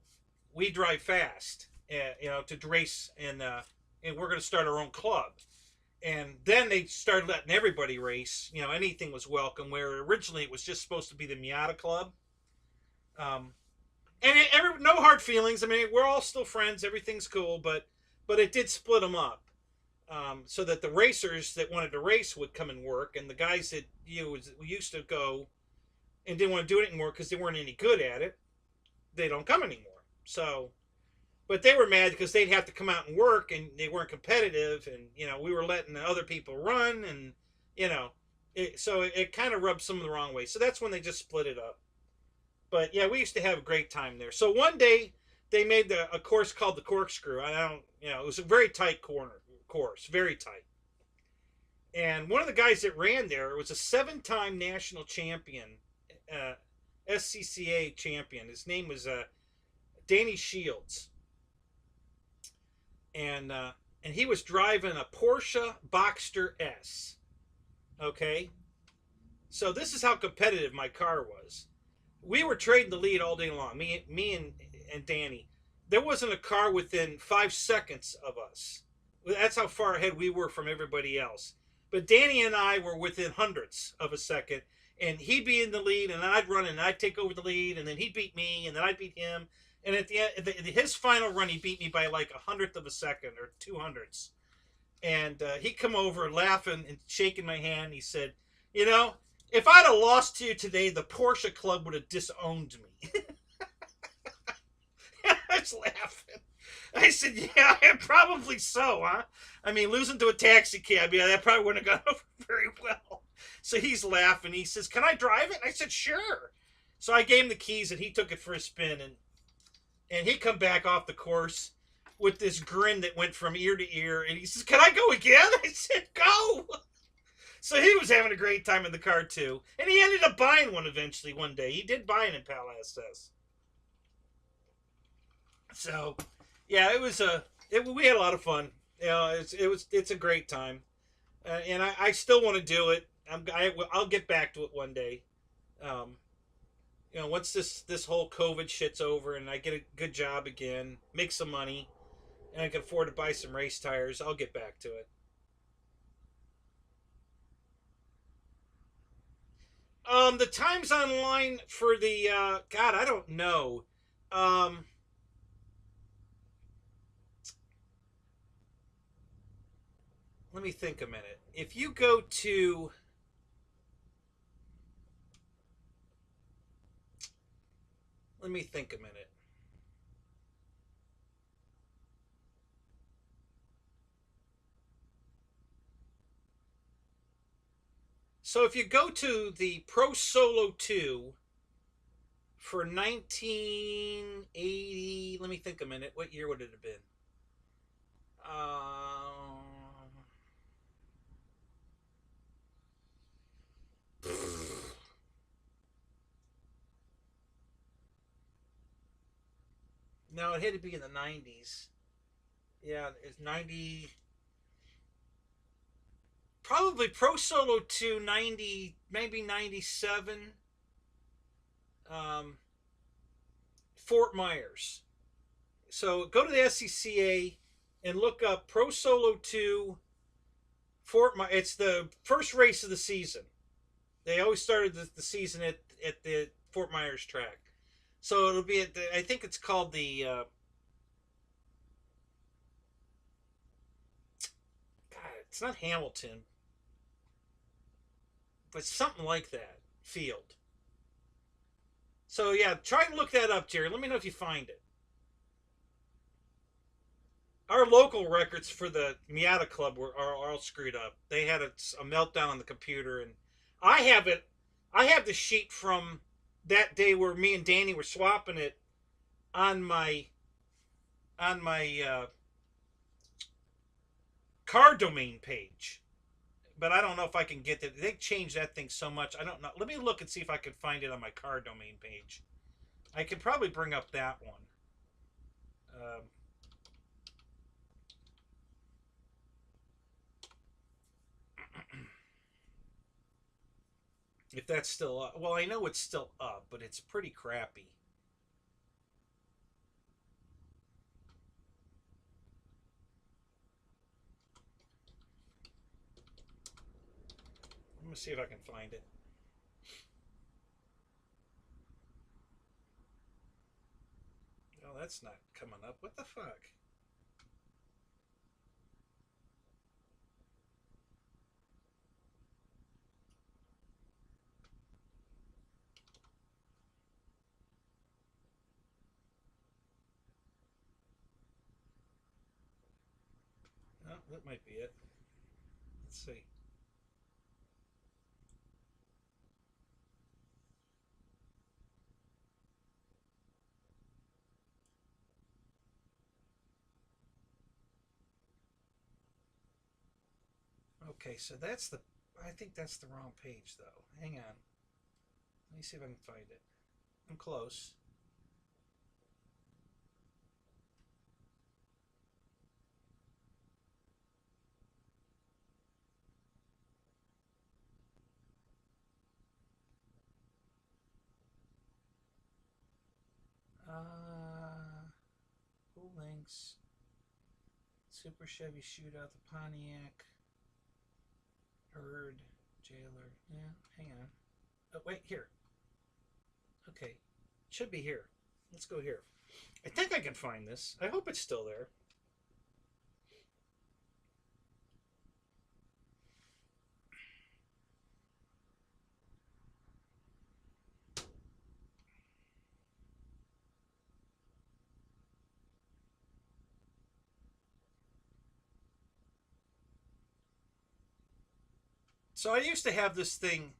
we drive fast. You know, to race, and we're gonna start our own club. And then they started letting everybody race. You know, anything was welcome. Where originally it was just supposed to be the Miata Club. And no hard feelings. I mean, we're all still friends. Everything's cool, but it did split them up, so that the racers that wanted to race would come and work, and the guys that used to go and didn't want to do it anymore because they weren't any good at it, they don't come anymore. So, but they were mad because they'd have to come out and work, and they weren't competitive, and we were letting the other people run, and so it kind of rubbed some of the wrong way. So that's when they just split it up. But yeah, we used to have a great time there. So one day they made a course called the Corkscrew. It was a very tight course, very tight. And one of the guys that ran there was a 7-time national champion, SCCA champion. His name was Danny Shields, and he was driving a Porsche Boxster S. Okay, so this is how competitive my car was. We were trading the lead all day long, me and Danny. There wasn't a car within 5 seconds of us. That's how far ahead we were from everybody else. But Danny and I were within hundredths of a second, and he'd be in the lead, and I'd run, and I'd take over the lead, and then he'd beat me, and then I'd beat him. And at the end, his final run, he beat me by like 100th of a second or 200ths. And he'd come over laughing and shaking my hand. He said, if I'd have lost to you today, the Porsche Club would have disowned me. I was laughing. I said, yeah, probably so, huh? I mean, losing to a taxi cab, yeah, that probably wouldn't have gone over very well. So he's laughing. He says, can I drive it? I said, sure. So I gave him the keys, and he took it for a spin, and he come back off the course with this grin that went from ear to ear, and he says, can I go again? I said, go. So he was having a great time in the car, too. And he ended up buying one eventually one day. He did buy an Impala SS. So, yeah, we had a lot of fun. It's a great time. And I still want to do it. I'll get back to it one day. Once this whole COVID shit's over and I get a good job again, make some money, and I can afford to buy some race tires, I'll get back to it. The times online for the God, I don't know. Let me think a minute. If you go to let me think a minute. So if you go to the Pro Solo 2 for 1980, let me think a minute. What year would it have been? No, it had to be in the 90s. Yeah, it's 90. Probably Pro Solo 2, 90, maybe 97. Fort Myers. So go to the SCCA and look up Pro Solo 2 Fort Myers. It's the first race of the season. They always started the season at the Fort Myers track. So it'll be at I think it's called the God, it's not Hamilton, but something like that field. So yeah, try and look that up, Jerry. Let me know if you find it. Our local records for the Miata Club are all screwed up. They had a meltdown on the computer, and I have it. I have the sheet from that day where me and Danny were swapping it on my car domain page. But I don't know if I can get it. They changed that thing so much. I don't know. Let me look and see if I can find it on my car domain page. I could probably bring up that one. Um, if that's still up. Well, I know it's still up, but it's pretty crappy. Let me see if I can find it. Oh, that's not coming up. What the fuck? Oh, that might be it. Let's see. Okay, so that's the. I think that's the wrong page, though. Hang on. Let me see if I can find it. I'm close. Cool links. Super Chevy Shootout, the Pontiac. Herd. Jailer. Yeah, hang on. Oh, wait, here. Okay. Should be here. Let's go here. I think I can find this. I hope it's still there. So I used to have this thing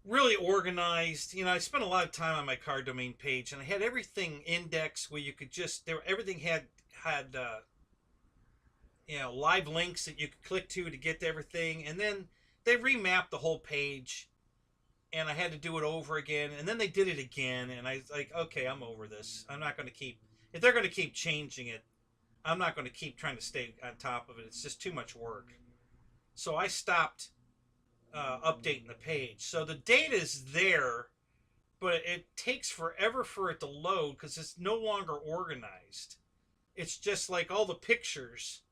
really organized. You know, I spent a lot of time on my car domain page, and I had everything indexed where you could just everything had live links that you could click to get to everything, and then they remapped the whole page, and I had to do it over again, and then they did it again, and I was like, okay, I'm over this. I'm not going to keep if they're going to keep changing it. I'm not going to keep trying to stay on top of it. It's just too much work. So I stopped updating the page. So the data is there, but it takes forever for it to load because it's no longer organized. It's just like all the pictures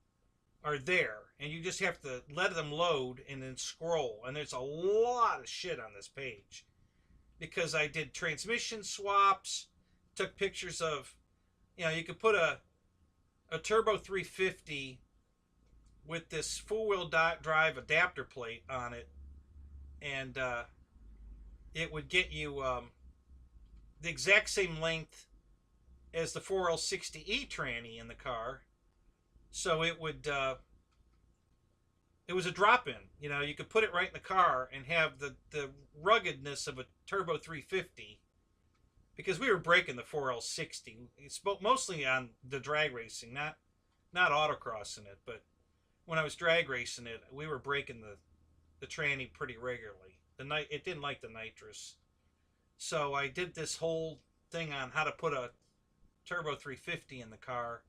are there, and you just have to let them load and then scroll. And there's a lot of shit on this page because I did transmission swaps, took pictures of, you could put a turbo 350 with this four-wheel drive adapter plate on it, and it would get you the exact same length as the 4L60E tranny in the car. So it would it was a drop-in. You could put it right in the car and have the ruggedness of a turbo 350 because we were breaking the 4L60. It's mostly on the drag racing, not autocrossing it, but when I was drag racing it, we were breaking the tranny pretty regularly. It didn't like the nitrous, so I did this whole thing on how to put a turbo 350 in the car,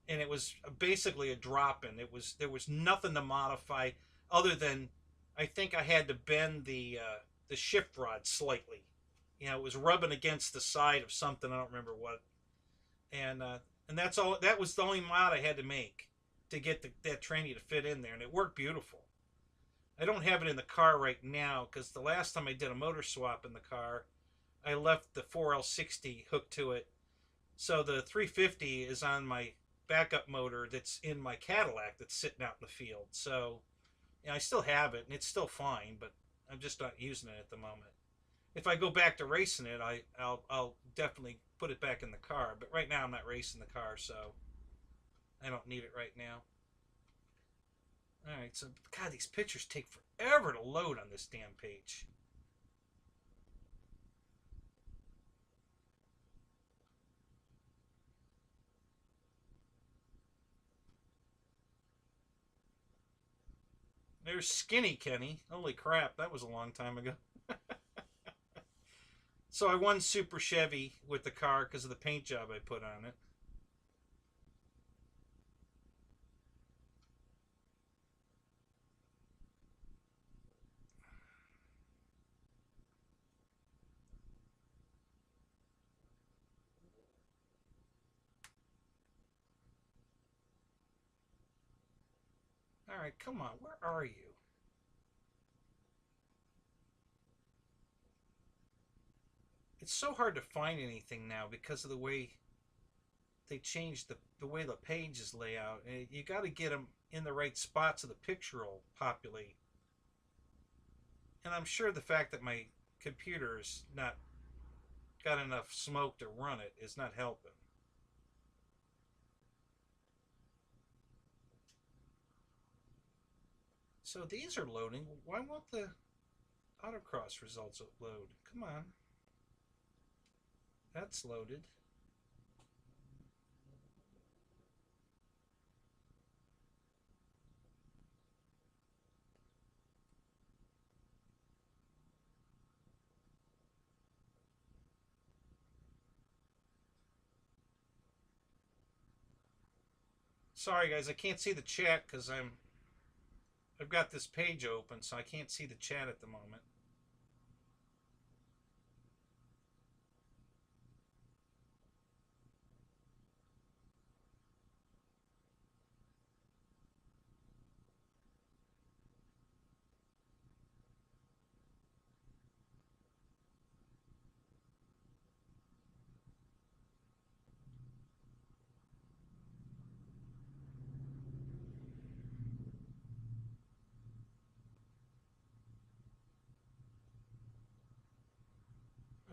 and it was basically a drop-in. There was nothing to modify other than I think I had to bend the shift rod slightly. It was rubbing against the side of something, I don't remember what, and that's all. That was the only mod I had to make to get that tranny to fit in there, and it worked beautiful. I don't have it in the car right now because the last time I did a motor swap in the car, I left the 4L60 hooked to it. So the 350 is on my backup motor that's in my Cadillac that's sitting out in the field. So I still have it and it's still fine, but I'm just not using it at the moment. If I go back to racing it, I'll definitely put it back in the car. But right now I'm not racing the car, so I don't need it right now. All right, so God, these pictures take forever to load on this damn page. There's Skinny Kenny. Holy crap, that was a long time ago. So I won Super Chevy with the car because of the paint job I put on it. All right, come on, where are you? It's so hard to find anything now because of the way they changed the way the pages lay out. You got to get them in the right spots so the picture will populate. And I'm sure the fact that my computer's not got enough smoke to run it is not helping. So these are loading. Why won't the autocross results load? Come on. That's loaded. Sorry guys, I can't see the chat because I've got this page open, so I can't see the chat at the moment.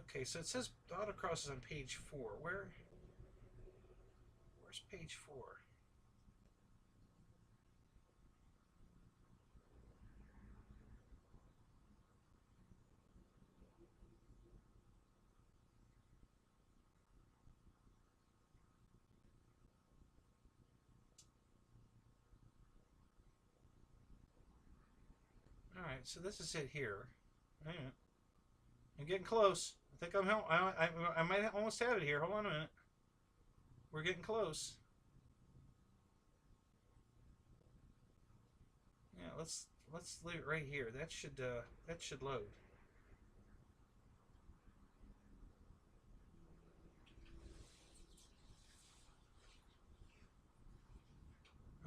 Okay, so it says autocross is on page 4. Where's page 4? Alright, so this is it here. Alright. I'm getting close. I think I might almost have it here. Hold on a minute. We're getting close. Yeah, let's leave it right here. That should load.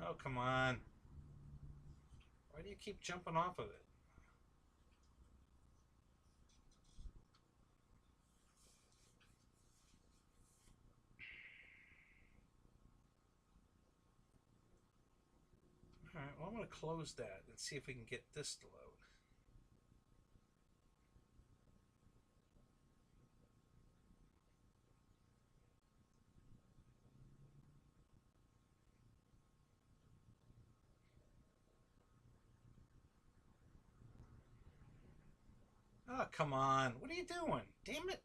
Oh, come on. Why do you keep jumping off of it? Alright, well, I'm going to close that and see if we can get this to load. Oh, come on. What are you doing? Damn it.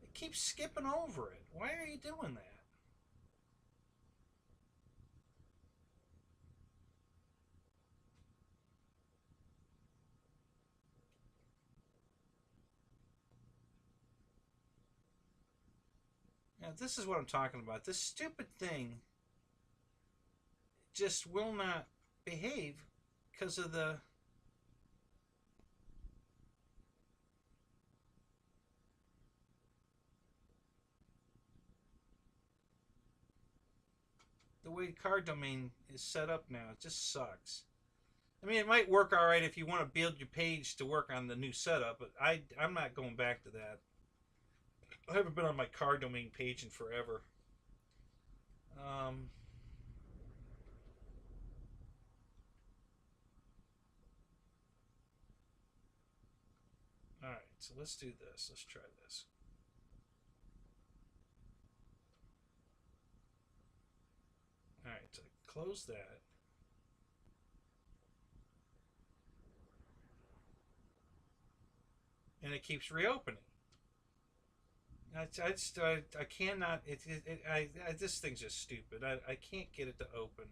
It keeps skipping over it. Why are you doing that? Now, this is what I'm talking about. This stupid thing just will not behave because of the way car domain is set up now. It just sucks. I mean, it might work all right if you want to build your page to work on the new setup, but I'm not going back to that. I haven't been on my car domain page in forever. Um, all right, so let's do this. Let's try this. All right, so close that. And it keeps reopening. I cannot. This thing's just stupid. I can't get it to open.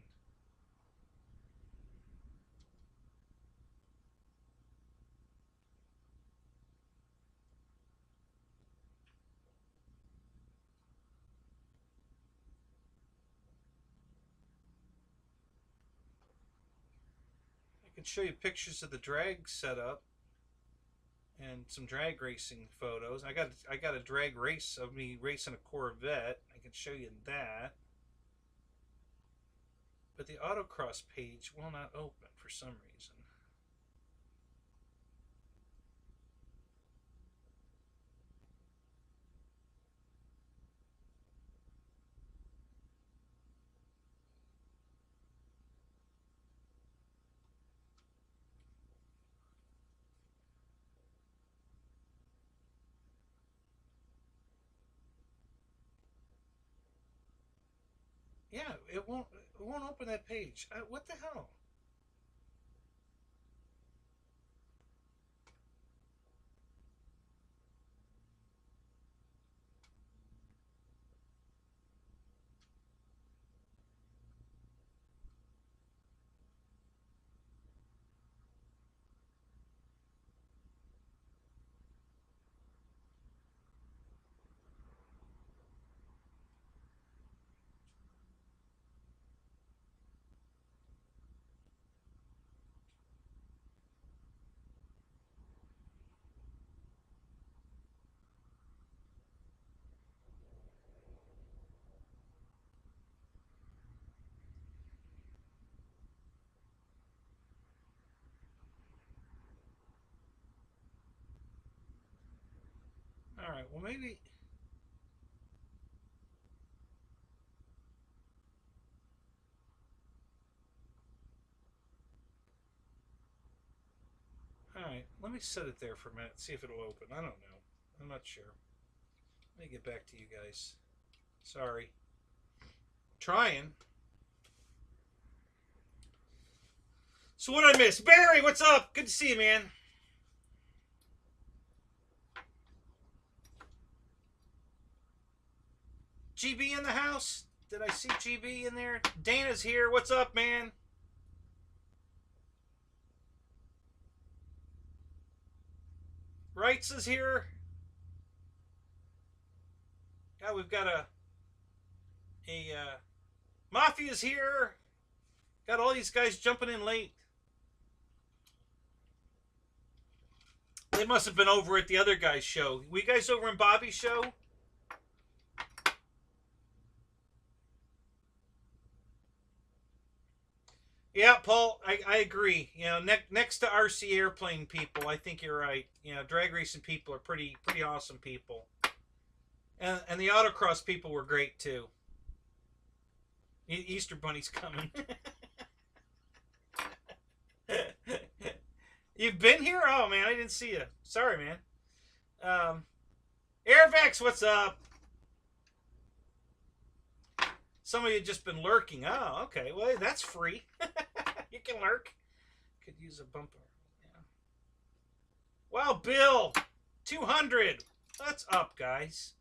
I can show you pictures of the drag setup and some drag racing photos. I got a drag race of me racing a Corvette. I can show you that. But the autocross page will not open for some reason. Yeah, it won't open that page. What the hell? All right, well maybe. All right, let me set it there for a minute. See if it'll open. I don't know. I'm not sure. Let me get back to you guys. Sorry. Trying. So what I miss? Barry, what's up? Good to see you, man. GB in the house? Did I see GB in there? Dana's here. What's up, man? Wrights is here. Yeah, we've got a Mafia's here. Got all these guys jumping in late. They must have been over at the other guy's show. Were you guys over in Bobby's show? Yeah, Paul, I agree. You know, next to RC airplane people, I think you're right. You know, drag racing people are pretty awesome people. And the autocross people were great too. Easter Bunny's coming. You've been here? Oh man, I didn't see you. Sorry, man. Airvex, what's up? Some of you just been lurking. Oh, okay. Well, that's free. You can lurk. Could use a bumper. Yeah. Wow, Bill, 200. What's up, guys?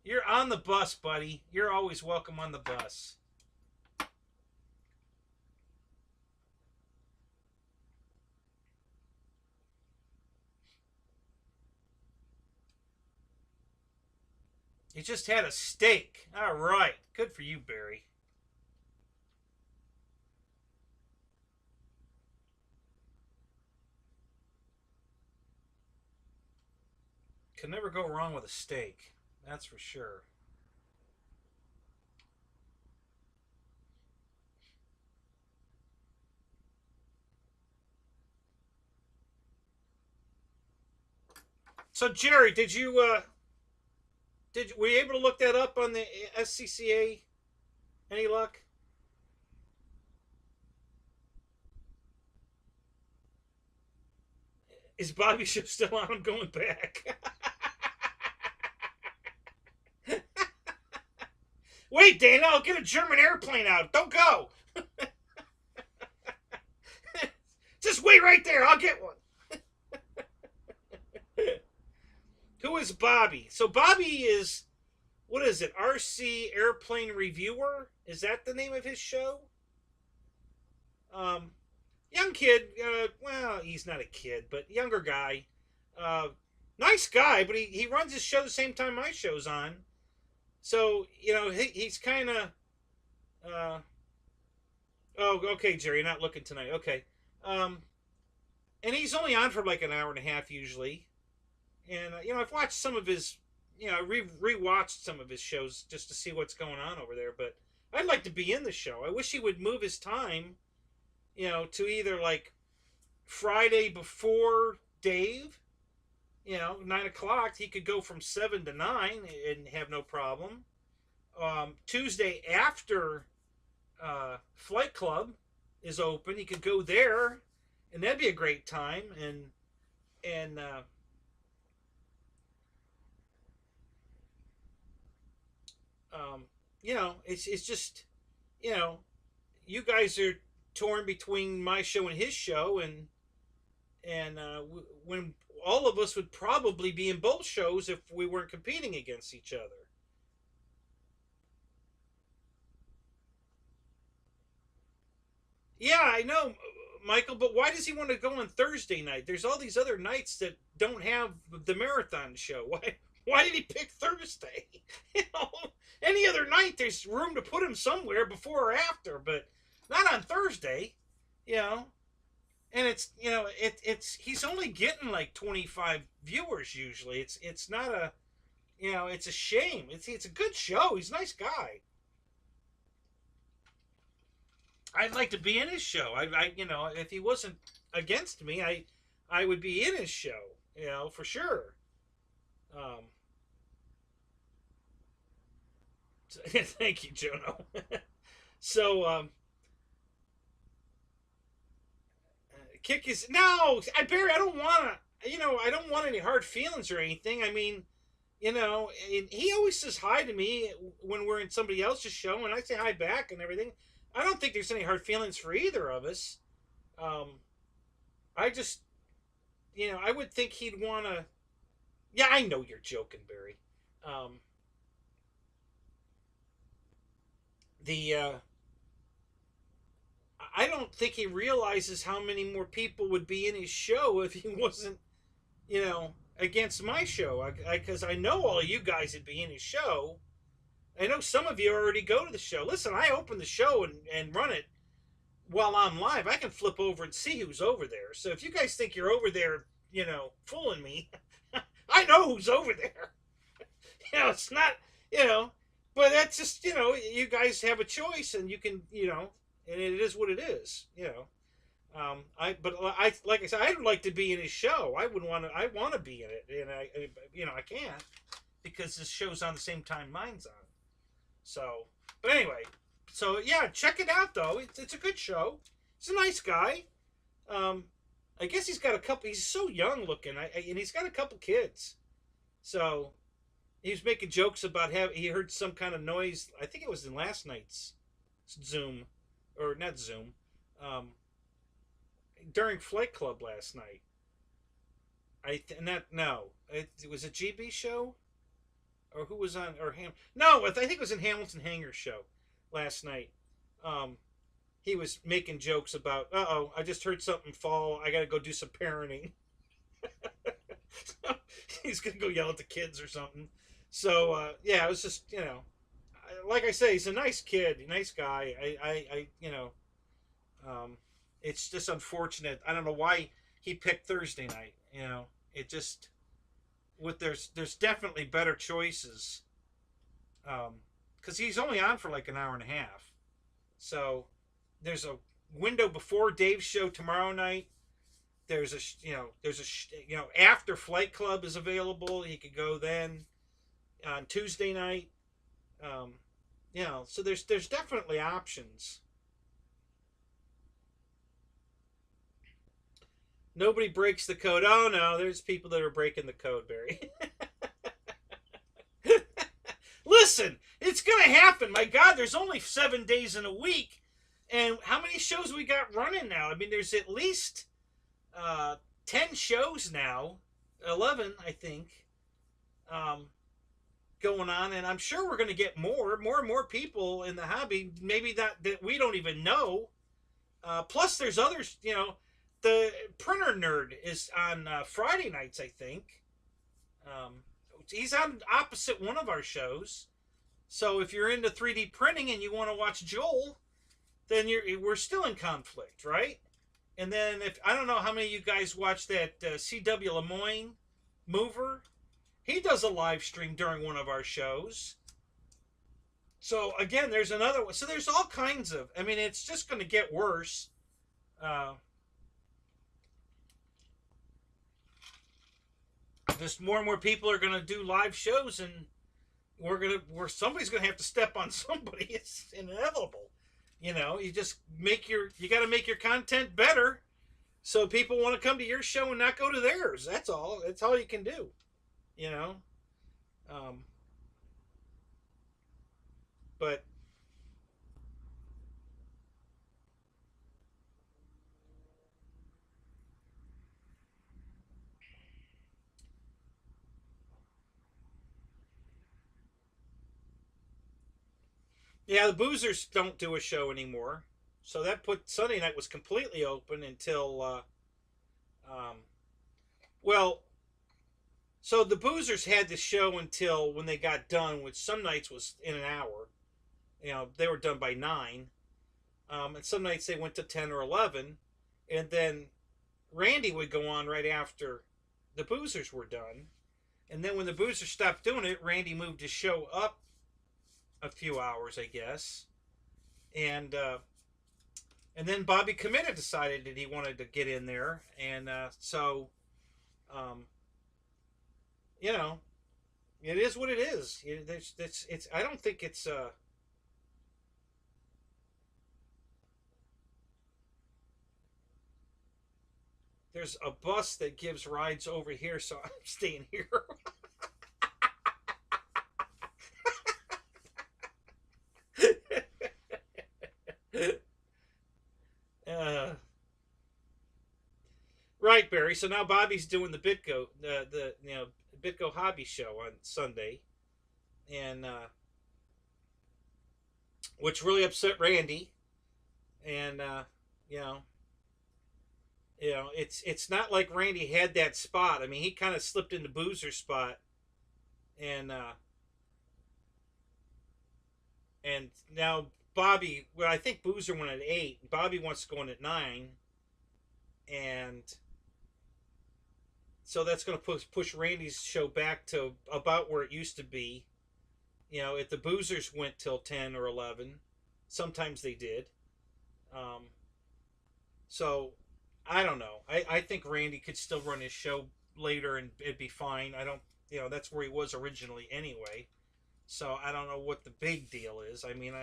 You're on the bus, buddy. You're always welcome on the bus. You just had a steak. All right. Good for you, Barry. Can never go wrong with a steak. That's for sure. So Jerry, were you able to look that up on the SCCA? Any luck? Is Bobby Ship still on? I'm going back. Wait, Dana, I'll get a German airplane out. Don't go. Just wait right there. I'll get one. Who is Bobby? So Bobby is, what is it? RC Airplane Reviewer? Is that the name of his show? Um, Young kid. Well, he's not a kid, but younger guy. Uh, Nice guy, but he runs his show the same time my show's on. So he's kind of. Uh, oh, okay, Jerry, you're not looking tonight. Okay, um, and he's only on for like an hour and a half usually. And I've watched some of his, rewatched some of his shows just to see what's going on over there. But I'd like to be in the show. I wish he would move his time, to either like Friday before Dave, 9 o'clock. He could go from 7 to 9 and have no problem. Tuesday after Flight Club is open, he could go there, and that'd be a great time. And it's just, you guys are torn between my show and his show, and when all of us would probably be in both shows if we weren't competing against each other. Yeah, I know, Michael, but why does he want to go on Thursday night? There's all these other nights that don't have the marathon show. Why did he pick Thursday? You know, any other night there's room to put him somewhere before or after, but not on Thursday. You know, and it's he's only getting like 25 viewers usually. It's not a, it's a shame. It's a good show. He's a nice guy. I'd like to be in his show. If he wasn't against me, I would be in his show. For sure. Um, Thank you, Jono. So, kick is no. Barry, I don't want to. I don't want any hard feelings or anything. I mean, and he always says hi to me when we're in somebody else's show, and I say hi back and everything. I don't think there's any hard feelings for either of us. I just, I would think he'd want to. Yeah, I know you're joking, Barry. Um, the I don't think he realizes how many more people would be in his show if he wasn't, against my show. Because I know all of you guys would be in his show. I know some of you already go to the show. Listen, I open the show and run it while I'm live. I can flip over and see who's over there. So if you guys think you're over there, fooling me, I know who's over there. It's not, but that's just, you guys have a choice, and you can, and it is what it is, I like I said, I'd like to be in his show. I want to be in it, and I can't because this show's on the same time mine's on. So, but anyway, so yeah, check it out though. It's a good show. He's a nice guy. I guess he's got a couple. He's so young looking, and he's got a couple kids. So he was making jokes about he heard some kind of noise. I think it was in last night's Zoom, or not Zoom, during Flight Club last night. It was a GB show, or who was on, or no, I think it was in Hamilton Hangar show last night. He was making jokes about, I just heard something fall. I got to go do some parenting. He's gonna go yell at the kids or something. So yeah, it was just like I say, he's a nice kid, a nice guy. It's just unfortunate. I don't know why he picked Thursday night. It just there's definitely better choices. Because he's only on for like an hour and a half. So there's a window before Dave's show tomorrow night. there's after Flight Club is available. He could go then on Tuesday night. So there's definitely options. Nobody breaks the code. Oh no, there's people that are breaking the code, Barry. Listen, it's gonna happen. My God, there's only 7 days in a week, and how many shows we got running now? I mean, there's at least 10 shows now, 11, I think, going on, and I'm sure we're gonna get more and more people in the hobby. Maybe that we don't even know. Plus, there's others. The Printer Nerd is on Friday nights, I think. He's on opposite one of our shows. So if you're into 3D printing and you want to watch Joel, then we're still in conflict, right? And then if I don't know how many of you guys watch that CW Lemoyne mover, he does a live stream during one of our shows. So again, there's another one. So there's all kinds of. I mean, it's just going to get worse. Just more and more people are going to do live shows, and somebody's going to have to step on somebody. It's inevitable. You got to make your content better so people want to come to your show and not go to theirs. That's all. That's all you can do. But yeah, the Boozers don't do a show anymore. So that put Sunday night was completely open until, so the Boozers had the show until when they got done, which some nights was in an hour. They were done by 9. And some nights they went to 10 or 11. And then Randy would go on right after the Boozers were done. And then when the Boozers stopped doing it, Randy moved his show up a few hours, I guess. And then Bobby Committa decided that he wanted to get in there. And it is what it is. I don't think it's... There's a bus that gives rides over here, so I'm staying here. Right, Barry. So now Bobby's doing the BitGo, the BitGo hobby show on Sunday, and which really upset Randy. And it's not like Randy had that spot. I mean, he kind of slipped into Boozer's spot, and now Bobby. Well, I think Boozer went at 8. Bobby wants to go in at 9, and so that's going to push Randy's show back to about where it used to be. If the Boozers went till 10 or 11, sometimes they did. So I don't know. I think Randy could still run his show later and it'd be fine. I don't, that's where he was originally anyway. So I don't know what the big deal is. I mean,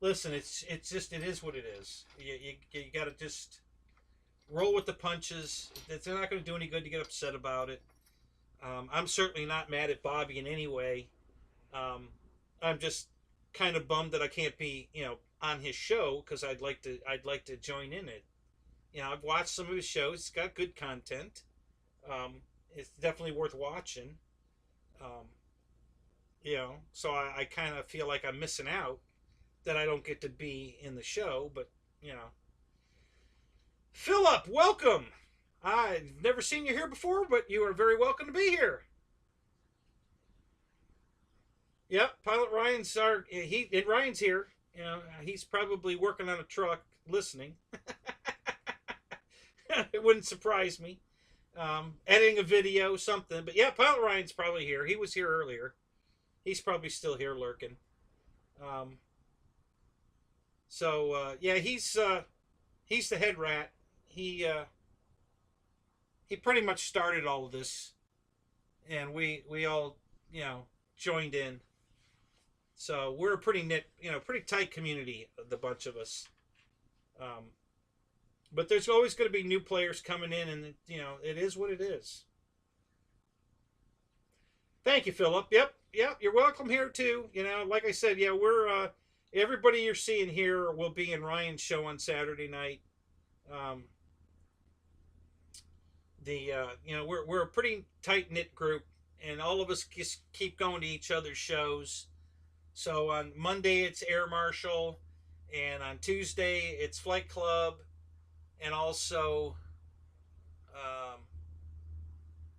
listen, it's just, it is what it is. You got to just roll with the punches. It's not going to do any good to get upset about it. I'm certainly not mad at Bobby in any way. I'm just kind of bummed that I can't be, on his show, because I'd like to join in it. I've watched some of his shows. It's got good content. It's definitely worth watching. So I kind of feel like I'm missing out that I don't get to be in the show, but Philip, welcome. I've never seen you here before, but you are very welcome to be here. Yep, Pilot Ryan's Ryan's here. He's probably working on a truck listening. It wouldn't surprise me. Editing a video, something. But yeah, Pilot Ryan's probably here. He was here earlier. He's probably still here lurking. Yeah, he's the head rat. He he pretty much started all of this, and we all, joined in. So we're a pretty pretty tight community, the bunch of us. But there's always going to be new players coming in, and it is what it is. Thank you, Philip. Yep, you're welcome here too. Like I said, yeah, we're everybody you're seeing here will be in Ryan's show on Saturday night. We're a pretty tight knit group, and all of us just keep going to each other's shows. So on Monday it's Air Marshal, and on Tuesday it's Flight Club, and also,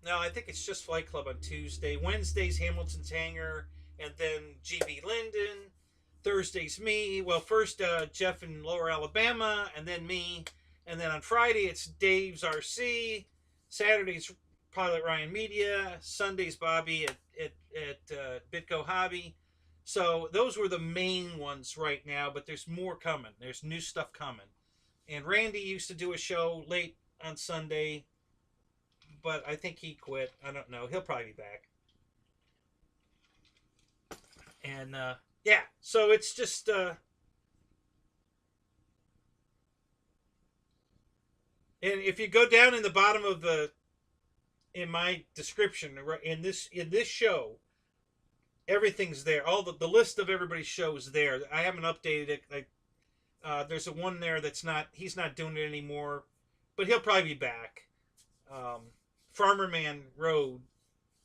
no, I think it's just Flight Club on Tuesday. Wednesday's Hamilton's Hangar, and then GBLynden. Thursday's me. Well, first Jeff in Lower Alabama, and then me. And then on Friday, it's Dave's RC. Saturday's Pilot Ryan Media. Sunday's Bobby at Bitco Hobby. So those were the main ones right now, but there's more coming. There's new stuff coming. And Randy used to do a show late on Sunday, but I think he quit. I don't know. He'll probably be back. And yeah, so it's just and if you go down in the bottom of in my description in this show, everything's there. All the list of everybody's shows there. I haven't updated it. There's a one there that's not. He's not doing it anymore, but he'll probably be back. FARMERMAN Road.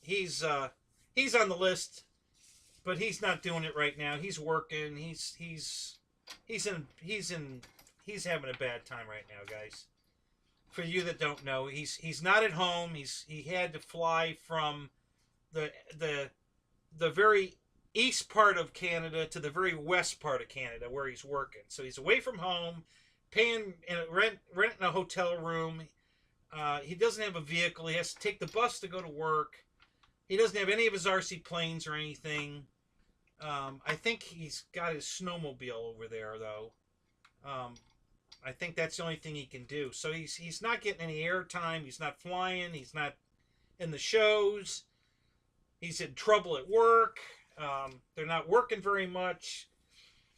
He's on the list, but he's not doing it right now. He's working. He's having a bad time right now, guys. For you that don't know, he's not at home. He had to fly from the very east part of Canada to the very west part of Canada where he's working. So he's away from home, paying renting a hotel room. He doesn't have a vehicle. He has to take the bus to go to work. He doesn't have any of his RC planes or anything. I think he's got his snowmobile over there, though. I think that's the only thing he can do. So he's not getting any airtime. He's not flying. He's not in the shows. He's in trouble at work. They're not working very much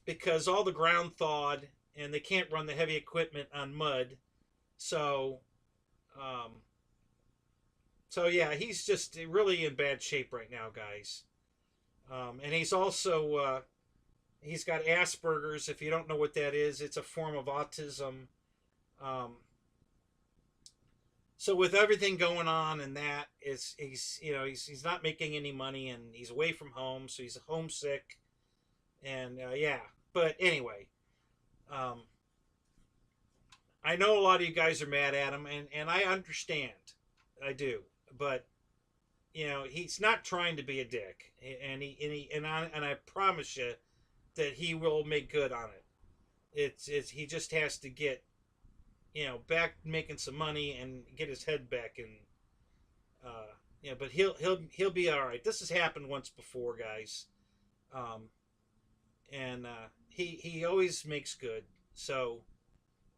because all the ground thawed and they can't run the heavy equipment on mud. So yeah, he's just really in bad shape right now, guys. And he's also, he's got Asperger's. If you don't know what that is, it's a form of autism. So with everything going on and that, he's not making any money, and he's away from home, so he's homesick. And yeah, but anyway, I know a lot of you guys are mad at him, and I understand. I do. But he's not trying to be a dick, and I promise you that he will make good on it. He just has to get back making some money and get his head back, and but he'll be all right. This has happened once before, guys, and he always makes good. So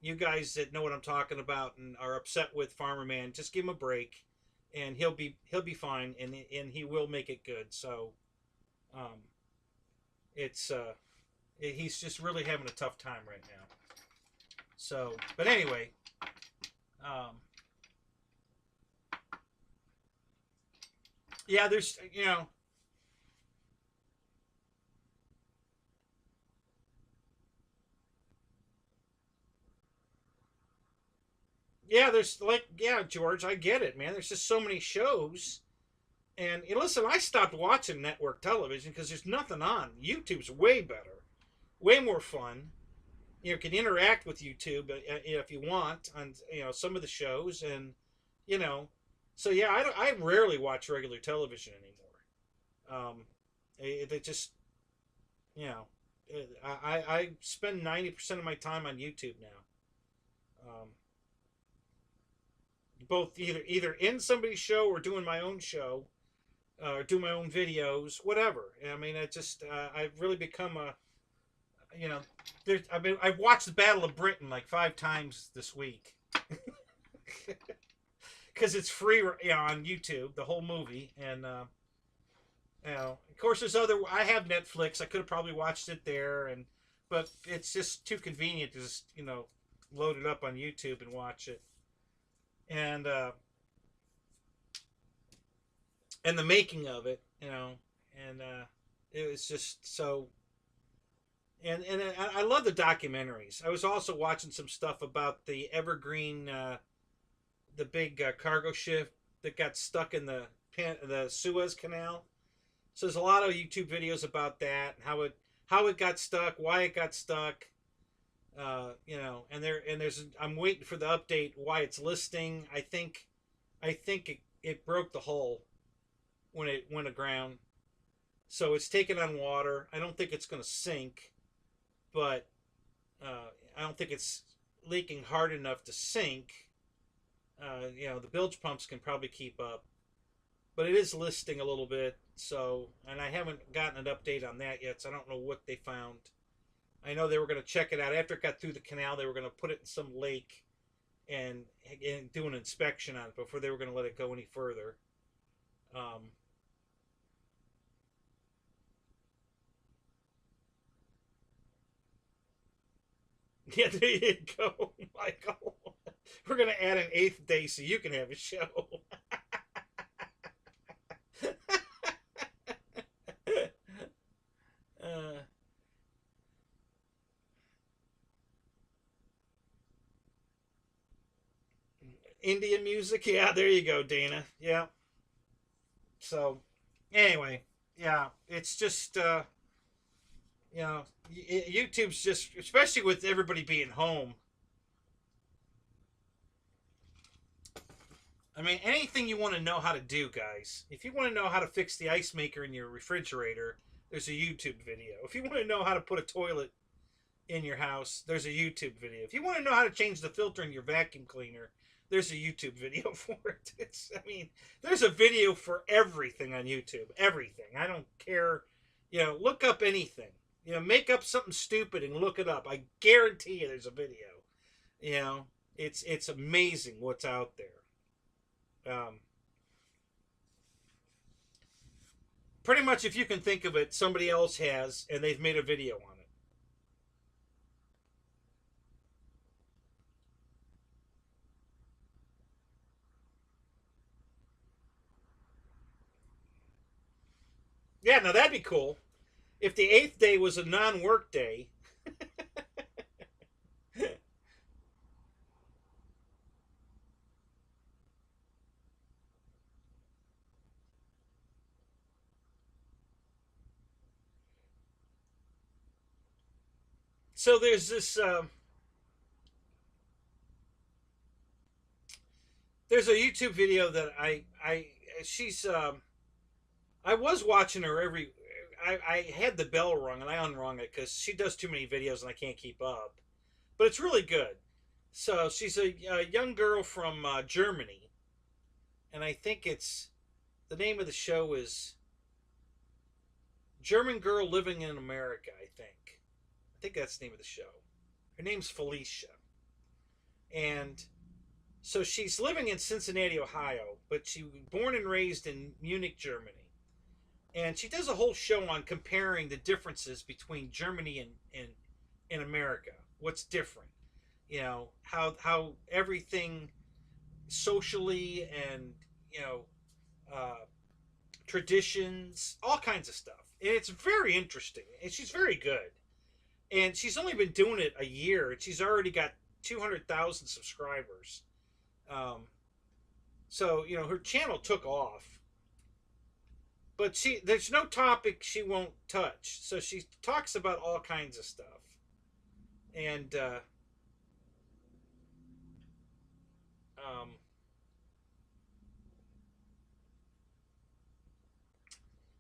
you guys that know what I'm talking about and are upset with FARMERMAN, just give him a break, and he'll be fine, and he will make it good. So he's just really having a tough time right now. So, but anyway, yeah, there's yeah, there's George, I get it, man. There's just so many shows. And listen, I stopped watching network television because there's nothing on. YouTube's way better, way more fun. You can interact with YouTube if you want on some of the shows, and so yeah, I rarely watch regular television anymore. They just I spend 90% of my time on YouTube now. Both either in somebody's show or doing my own show, or do my own videos, whatever. I mean, I've really become a, I've watched the Battle of Britain like 5 times this week. because it's free, on YouTube, the whole movie. And of course, there's other. I have Netflix. I could have probably watched it there, but it's just too convenient to just load it up on YouTube and watch it. And and the making of it, and it was just so. And I love the documentaries. I was also watching some stuff about the Evergreen, the big cargo ship that got stuck in the Suez Canal. So there's a lot of YouTube videos about that and how it got stuck, why it got stuck. And there's I'm waiting for the update why it's listing. I think it broke the hull when it went aground, so it's taken on water. I don't think it's going to sink, but I don't think it's leaking hard enough to sink. The bilge pumps can probably keep up, but it is listing a little bit. So, and I haven't gotten an update on that yet, so I don't know what they found. I know they were going to check it out after it got through the canal. They were going to put it in some lake and do an inspection on it before they were going to let it go any further. Yeah, there you go, Michael. We're going to add an 8th day so you can have a show. uh, Indian music? Yeah, there you go, Dana. Yeah. So, anyway, yeah, it's just, YouTube's just, especially with everybody being home. I mean, anything you want to know how to do, guys. If you want to know how to fix the ice maker in your refrigerator, there's a YouTube video. If you want to know how to put a toilet in your house, there's a YouTube video. If you want to know how to change the filter in your vacuum cleaner, there's a YouTube video for it. There's a video for everything on YouTube. Everything. I don't care. Look up anything. Make up something stupid and look it up. I guarantee you there's a video. It's amazing what's out there. Pretty much, if you can think of it, somebody else has, and they've made a video on it. Yeah, now that'd be cool. If the 8th day was a non-work day. So there's this. There's a YouTube video that she's. I was watching her every. I had the bell rung and I unrung it because she does too many videos and I can't keep up. But it's really good. So she's a young girl from Germany, and I think the name of the show is German Girl Living in America. I think that's the name of the show. Her name's Felicia, and so she's living in Cincinnati, Ohio, but she was born and raised in Munich, Germany. And she does a whole show on comparing the differences between Germany and America. What's different? How everything socially and traditions, all kinds of stuff. And it's very interesting. And she's very good. And she's only been doing it a year, and she's already got 200,000 subscribers. So her channel took off. But there's no topic she won't touch. So she talks about all kinds of stuff. And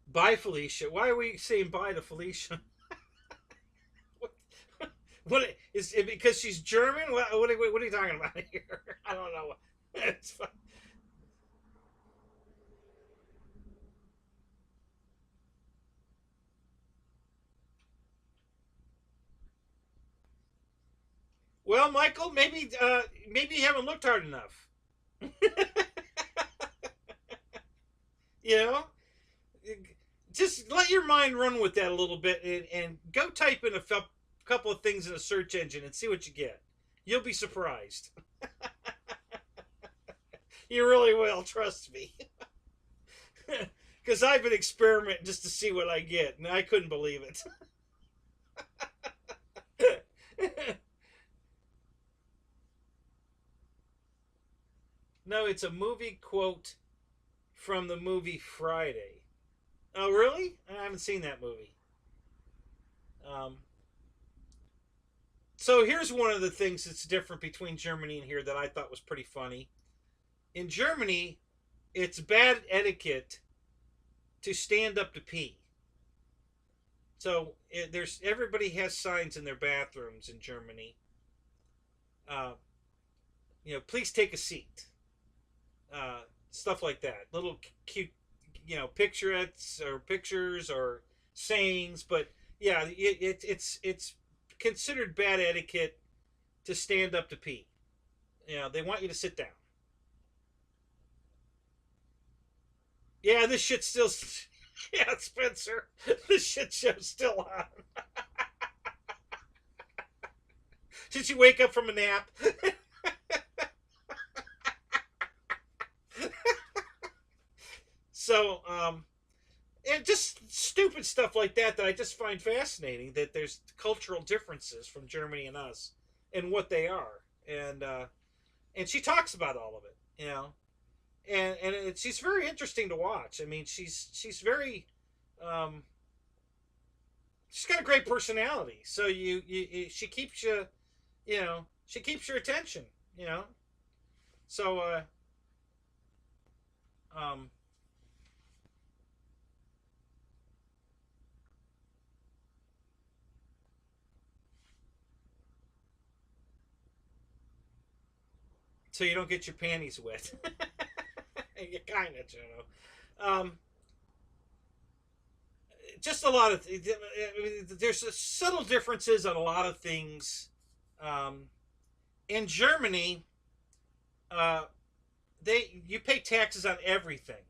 bye, Felicia. Why are we saying bye to Felicia? What is it? Because she's German? What are you talking about here? I don't know. It's fun. Well, Michael, maybe you haven't looked hard enough. You know, just let your mind run with that a little bit, and go type in a couple of things in a search engine and see what you get. You'll be surprised. You really will, trust me. Because I've been experimenting just to see what I get, and I couldn't believe it. No, it's a movie quote from the movie Friday. Oh, really? I haven't seen that movie. Um, so here's one of the things that's different between Germany and here that I thought was pretty funny. In Germany, it's bad etiquette to stand up to pee. So there's everybody has signs in their bathrooms in Germany. Uh, please take a seat. Stuff like that. Little cute, picturettes or pictures or sayings. But yeah, it's considered bad etiquette to stand up to pee. They want you to sit down. Yeah, this shit's still. Yeah, Spencer, this shit show's still on. Did you wake up from a nap? So, and just stupid stuff like that I just find fascinating. That there's cultural differences from Germany and us, and what they are, and she talks about all of it. And she's very interesting to watch. I mean, she's very, um, she's got a great personality. So she keeps she keeps your attention. So um, so you don't get your panties wet. You kind of. Just a lot of there's subtle differences on a lot of things. Um, in Germany, uh, you pay taxes on everything.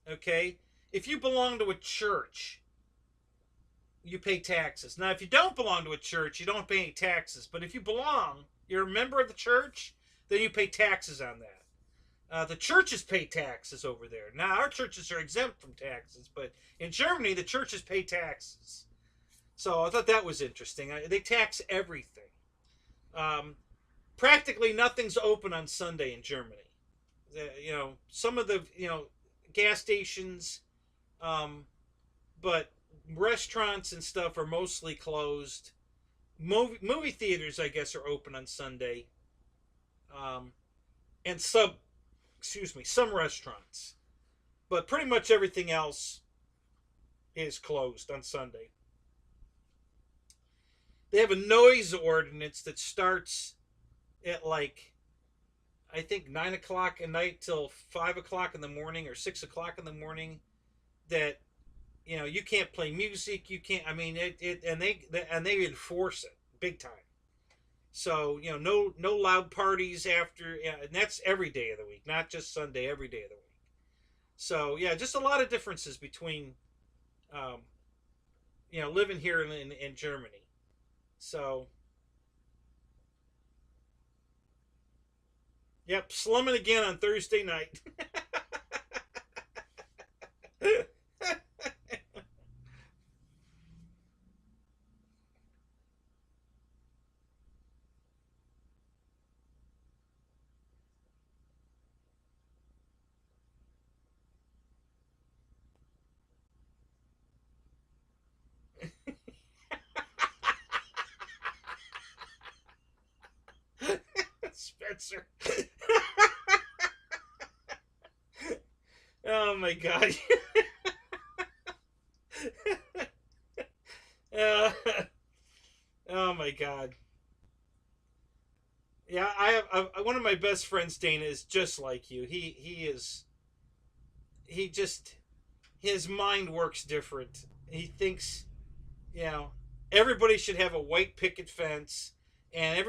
Okay, if you belong to a church, you pay taxes. Now, if you don't belong to a church, you don't pay any taxes. But if you belong, you're a member of the church, then you pay taxes on that. The churches pay taxes over there. Now, our churches are exempt from taxes, but in Germany, the churches pay taxes. So I thought that was interesting. They tax everything. Um, Practically nothing's open on Sunday in Germany. Some of the gas stations, um, but restaurants and stuff are mostly closed. Movie theaters, I guess, are open on Sunday. Um, and some restaurants, but pretty much everything else is closed on Sunday. They have a noise ordinance that starts at I think 9 o'clock at night till 5 o'clock in the morning or 6 o'clock in the morning. That you can't play music. You can't. I mean, and they enforce it big time. So no loud parties after, and that's every day of the week, not just Sunday. Every day of the week. So yeah, just a lot of differences between, um, living here in Germany. So yep, slumming again on Thursday night. Spencer. Oh my god. uh, oh my god. Yeah, one of my best friends, Dana, is just like you. He just his mind works different. He thinks, you know, everybody should have a white picket fence, and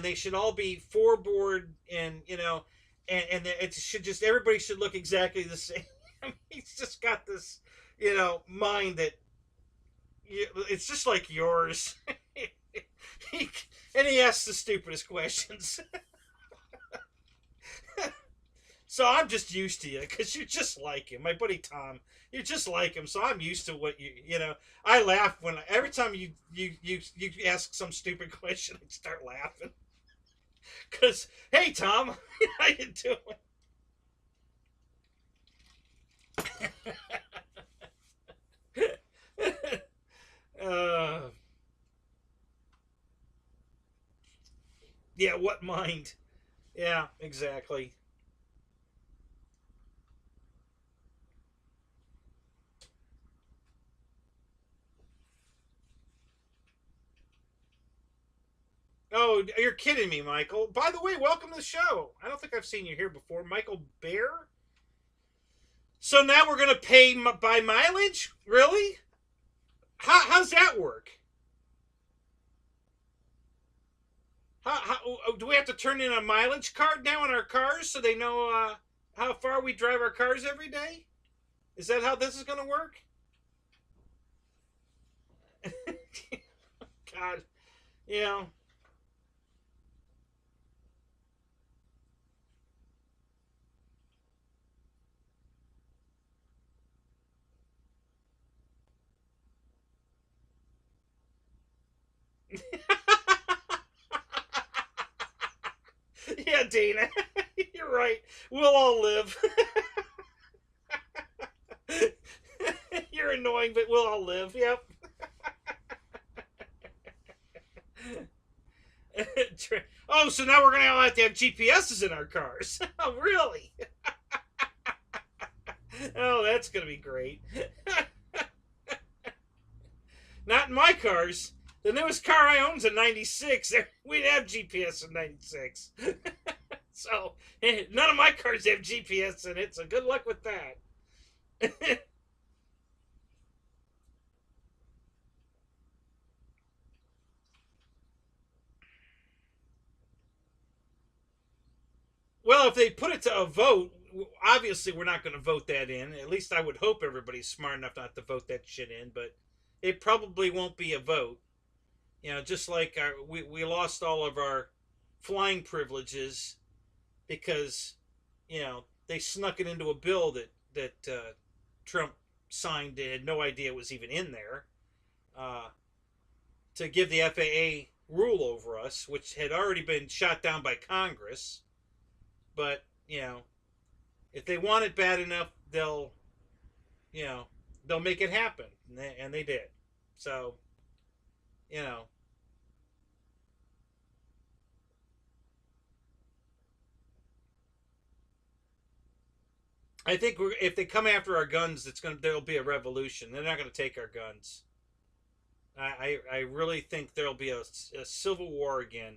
they should all be four board, and it should just everybody should look exactly the same. I mean, he's just got this, mind that it's just like yours. he, and he asks the stupidest questions. So I'm just used to you because you're just like him. My buddy Tom, you're just like him. So I'm used to what I laugh every time you ask some stupid question. I start laughing because hey Tom, how you doing? uh, yeah, what mind? Yeah, exactly. Oh, you're kidding me, Michael. By the way, welcome to the show. I don't think I've seen you here before. Michael Bear? So now we're going to pay by mileage? Really? How's that work? Do we have to turn in a mileage card now on our cars so they know how far we drive our cars every day? Is that how this is going to work? God, you know. Yeah, Dana, you're right. We'll all live. You're annoying, but we'll all live. Yep. Oh, so now we're gonna all have to have GPSs in our cars. Oh, really? Oh, that's gonna be great. Not in my cars. The newest car I own's a '96. We'd have GPS in '96. So none of my cars have GPS in it. So good luck with that. Well, if they put it to a vote, obviously we're not going to vote that in. At least I would hope everybody's smart enough not to vote that shit in. But it probably won't be a vote. Just like we lost all of our flying privileges because they snuck it into a bill that Trump signed and had no idea it was even in there uh, to give the FAA rule over us, which had already been shot down by Congress. But if they want it bad enough, you know they'll make it happen, and they did. So you know I think if they come after our guns, there'll be a revolution. They're not gonna take our guns. I really think there'll be a civil war again.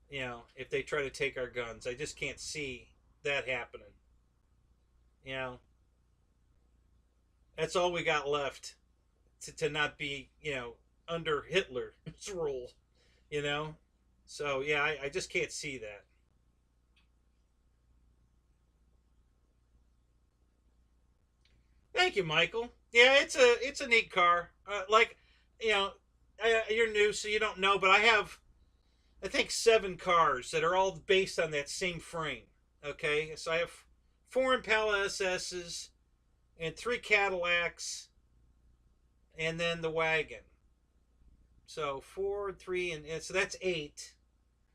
If they try to take our guns, I just can't see that happening. You know, that's all we got left to not be under Hitler's rule. You know, so yeah, I just can't see that. Thank you, Michael. Yeah, it's a neat car. Like, you know, you're new, so you don't know, but I think 7 cars that are all based on that same frame. Okay, so I have 4 Impala SS's and 3 Cadillacs, and then the wagon. So 4, 3, and so that's 8.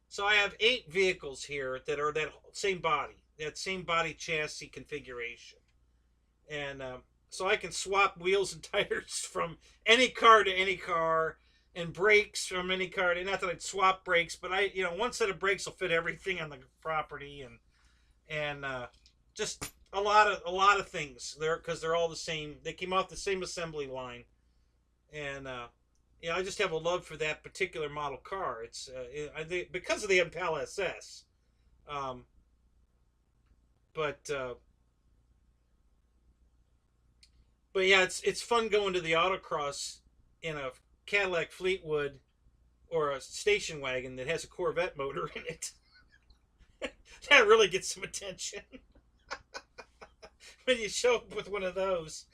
So I have 8 vehicles here that are that same body chassis configuration, and so I can swap wheels and tires from any car to any car, and brakes from any car. Not that I'd swap brakes, but one set of brakes will fit everything on the property, and just a lot of things there because they're all the same. They came off the same assembly line, and I just have a love for that particular model car. It's I think because of the Impala SS, um, but but yeah, it's fun going to the autocross in a Cadillac Fleetwood or a station wagon that has a Corvette motor in it. That really gets some attention. when you show up with one of those,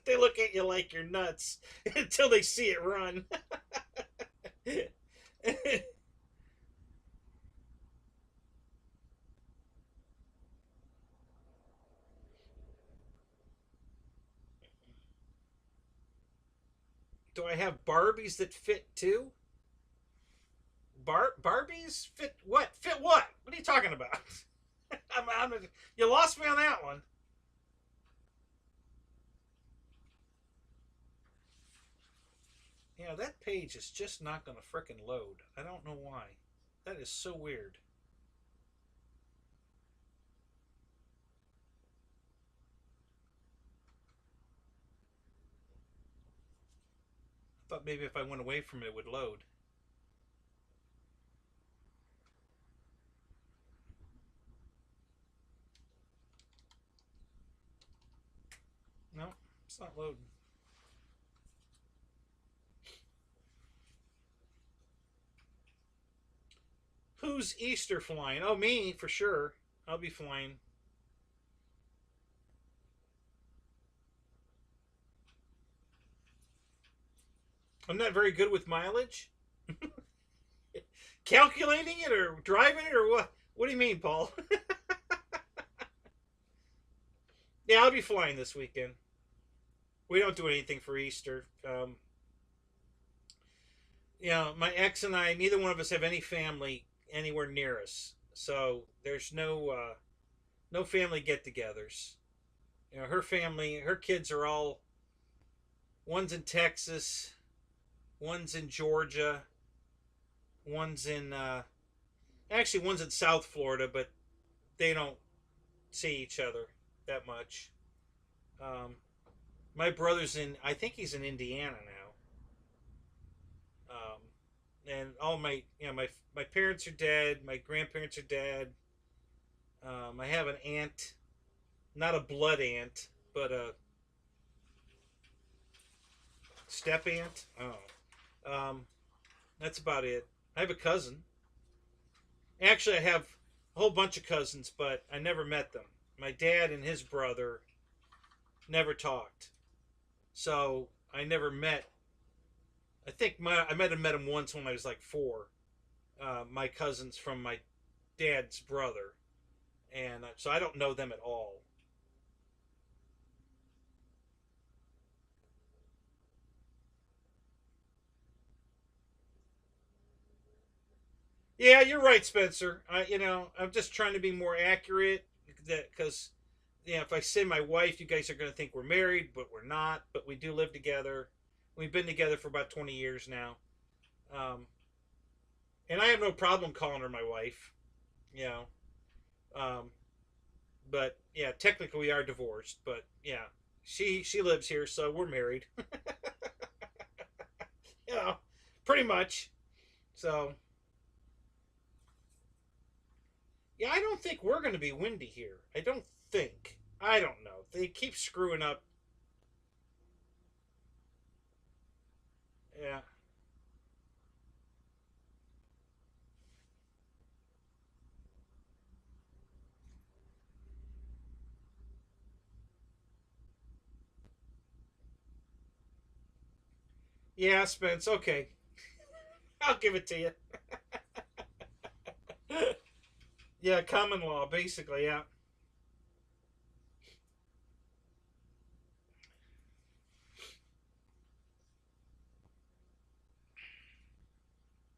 they look at you like you're nuts until they see it run. Do I have Barbies that fit too? Barbies fit what? Fit what? What are you talking about? You lost me on that one. Yeah, that page is just not going to frickin' load. I don't know why. That is so weird. I thought maybe if I went away from it, it would load. No, it's not loading. Who's Easter flying? Oh, me, for sure. I'll be flying. I'm not very good with mileage. Calculating it or driving it or what? What do you mean, Paul? Yeah, I'll be flying this weekend. We don't do anything for Easter. My ex and I, neither one of us have any family anywhere near us, so there's no family get-togethers. Her family, her kids are all, one's in Texas, one's in Georgia, one's in actually one's in South Florida, but they don't see each other that much. Um, my brother's in, I think he's in Indiana now. And all my parents are dead. My grandparents are dead. I have an aunt, not a blood aunt, but a step aunt. Oh, that's about it. I have a cousin. Actually, I have a whole bunch of cousins, but I never met them. My dad and his brother never talked, so I never met. I think I might have met him once when I was like 4. My cousins from my dad's brother, and so I don't know them at all. Yeah, you're right, Spencer. I'm just trying to be more accurate that because if I say my wife, you guys are going to think we're married, but we're not. But we do live together. We've been together for about 20 years now. Um, and I have no problem calling her my wife. You know, um, but yeah, technically we are divorced. But yeah, she lives here, so we're married. you know, pretty much. So yeah, I don't think we're going to be windy here. I don't think. I don't know. They keep screwing up. Yeah. Yeah, Spence. Okay. I'll give it to you. Yeah, common law, basically. Yeah.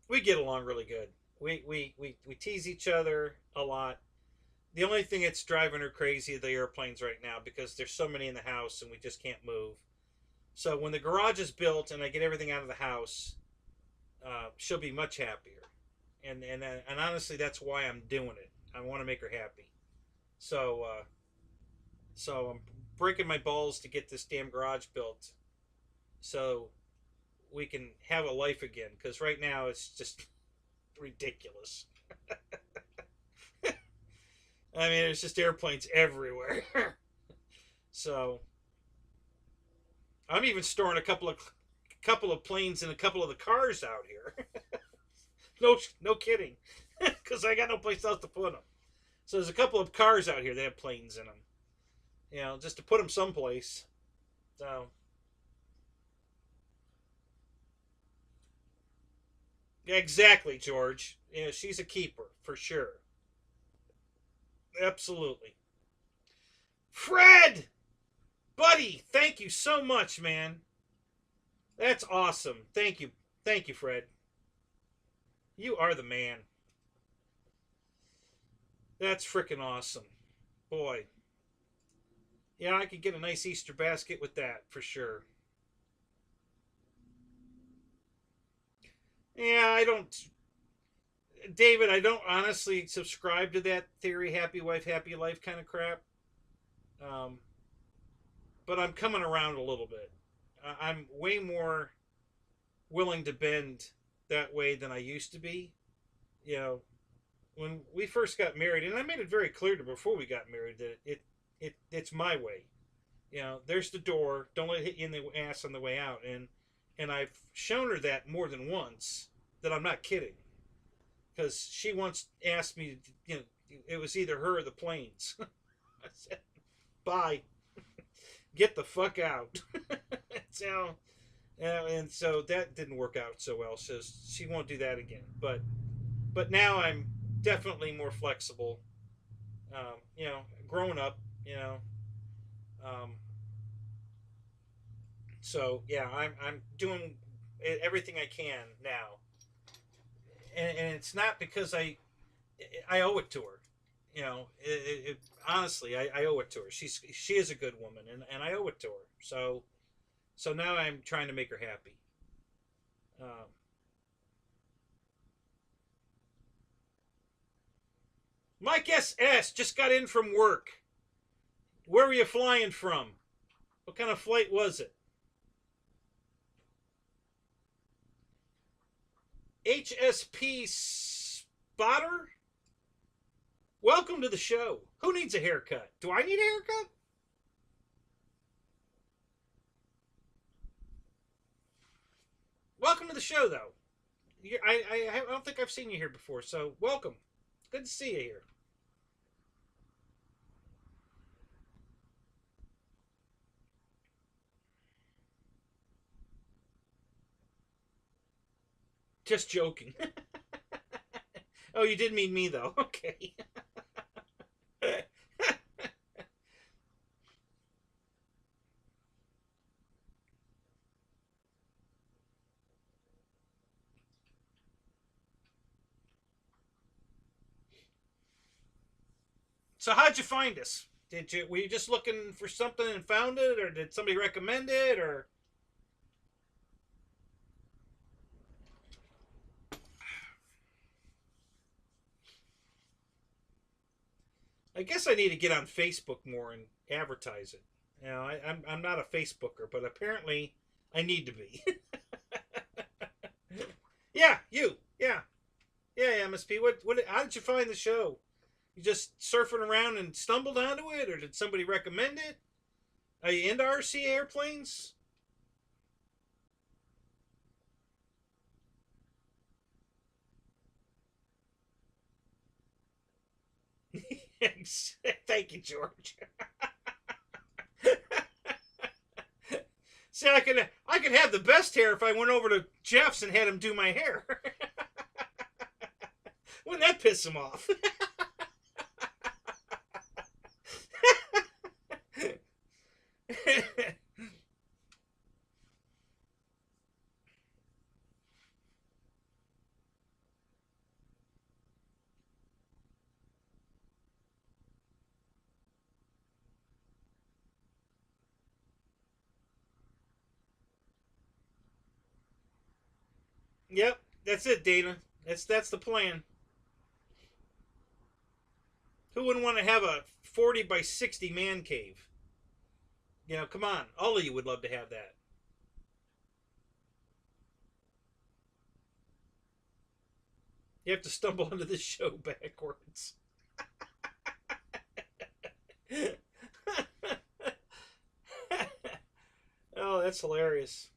We get along really good. We tease each other a lot. The only thing that's driving her crazy are the airplanes right now because there's so many in the house and we just can't move. So when the garage is built and I get everything out of the house, she'll be much happier. And honestly, that's why I'm doing it. I want to make her happy. So I'm breaking my balls to get this damn garage built, so we can have a life again. Because right now it's just ridiculous. I mean, there's just airplanes everywhere. So I'm even storing a couple of planes in a couple of the cars out here. No kidding, because I got no place else to put them. So there's a couple of cars out here that have planes in them. You know, just to put them someplace. So, yeah, exactly, George. Yeah, she's a keeper for sure. Absolutely. Fred, buddy, thank you so much, man. That's awesome. Thank you, Fred. You are the man. That's freaking awesome, boy. Yeah, I could get a nice Easter basket with that for sure. Yeah, I don't, David. I don't honestly subscribe to that theory, happy wife, happy life kind of crap. Um, but I'm coming around a little bit. I'm way more willing to bend that way than I used to be. You know, when we first got married, and I made it very clear to her before we got married that it's my way. You know, there's the door. Don't let it hit you in the ass on the way out. And I've shown her that more than once that I'm not kidding. Because she once asked me, you know, it was either her or the planes. I said, bye. Get the fuck out. So, and so that didn't work out so well. So she won't do that again. But now I'm definitely more flexible. You know, growing up. You know, um, so yeah, I'm doing everything I can now, and it's not because I owe it to her. You know, honestly, I owe it to her. She is a good woman, and I owe it to her. So now I'm trying to make her happy. Um, Mike S just got in from work. Where were you flying from? What kind of flight was it? HSP Spotter? Welcome to the show. Who needs a haircut? Do I need a haircut? Welcome to the show, though. I don't think I've seen you here before, so welcome. Good to see you here. Just joking. Oh, you did mean me, though. Okay. So how'd you find us? Were you just looking for something and found it, or did somebody recommend it, or? I guess I need to get on Facebook more and advertise it. You know, I'm not a Facebooker, but apparently I need to be. Yeah, you. Yeah, yeah, MSP. What? How did you find the show? You just surfing around and stumbled onto it, or did somebody recommend it? Are you into RC airplanes? Thank you, George. See, I could have the best hair if I went over to Jeff's and had him do my hair. Wouldn't that piss him off? Yep, that's it, Dana. That's the plan. Who wouldn't want to have a 40 by 60 man cave? You know, come on. All of you would love to have that. You have to stumble onto this show backwards. Oh, that's hilarious.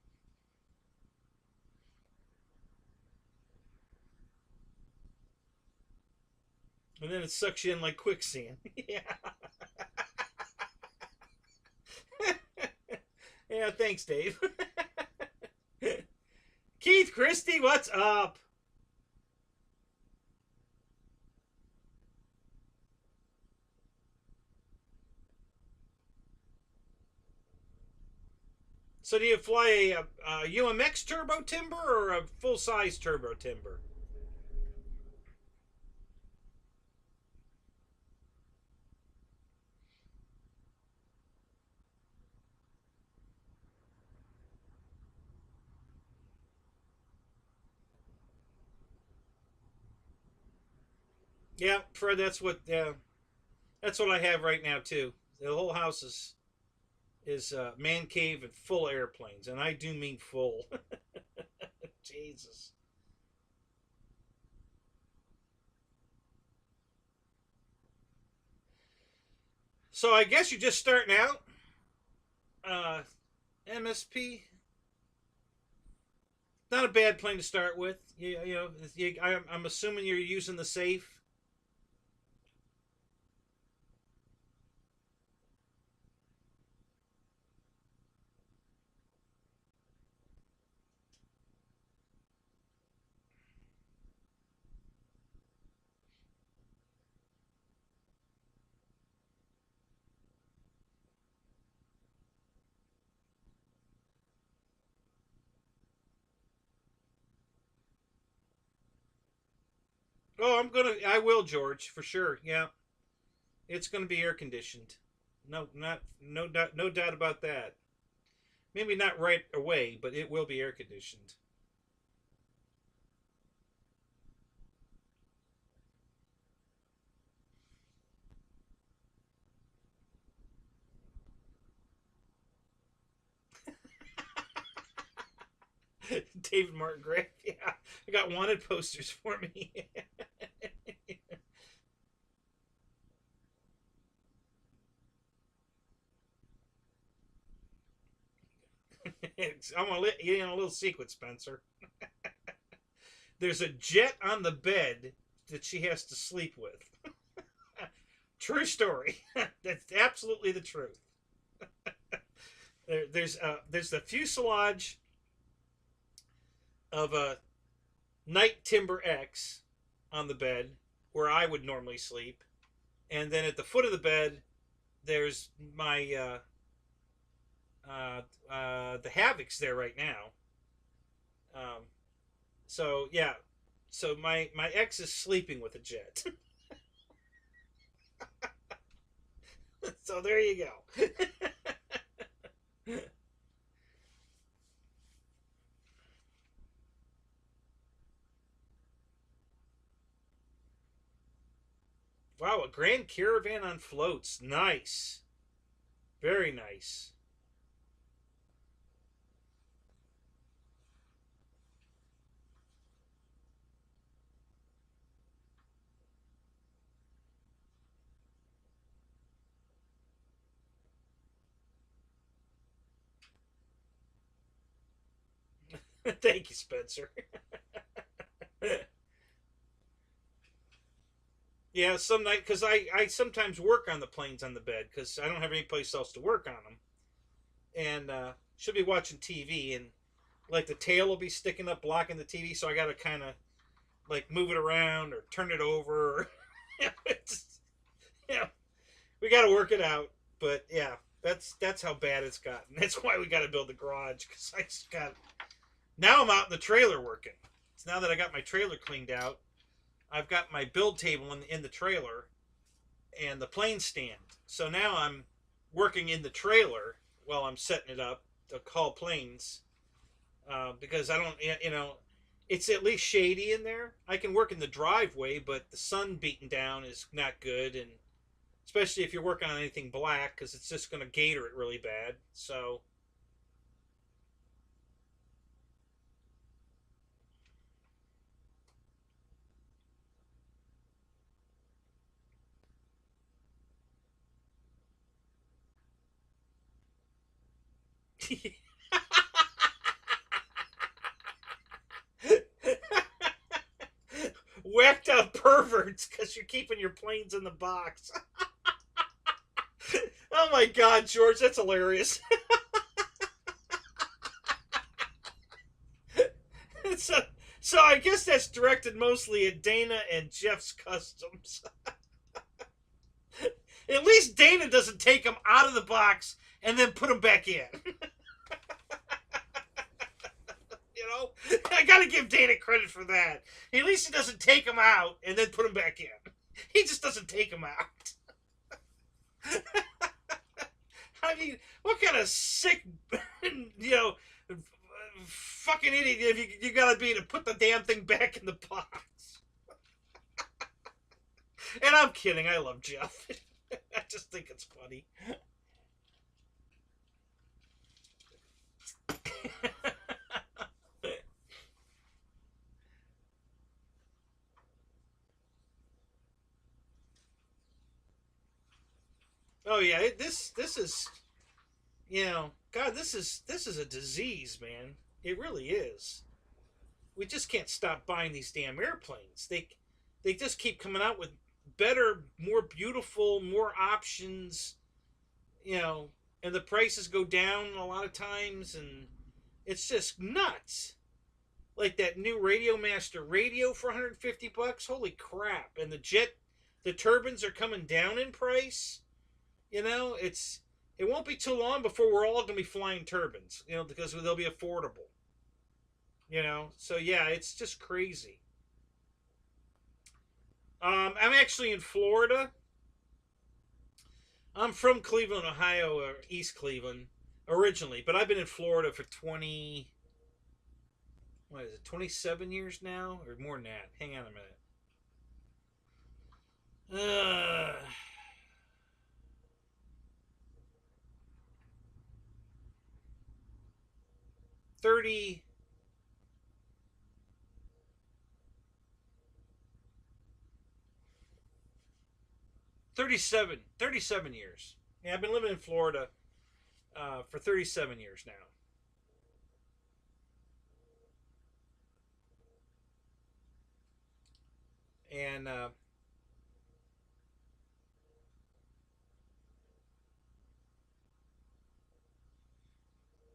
And then it sucks you in like quicksand. Yeah. Yeah, thanks, Dave. Keith Christie, what's up? So do you fly a UMX turbo timber or a full-size turbo timber? Yeah, Fred, that's what I have right now too. The whole house is man cave and full airplanes, and I do mean full. Jesus. So I guess you're just starting out. MSP, not a bad plane to start with. I'm assuming you're using the safe. Oh, I will, George, for sure. Yeah, it's gonna be air conditioned. No doubt about that. Maybe not right away, but it will be air conditioned. David Martin Gray. Yeah, I got wanted posters for me. I'm gonna let you in a little secret, Spencer. There's a jet on the bed that she has to sleep with. True story. That's absolutely the truth. There's the fuselage of a Night Timber X on the bed where I would normally sleep, and then at the foot of the bed there's my the Havoc's there right now. Um, so yeah, so my ex is sleeping with a jet. So there you go. Wow, a Grand Caravan on floats. Nice. Very nice. Thank you, Spencer. Yeah, some night because I sometimes work on the planes on the bed because I don't have any place else to work on them, and should be watching TV and like the tail will be sticking up blocking the TV, so I got to kind of like move it around or turn it over. Or, it's, yeah, we got to work it out. But yeah, that's how bad it's gotten. That's why we got to build the garage because I just got now I'm out in the trailer working. It's now that I got my trailer cleaned out. I've got my build table in the trailer and the plane stand. So now I'm working in the trailer while I'm setting it up to call planes because I don't, it's at least shady in there. I can work in the driveway, but the sun beating down is not good, and especially if you're working on anything black because it's just going to gator it really bad. So whacked out perverts because you're keeping your planes in the box. Oh my God, George, that's hilarious. so, so I guess that's directed mostly at Dana and Jeff's customs. At least Dana doesn't take them out of the box and then put them back in. You know, I gotta give Dana credit for that. At least he doesn't take them out and then put them back in. He just doesn't take them out. I mean, what kind of sick, you know, fucking idiot you gotta be to put the damn thing back in the box? And I'm kidding. I love Jeff. I just think it's funny. Oh yeah, this is, you know, God, this is a disease, man. It really is. We just can't stop buying these damn airplanes. They just keep coming out with better, more beautiful, more options, you know, and the prices go down a lot of times, and it's just nuts. Like that new Radio Master radio for 150 bucks. Holy crap. And the turbines are coming down in price. You know, it won't be too long before we're all going to be flying turbines, you know, because they'll be affordable. You know, so yeah, it's just crazy. I'm actually in Florida. I'm from Cleveland, Ohio, or East Cleveland originally, but I've been in Florida for 27 years now? Or more than that. Hang on a minute. 30. 37 years. Yeah, I've been living in Florida for 37 years now. And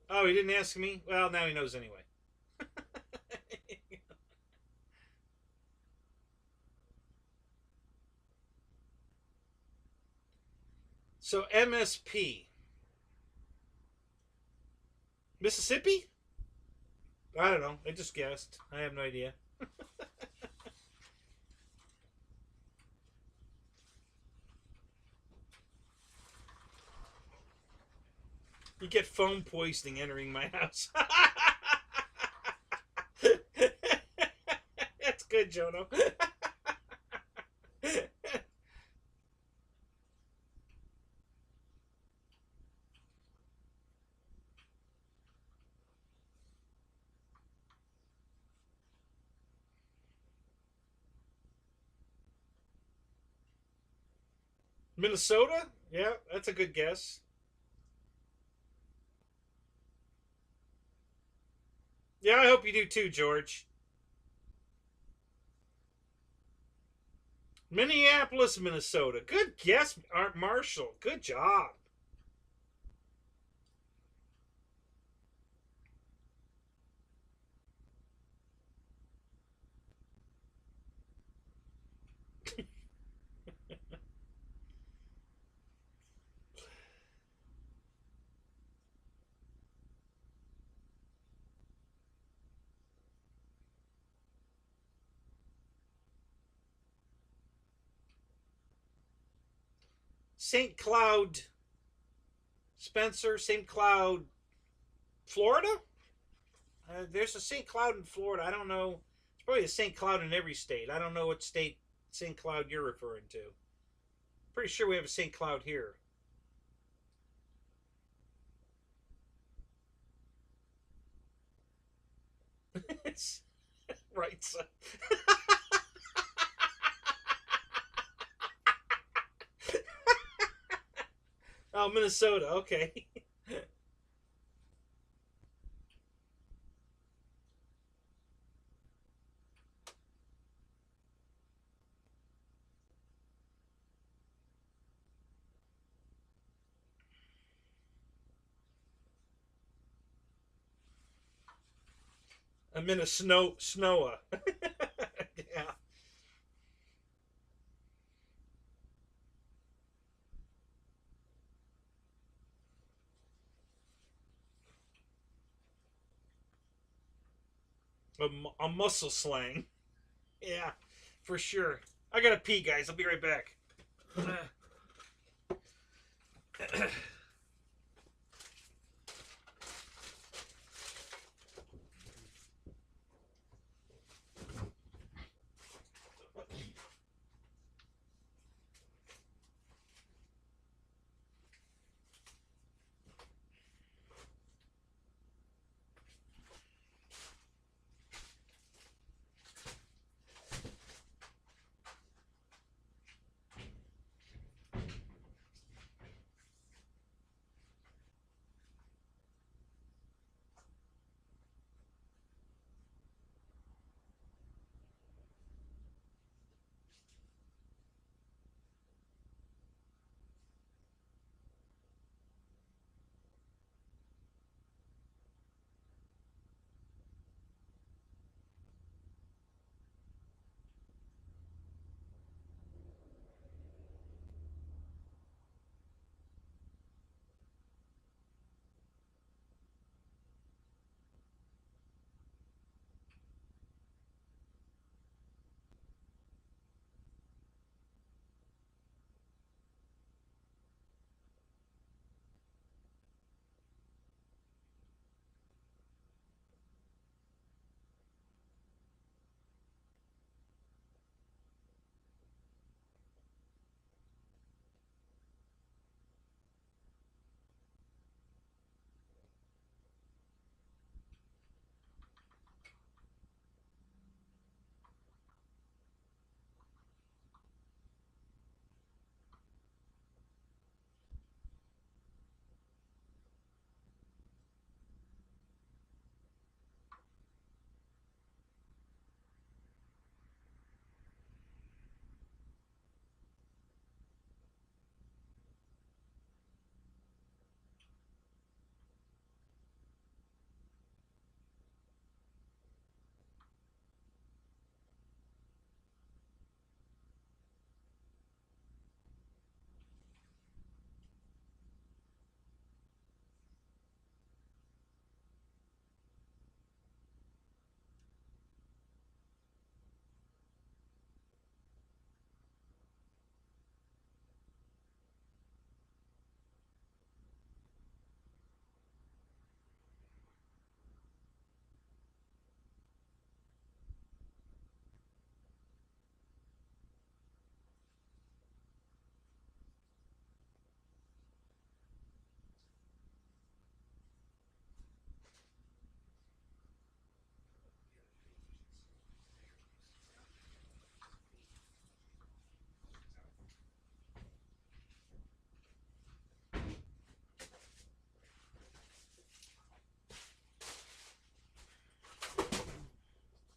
oh, he didn't ask me? Well, now he knows anyway. So MSP. Mississippi? I don't know. I just guessed. I have no idea. You get foam poisoning entering my house. That's good, Jono. Minnesota? Yeah, that's a good guess. Yeah, I hope you do too, George. Minneapolis, Minnesota. Good guess, Art Marshall. Good job. St. Cloud, Spencer, St. Cloud, Florida? There's a St. Cloud in Florida. I don't know. It's probably a St. Cloud in every state. I don't know what state St. Cloud you're referring to. Pretty sure we have a St. Cloud here. Right. So. Oh, Minnesota. Okay. I'm in a snowa. Yeah. A muscle slang. Yeah, for sure. I gotta pee, guys. I'll be right back.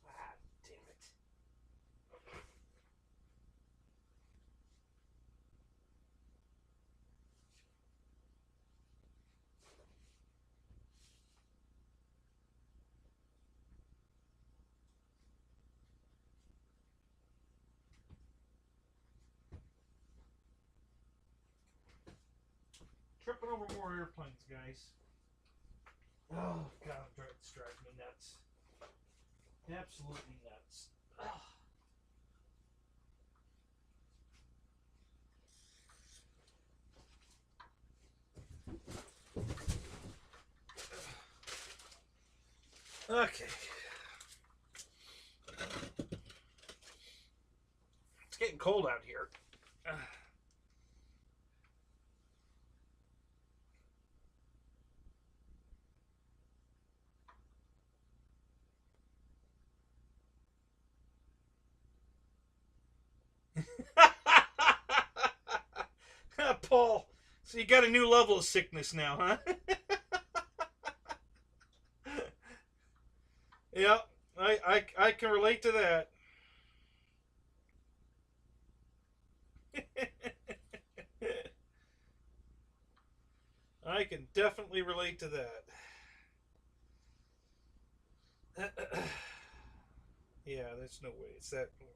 Ah, damn it. Tripping over more airplanes, guys. Oh, God, it's driving me nuts. Absolutely nuts. Ugh. Okay. It's getting cold out here. Paul, so you got a new level of sickness now, huh? Yeah, I can relate to that. I can definitely relate to that. Yeah, there's no way it's that warm.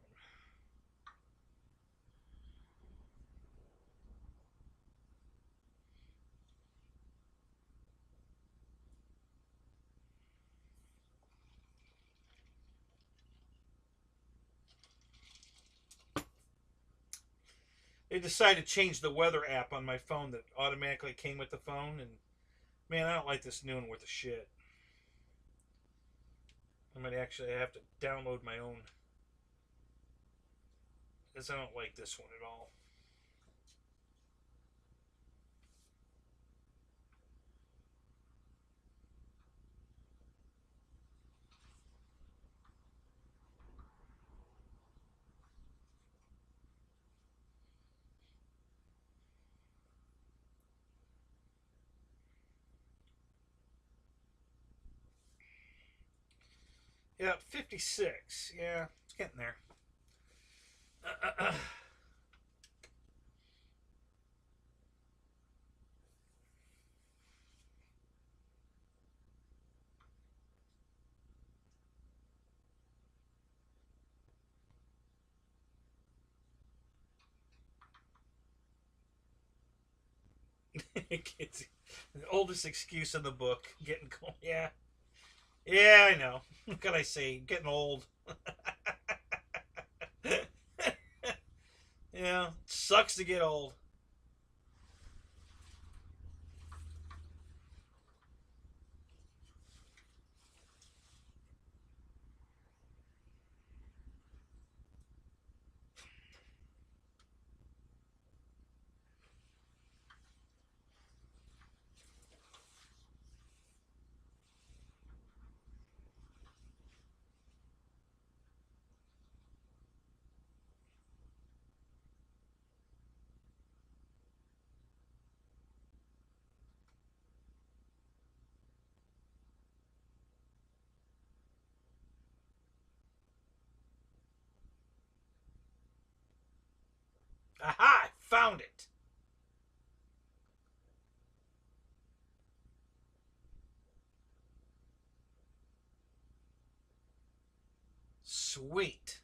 They decided to change the weather app on my phone that automatically came with the phone, and man, I don't like this new one worth a shit. I might actually have to download my own because I don't like this one at all. Yeah, 56. Yeah, it's getting there. It's the oldest excuse in the book. Getting cold. Yeah. Yeah, I know. What can I say? Getting old. Yeah, sucks to get old. Aha! I found it. Sweet.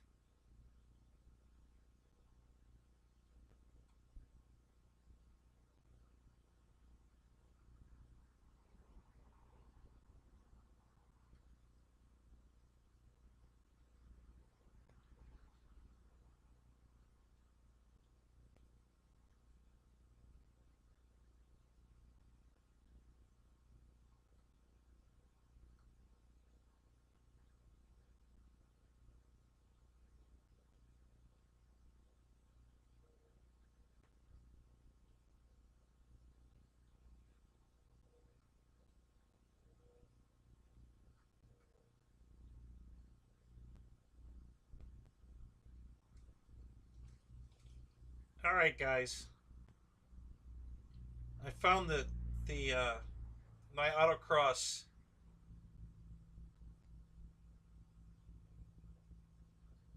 All right, guys. I found the my autocross.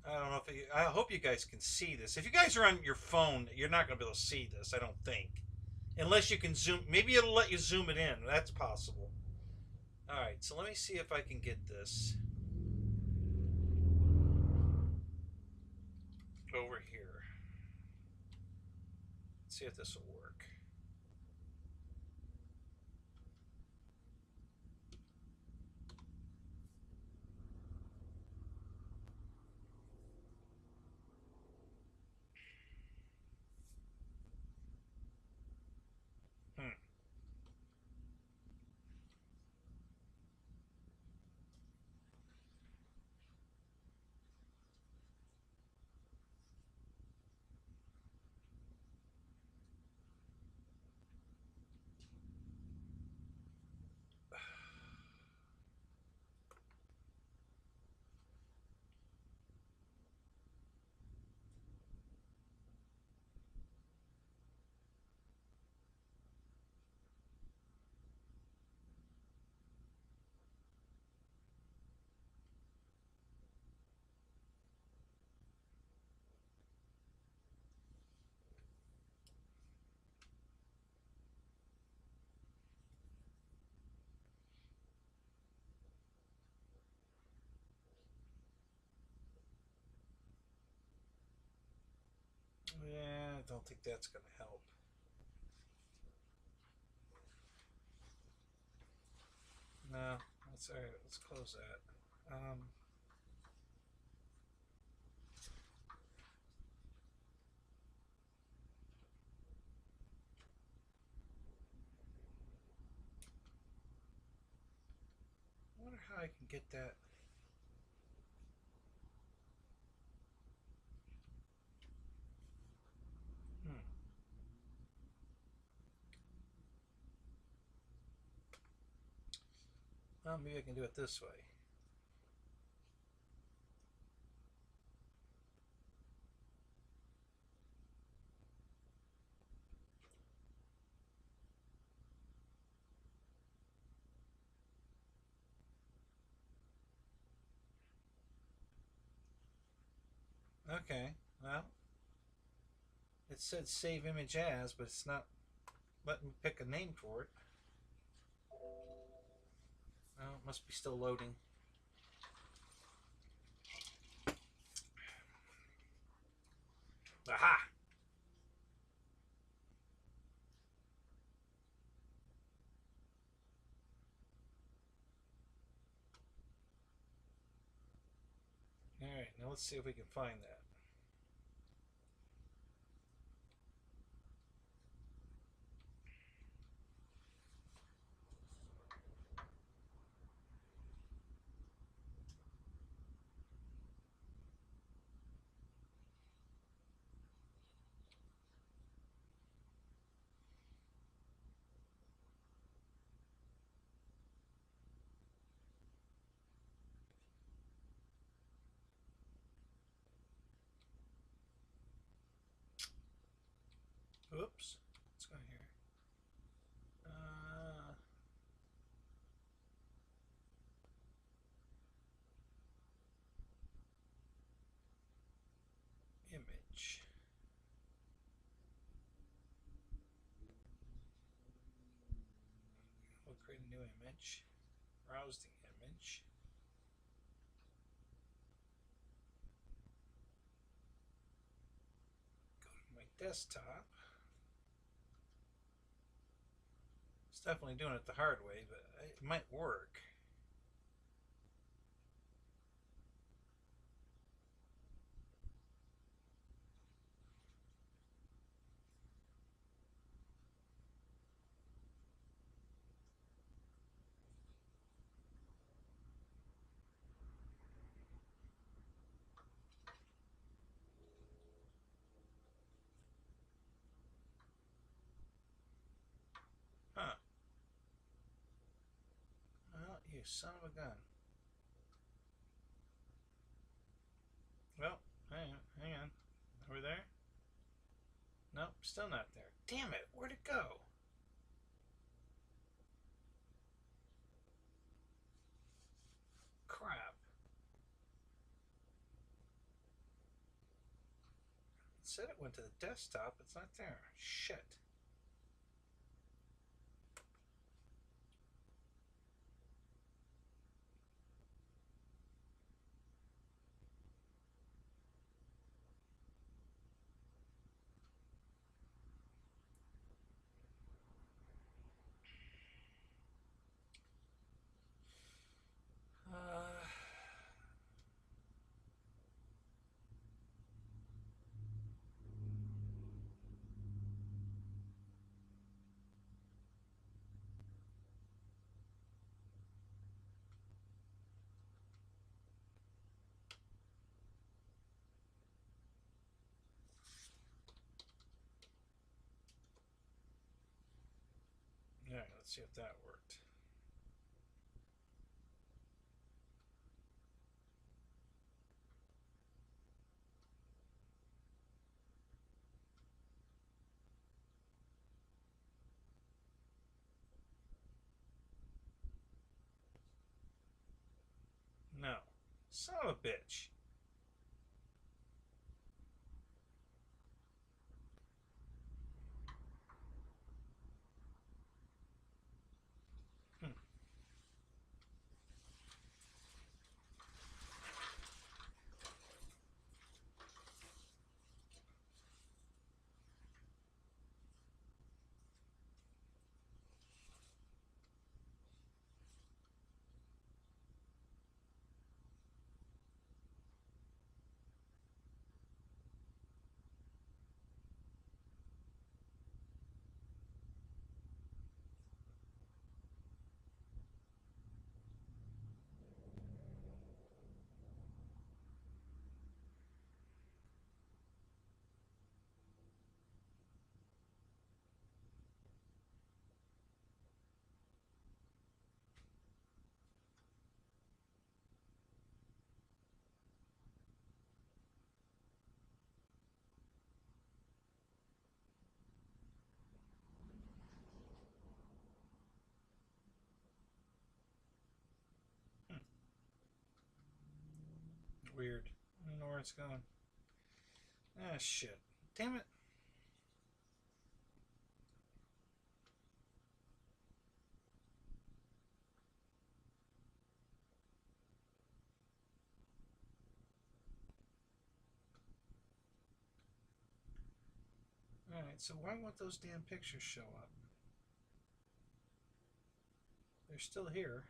I don't know if I hope you guys can see this. If you guys are on your phone, you're not going to be able to see this. I don't think, unless you can zoom. Maybe it'll let you zoom it in. That's possible. All right, so let me see if I can get this over here. Let's see if this will work. Hmm. don't think that's going to help. No, that's all right. Let's close that. I wonder how I can get that. Well, maybe I can do it this way. Okay, well, it said save image as, but it's not letting me pick a name for it. Oh, it must be still loading. Aha! Alright, now let's see if we can find that. Oops. Let's go here. Image. We'll create a new image. Browse the image. Go to my desktop. It's definitely doing it the hard way, but it might work. Huh. Well, you son of a gun. Well, hang on. Over there? Nope, still not there. Damn it, where'd it go? Crap. It said it went to the desktop, it's not there. Shit. Alright, let's see if that worked. No. Son of a bitch. weird. I don't know where it's going. Ah, shit. Damn it. Alright, so why won't those damn pictures show up? They're still here.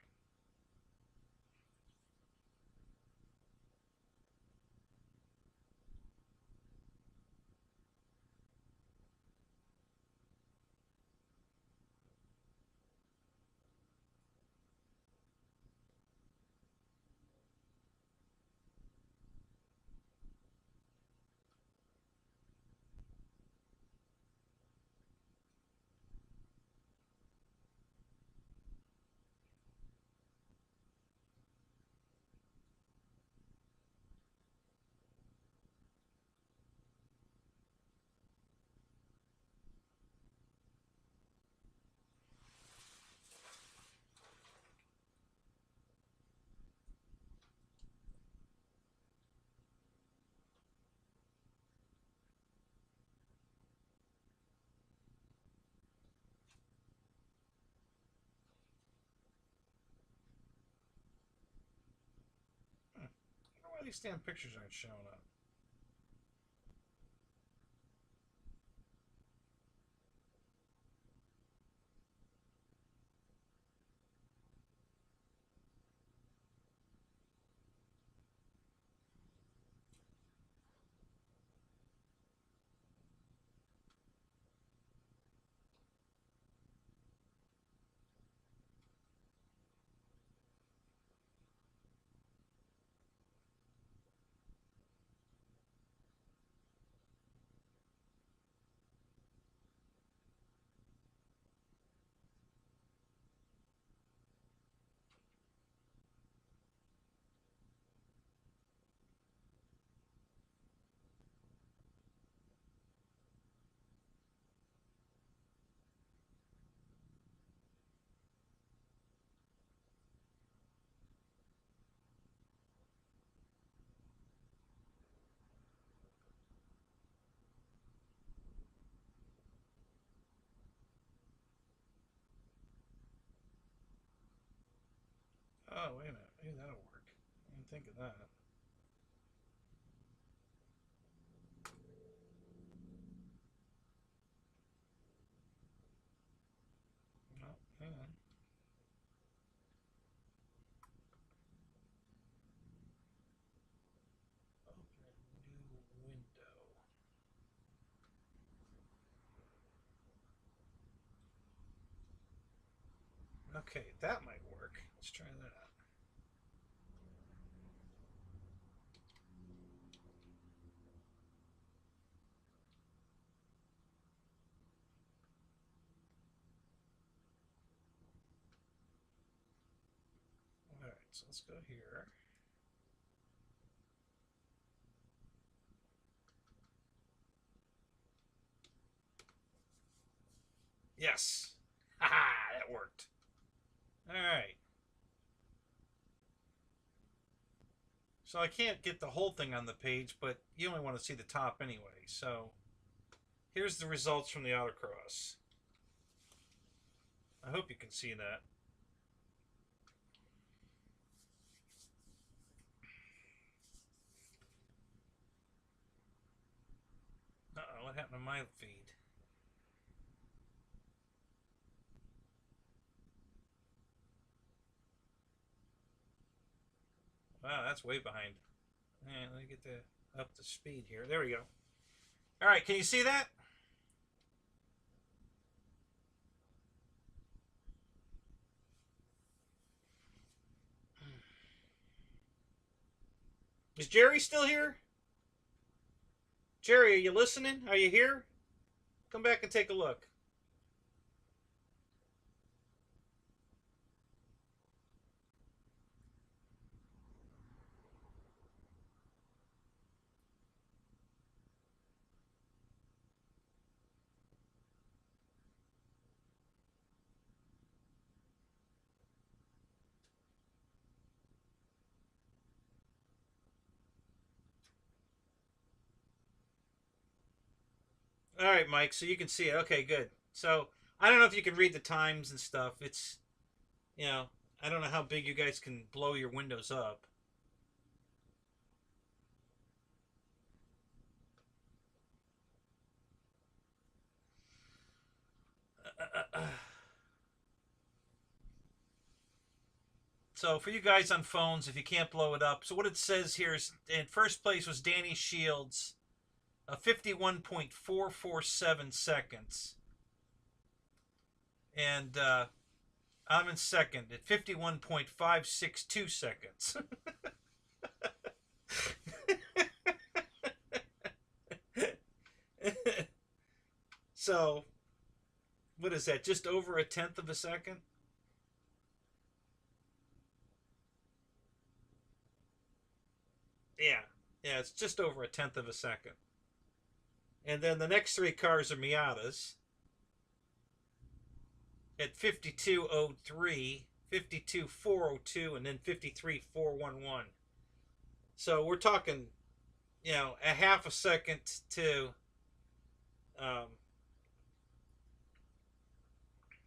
I don't know why these damn pictures aren't showing up. Oh, wait a minute. Maybe that'll work. I didn't think of that. No, hang on. Open new window. Okay, that might work. Let's try that. Alright, so let's go here. Yes! Haha, that worked. Alright. So I can't get the whole thing on the page, but you only want to see the top anyway. So here's the results from the autocross. I hope you can see that. Uh-oh, what happened to my feed? Wow, that's way behind. And let me get up to speed here. There we go. All right, can you see that? Is Jerry still here? Jerry, are you listening? Are you here? Come back and take a look. All right, Mike. So you can see it. Okay, good. So I don't know if you can read the times and stuff. It's, you know, I don't know how big you guys can blow your windows up. So for you guys on phones, if you can't blow it up, so what it says here is in first place was Danny Shields, 51.447 seconds, and I'm in second at 51.562 seconds. So what is that? Just over a tenth of a second? Yeah, yeah, it's just over a tenth of a second. And then the next three cars are Miatas at 52.03, 52.402, and then 53.411. So we're talking, a half a second um,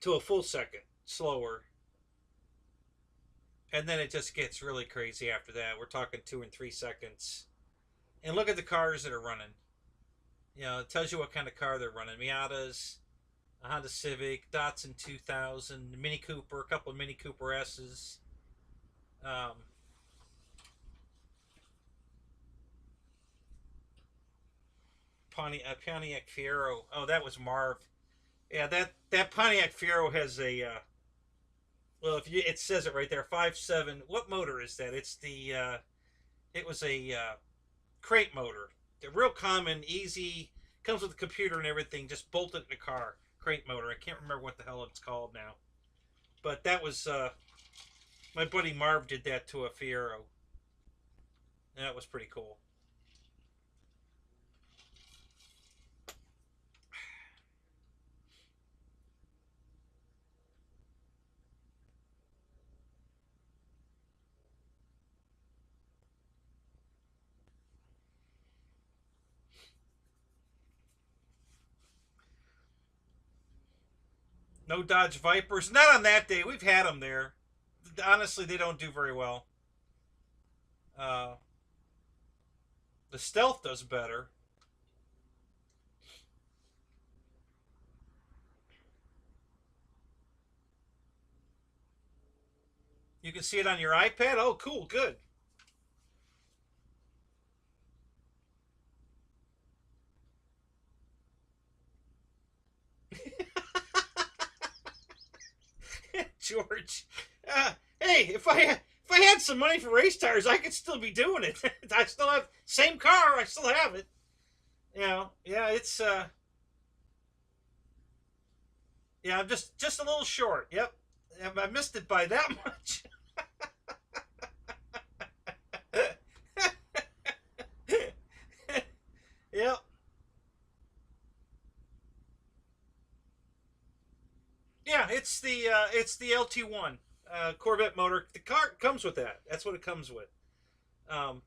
to a full second slower. And then it just gets really crazy after that. We're talking 2 and 3 seconds. And look at the cars that are running. It tells you what kind of car they're running. Miatas, a Honda Civic, Datsun 2000, Mini Cooper, a couple of Mini Cooper S's. Pontiac Fiero. Oh, that was Marv. Yeah, that Pontiac Fiero has a well, if you it says it right there, 5.7. What motor is that? It's the it was a crate motor. The real common, easy, comes with a computer and everything. Just bolted in the car. Crate motor. I can't remember what the hell it's called now. But that was my buddy Marv did that to a Fiero. And that was pretty cool. No Dodge Vipers. Not on that day. We've had them there. Honestly, they don't do very well. Uh, the Stealth does better. You can see it on your iPad. Oh, cool. Good. George. Hey, if I had some money for race tires, I could still be doing it. I still have same car. I still have it. Yeah, it's yeah, I'm just a little short. Yep, I missed it by that much. Yep. Yeah, it's the LT1 Corvette motor. The car comes with that. That's what it comes with. Um,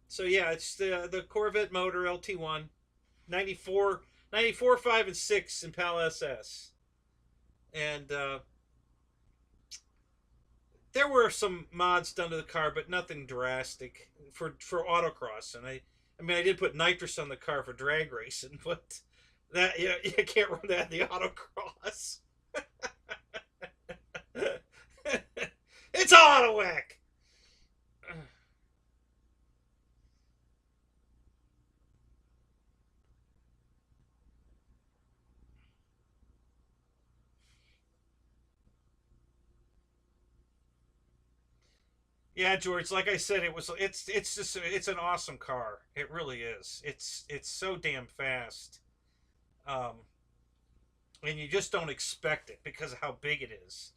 so yeah, it's the Corvette motor LT1, 94, 94, 5, and 6 Impala SS. And there were some mods done to the car, but nothing drastic for autocross. And I mean, I did put nitrous on the car for drag racing, but that you can't run that in the autocross. It's all out of whack. Yeah, George. Like I said, it's just it's an awesome car. It really is. It's so damn fast. Um, and you just don't expect it because of how big it is.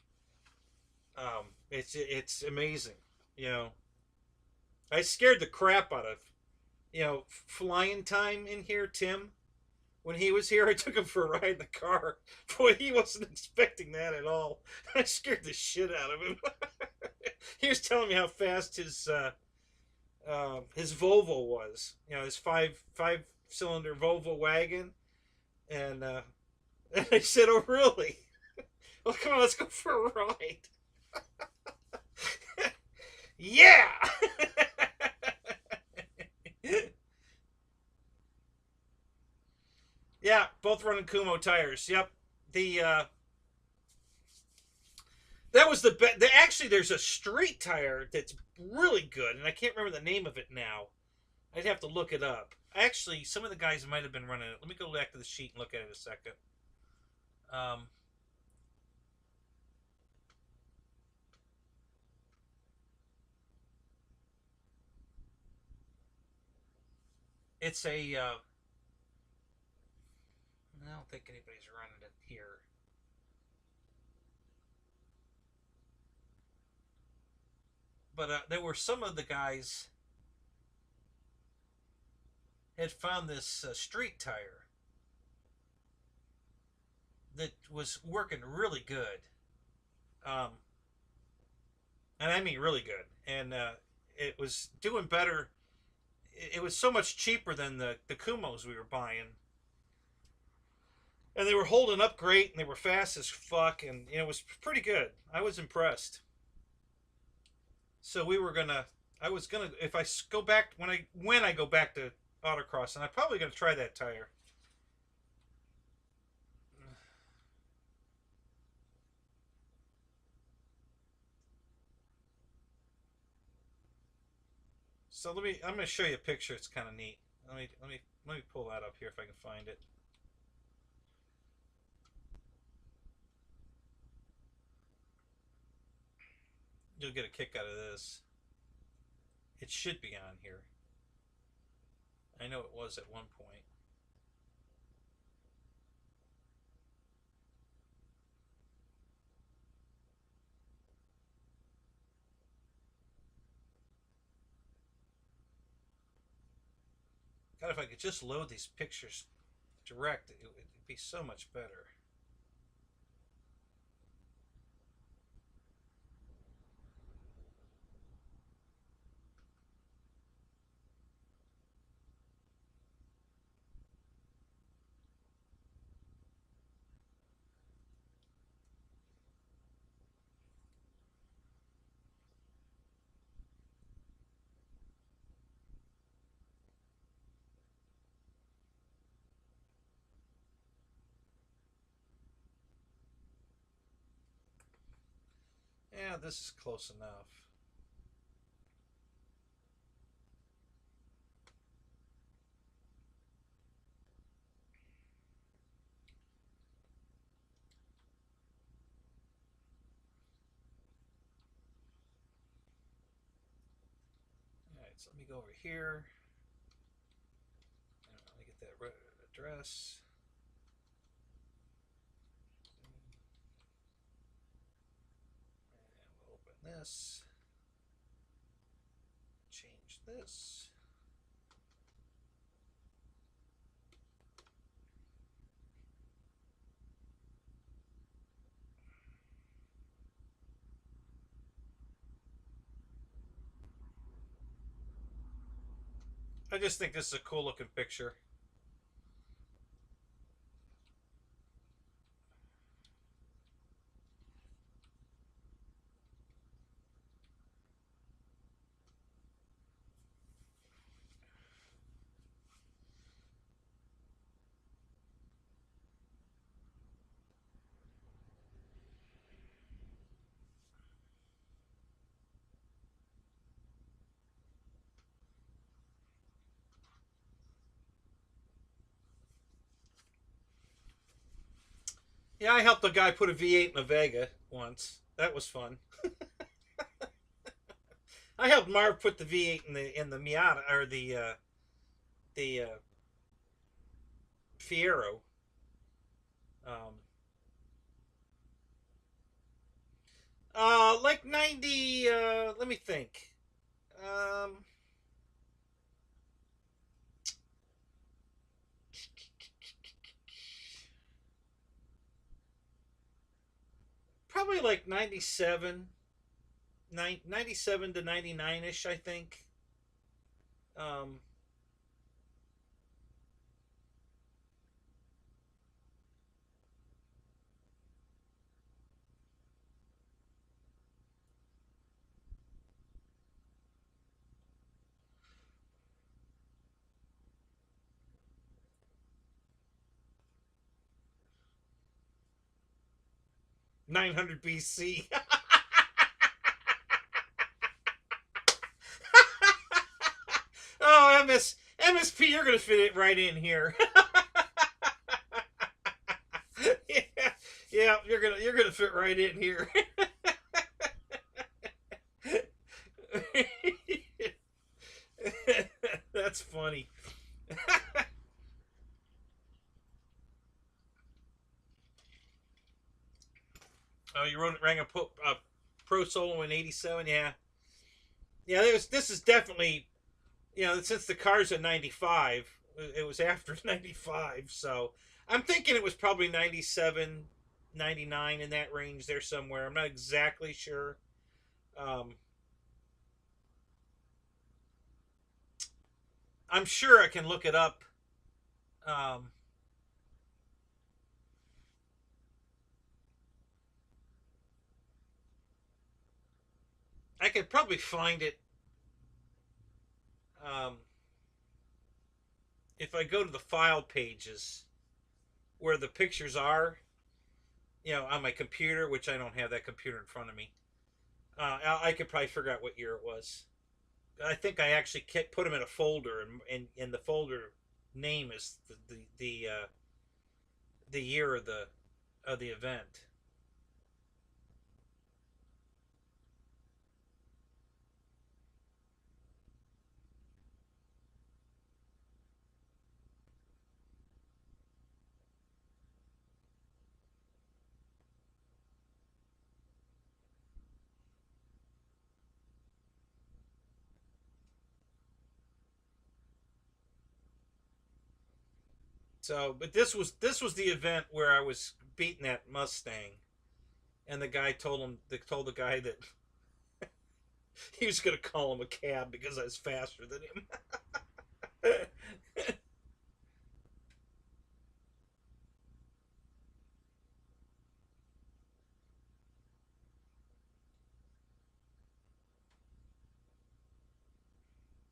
It's amazing. You know, I scared the crap out of flying time in here, Tim. When he was here, I took him for a ride in the car. Boy, he wasn't expecting that at all. I scared the shit out of him. He was telling me how fast his Volvo was. His five cylinder Volvo wagon. And, and I said, "Oh, really? Well, come on, let's go for a ride." Yeah. Yeah, both running Kumo tires. Yep. The that was the best. Actually, there's a street tire that's really good, and I can't remember the name of it now. I'd have to look it up. Actually, some of the guys might have been running it. Let me go back to the sheet and look at it a second. Um, it's a. I don't think anybody's running it here. But there were some of the guys had found this street tire that was working really good. Um, and I mean really good. And it was doing better. It was so much cheaper than the Kumos we were buying. And they were holding up great, and they were fast as fuck, and it was pretty good. I was impressed. So we were gonna. I was gonna, if I go back when I go back to autocross, and I'm probably gonna try that tire. So I'm gonna show you a picture. It's kind of neat. Let me pull that up here if I can find it. You'll get a kick out of this. It should be on here. I know it was at one point. God, if I could just load these pictures direct, it would be so much better. Yeah, this is close enough. Alright, so let me go over here. Let me get that address. And we'll open this. Change this. I just think this is a cool looking picture. Yeah, I helped a guy put a V8 in a Vega once. That was fun. I helped Marv put the V8 in the Miata or the Fiero. Um, like 90. Let me think. Um, probably like 97, 97 to 99 ish. I think. Um, 900 BC. Oh, MSP, you're gonna fit it right in here. Yeah, yeah, you're gonna fit right in here. That's funny. Oh, you rang a pro solo in '87, yeah, yeah. This is definitely, since the car's at 95, it was after 95, so I'm thinking it was probably 97, 99, in that range there somewhere. I'm not exactly sure. Um, I'm sure I can look it up. Um, I could probably find it um, if I go to the file pages where the pictures are, on my computer, which I don't have that computer in front of me. I could probably figure out what year it was. I think I actually put them in a folder, and the folder name is the year of the event. So, but this was the event where I was beating that Mustang, and the guy told the guy that he was going to call him a cab because I was faster than him.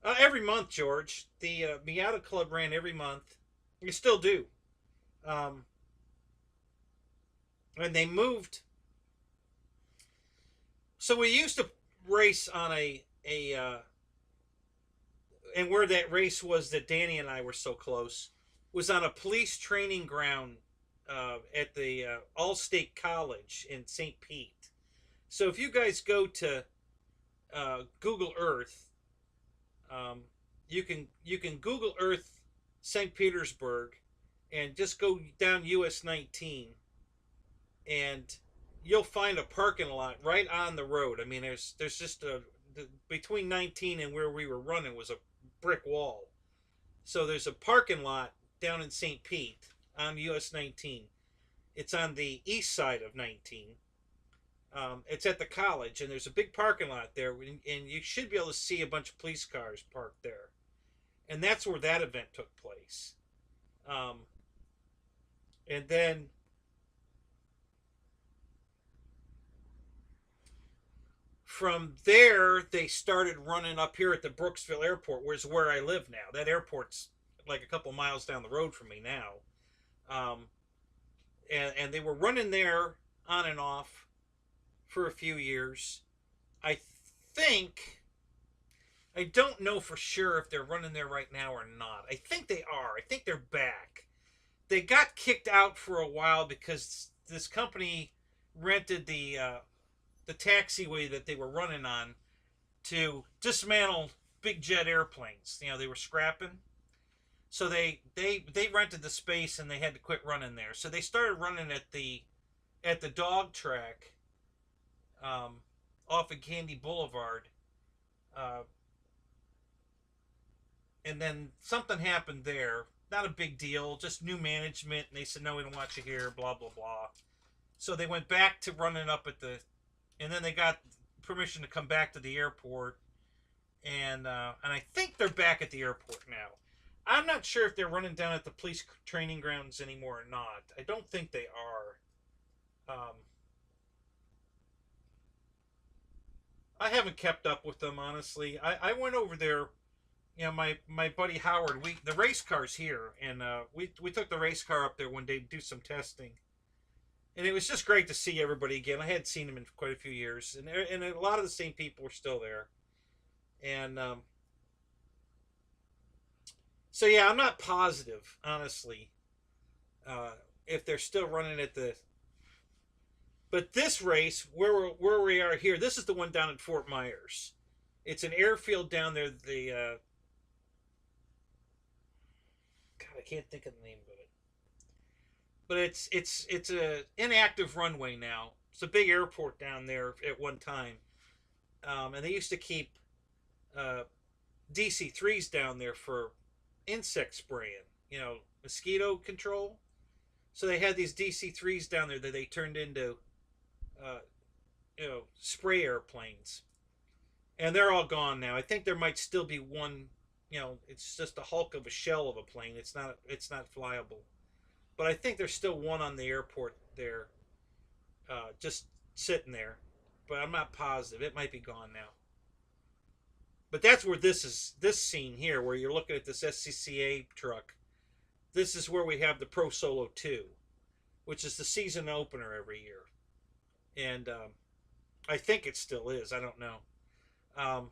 Every month, George. The Miata Club ran every month. We still do. Um, and they moved. So we used to race on and where that race was that Danny and I were so close was on a police training ground at the Allstate College in St. Pete. So if you guys go to Google Earth, you can Google Earth St. Petersburg and just go down US 19, and you'll find a parking lot right on the road. I mean, there's just between 19 and where we were running was a brick wall. So there's a parking lot down in St. Pete on US 19. It's on the east side of 19. It's at the college, and there's a big parking lot there, and you should be able to see a bunch of police cars parked there. And that's where that event took place. Um, and then from there, they started running up here at the Brooksville Airport, which is where I live now. That airport's like a couple miles down the road from me now. Um, and they were running there on and off for a few years. I think, I don't know for sure if they're running there right now or not. I think they are. I think they're back. They got kicked out for a while because this company rented the taxiway that they were running on to dismantle big jet airplanes. They were scrapping. So they rented the space, and they had to quit running there. So they started running at the dog track off of Candy Boulevard. Uh, and then something happened there. Not a big deal, just new management, and they said, no, we don't want you here, blah, blah, blah. So they went back to running up and then they got permission to come back to the airport, and I think they're back at the airport now. I'm not sure if they're running down at the police training grounds anymore or not. I don't think they are. I haven't kept up with them, honestly. I went over there. My buddy Howard. The race car's here, and we took the race car up there one day to do some testing. And it was just great to see everybody again. I hadn't seen them in quite a few years, and a lot of the same people were still there. And so yeah, I'm not positive, honestly, uh, if they're still running at the. But this race, where we are here, this is the one down in Fort Myers. It's an airfield down there. God, I can't think of the name of it. But it's a inactive runway now. It's a big airport down there at one time, and they used to keep uh, DC-3s down there for insect spraying, mosquito control. So they had these DC-3s down there that they turned into, uh, spray airplanes, and they're all gone now. I think there might still be one. It's just a hulk of a shell of a plane. It's not flyable, but I think there's still one on the airport there, just sitting there. But I'm not positive. It might be gone now. But that's where this scene here, where you're looking at this SCCA truck. This is where we have the Pro Solo 2, which is the season opener every year. And I think it still is. I don't know. Um,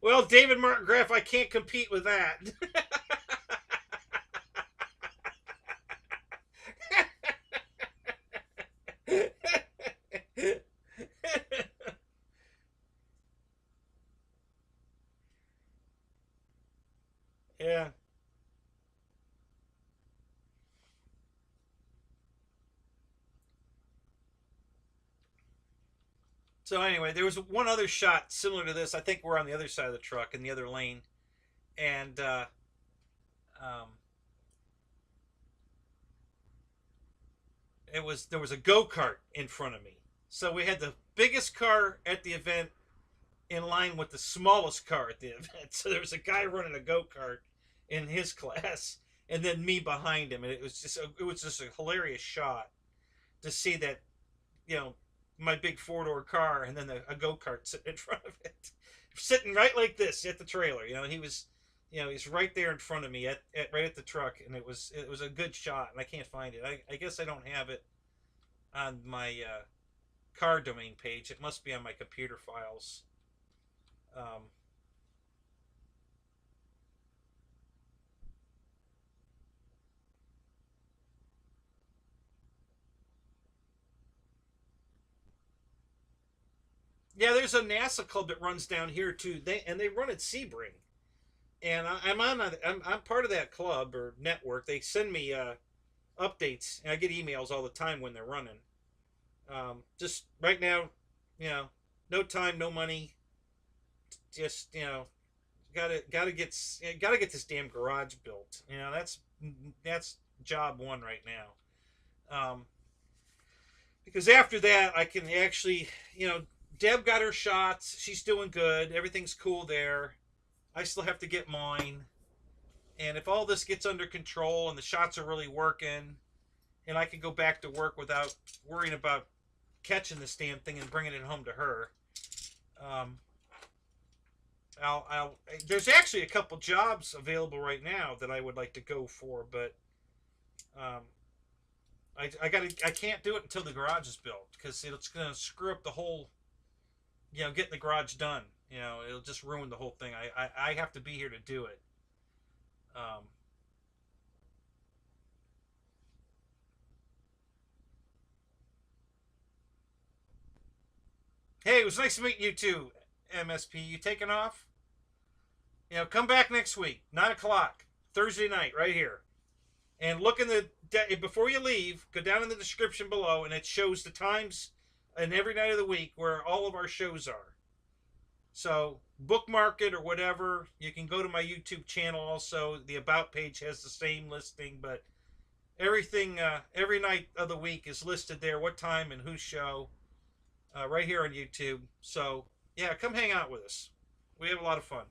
well, David Martin Graff, I can't compete with that. Yeah. So anyway, there was one other shot similar to this. I think we're on the other side of the truck in the other lane, and um, there was a go kart in front of me. So we had the biggest car at the event in line with the smallest car at the event. So there was a guy running a go kart in his class, and then me behind him, and it was just a hilarious shot to see that, you know, my big 4-door car, and then a go kart sitting in front of it, sitting right like this at the trailer. He's right there in front of me right at the truck, and it was a good shot, and I can't find it. I guess I don't have it on my car domain page. It must be on my computer files. Um, yeah, there's a NASA club that runs down here too. They run at Sebring, and I'm part of that club or network. They send me updates, and I get emails all the time when they're running. Just right now, no time, no money. Just gotta get this damn garage built. That's job one right now. Because after that, I can actually, Deb got her shots. She's doing good. Everything's cool there. I still have to get mine. And if all this gets under control and the shots are really working, and I can go back to work without worrying about catching this damn thing and bringing it home to her, um, there's actually a couple jobs available right now that I would like to go for, but um, I can't do it until the garage is built, because it's gonna screw up the whole, getting the garage done. It'll just ruin the whole thing. I have to be here to do it. Um, hey, it was nice to meet you too, MSP. You taking off? Come back next week, 9 o'clock, Thursday night, right here. And look before you leave, go down in the description below, and it shows the times and every night of the week where all of our shows are. So bookmark it or whatever. You can go to my YouTube channel also. The About page has the same listing, but Everything, every night of the week is listed there. What time and whose show, right here on YouTube. So yeah, come hang out with us. We have a lot of fun.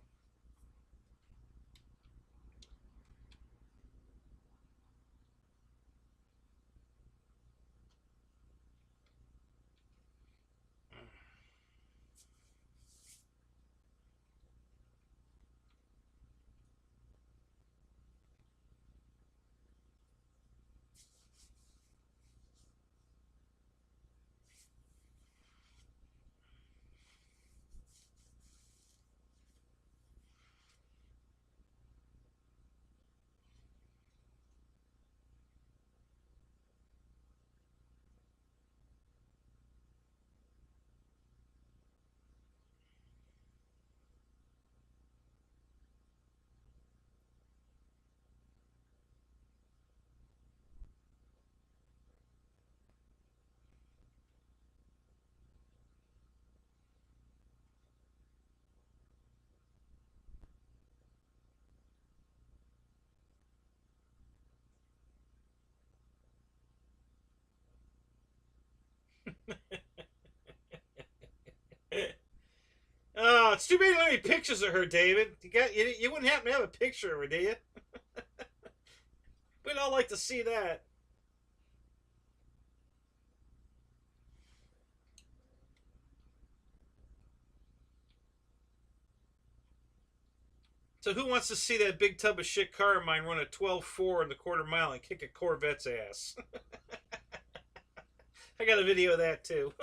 Oh, it's too bad you don't have any pictures of her, David. You wouldn't happen to have a picture of her, do you? We'd all like to see that. So who wants to see that big tub of shit car of mine run a 12.4 in the quarter mile and kick a Corvette's ass? I got a video of that too.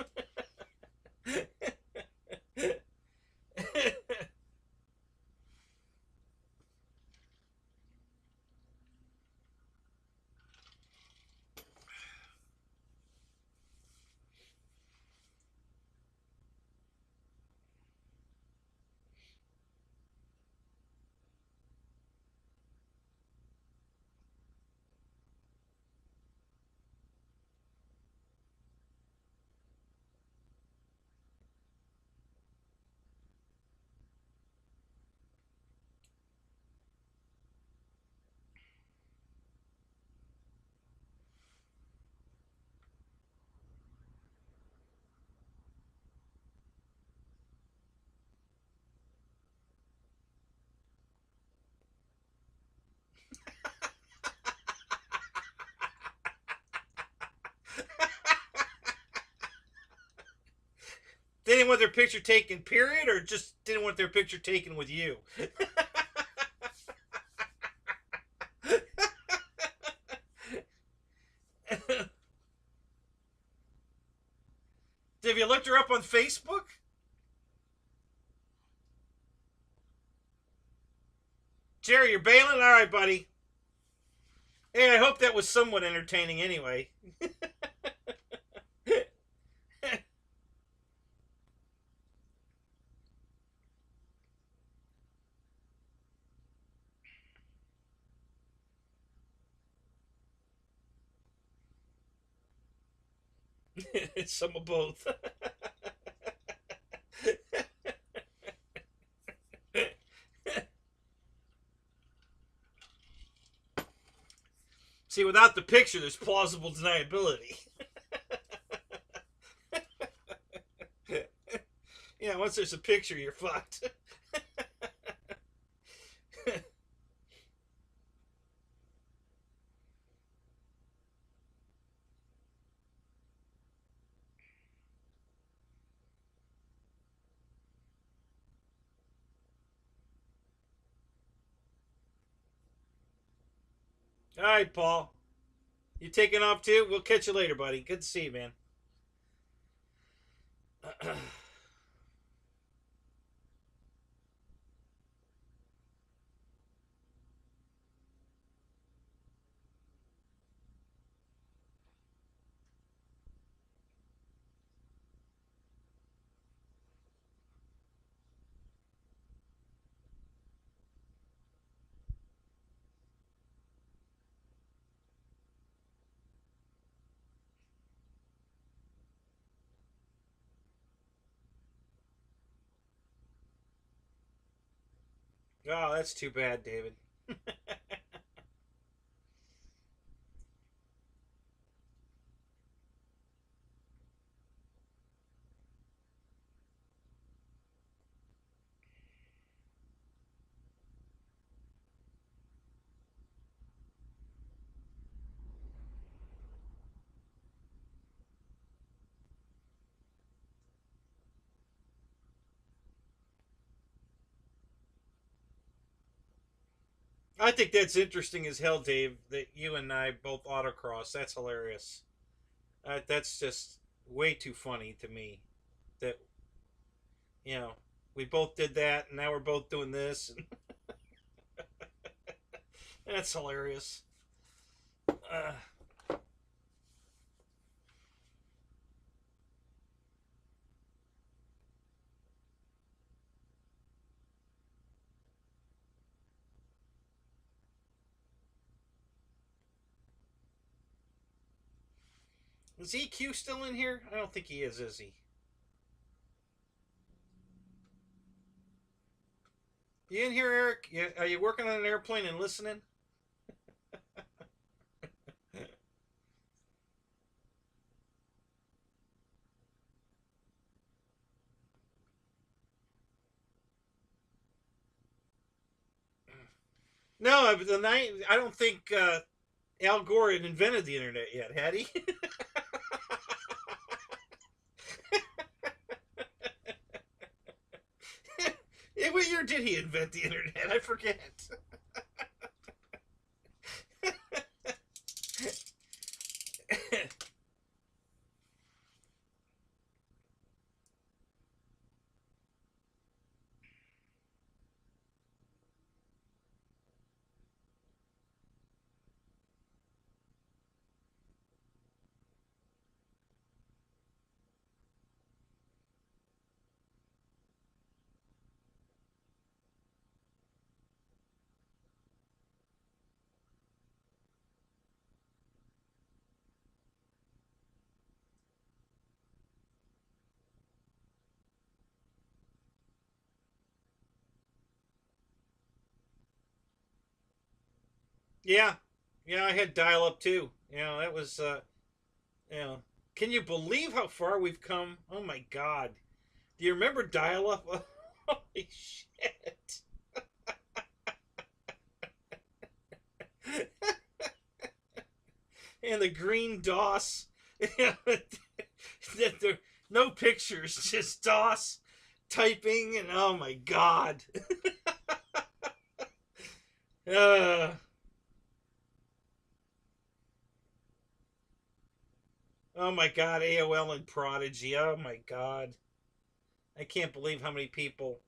They didn't want their picture taken, period, or just didn't want their picture taken with you? Have you looked her up on Facebook? Jerry, you're bailing? All right, buddy. Hey, I hope that was somewhat entertaining anyway. It's some of both. See, without the picture, there's plausible deniability. Yeah, once there's a picture, you're fucked. All right, Paul. You taking off too? We'll catch you later, buddy. Good to see you, man. Oh, that's too bad, David. I think that's interesting as hell, Dave. That you and I both autocross. That's hilarious. That's just way too funny to me. That you know we both did that, and now we're both doing this. That's hilarious. Uh, is EQ still in here? I don't think he is he? You in here, Eric? Are you working on an airplane and listening? No, I don't think Al Gore had invented the internet yet, had he? What year did he invent the internet? I forget. Yeah, yeah, I had dial up too. That was you know, can you believe how far we've come? Oh my god. Do you remember dial up? Holy shit. And the green DOS. No pictures, just DOS typing, and oh my god. uh, oh my god, AOL and Prodigy. Oh my god. I can't believe how many people.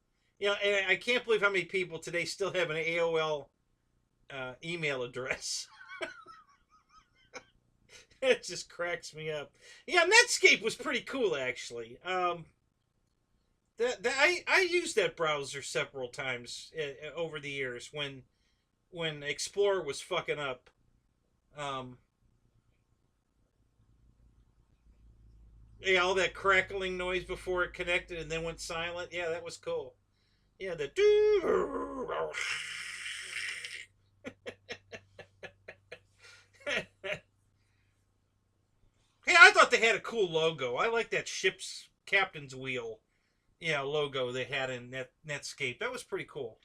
And I can't believe how many people today still have an AOL email address. It just cracks me up. Yeah, Netscape was pretty cool actually. I used that browser several times over the years when Explorer was fucking up. Um, yeah, all that crackling noise before it connected and then went silent. Yeah, that was cool. Yeah, the do. Hey, I thought they had a cool logo. I like that ship's captain's wheel, logo they had in Netscape. That was pretty cool.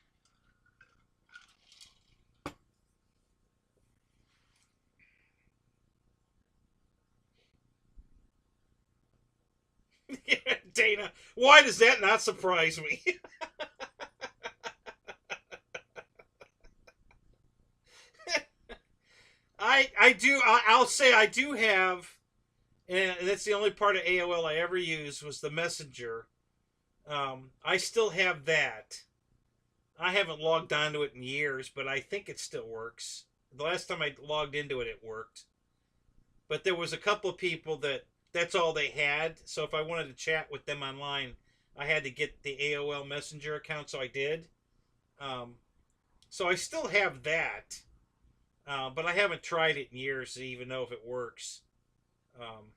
Dana, why does that not surprise me? I do. I'll say I do have, and that's the only part of AOL I ever used was the messenger. I still have that. I haven't logged onto it in years, but I think it still works. The last time I logged into it, it worked. But there was a couple of people that's all they had. So if I wanted to chat with them online, I had to get the AOL Messenger account. So I did. Um, so I still have that, but I haven't tried it in years to even know if it works. Um,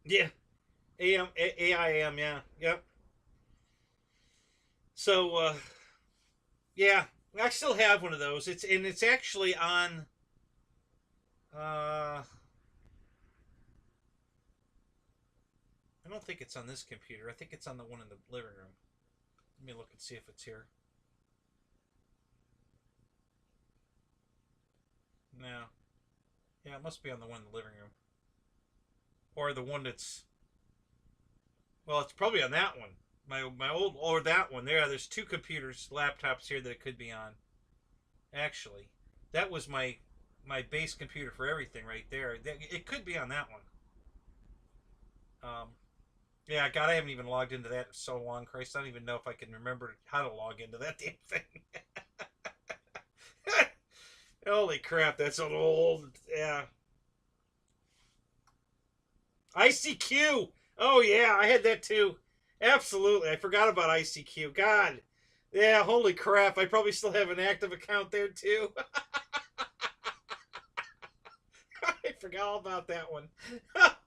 yeah, AIM, yeah, yep. So yeah, I still have one of those. It's actually on. I don't think it's on this computer. I think it's on the one in the living room. Let me look and see if it's here. No. Yeah, it must be on the one in the living room. Or the one that's... Well, it's probably on that one. My old... Or that one. There's two computers, laptops here that it could be on. Actually. That was my base computer for everything right there. It could be on that one. Yeah, God, I haven't even logged into that in so long. Christ, I don't even know if I can remember how to log into that damn thing. Holy crap, that's an old... Yeah. ICQ! Oh, yeah, I had that too. Absolutely, I forgot about ICQ. God. Yeah, holy crap, I probably still have an active account there too. I forgot all about that one.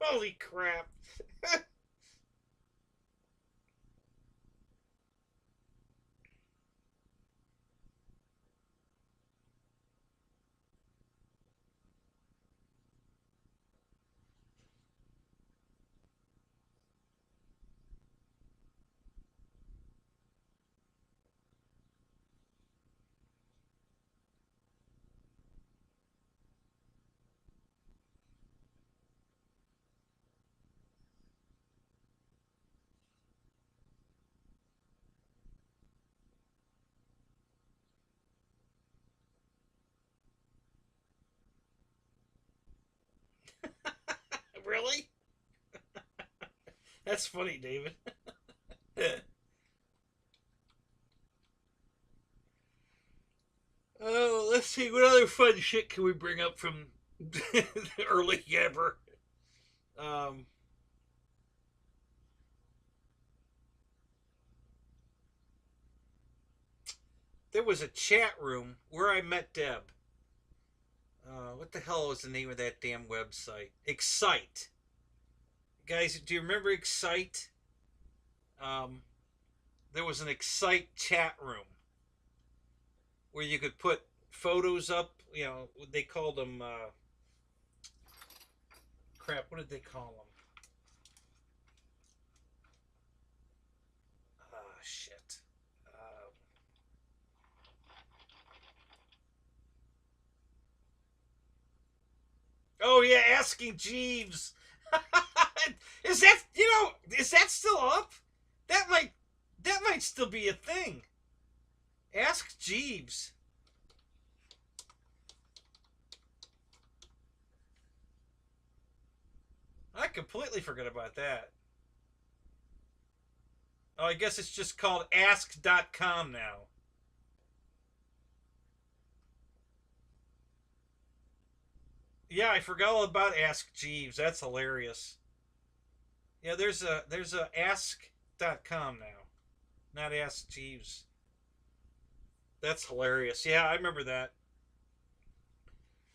Holy crap. Really? That's funny, David. Oh, let's see. What other fun shit can we bring up from early Gabber? Um, there was a chat room where I met Deb. What the hell was the name of that damn website? Excite. Guys, do you remember Excite? Um, there was an Excite chat room where you could put photos up. You know, they called them. Crap, what did they call them? Shit. Uh, oh yeah, Asking Jeeves. Is that is that still up? That might that might still be a thing. Ask Jeeves. I completely forgot about that. Oh, I guess it's just called ask.com now. Yeah, I forgot all about Ask Jeeves. That's hilarious. Yeah, there's a ask.com now, not Ask Jeeves. That's hilarious. Yeah, I remember that.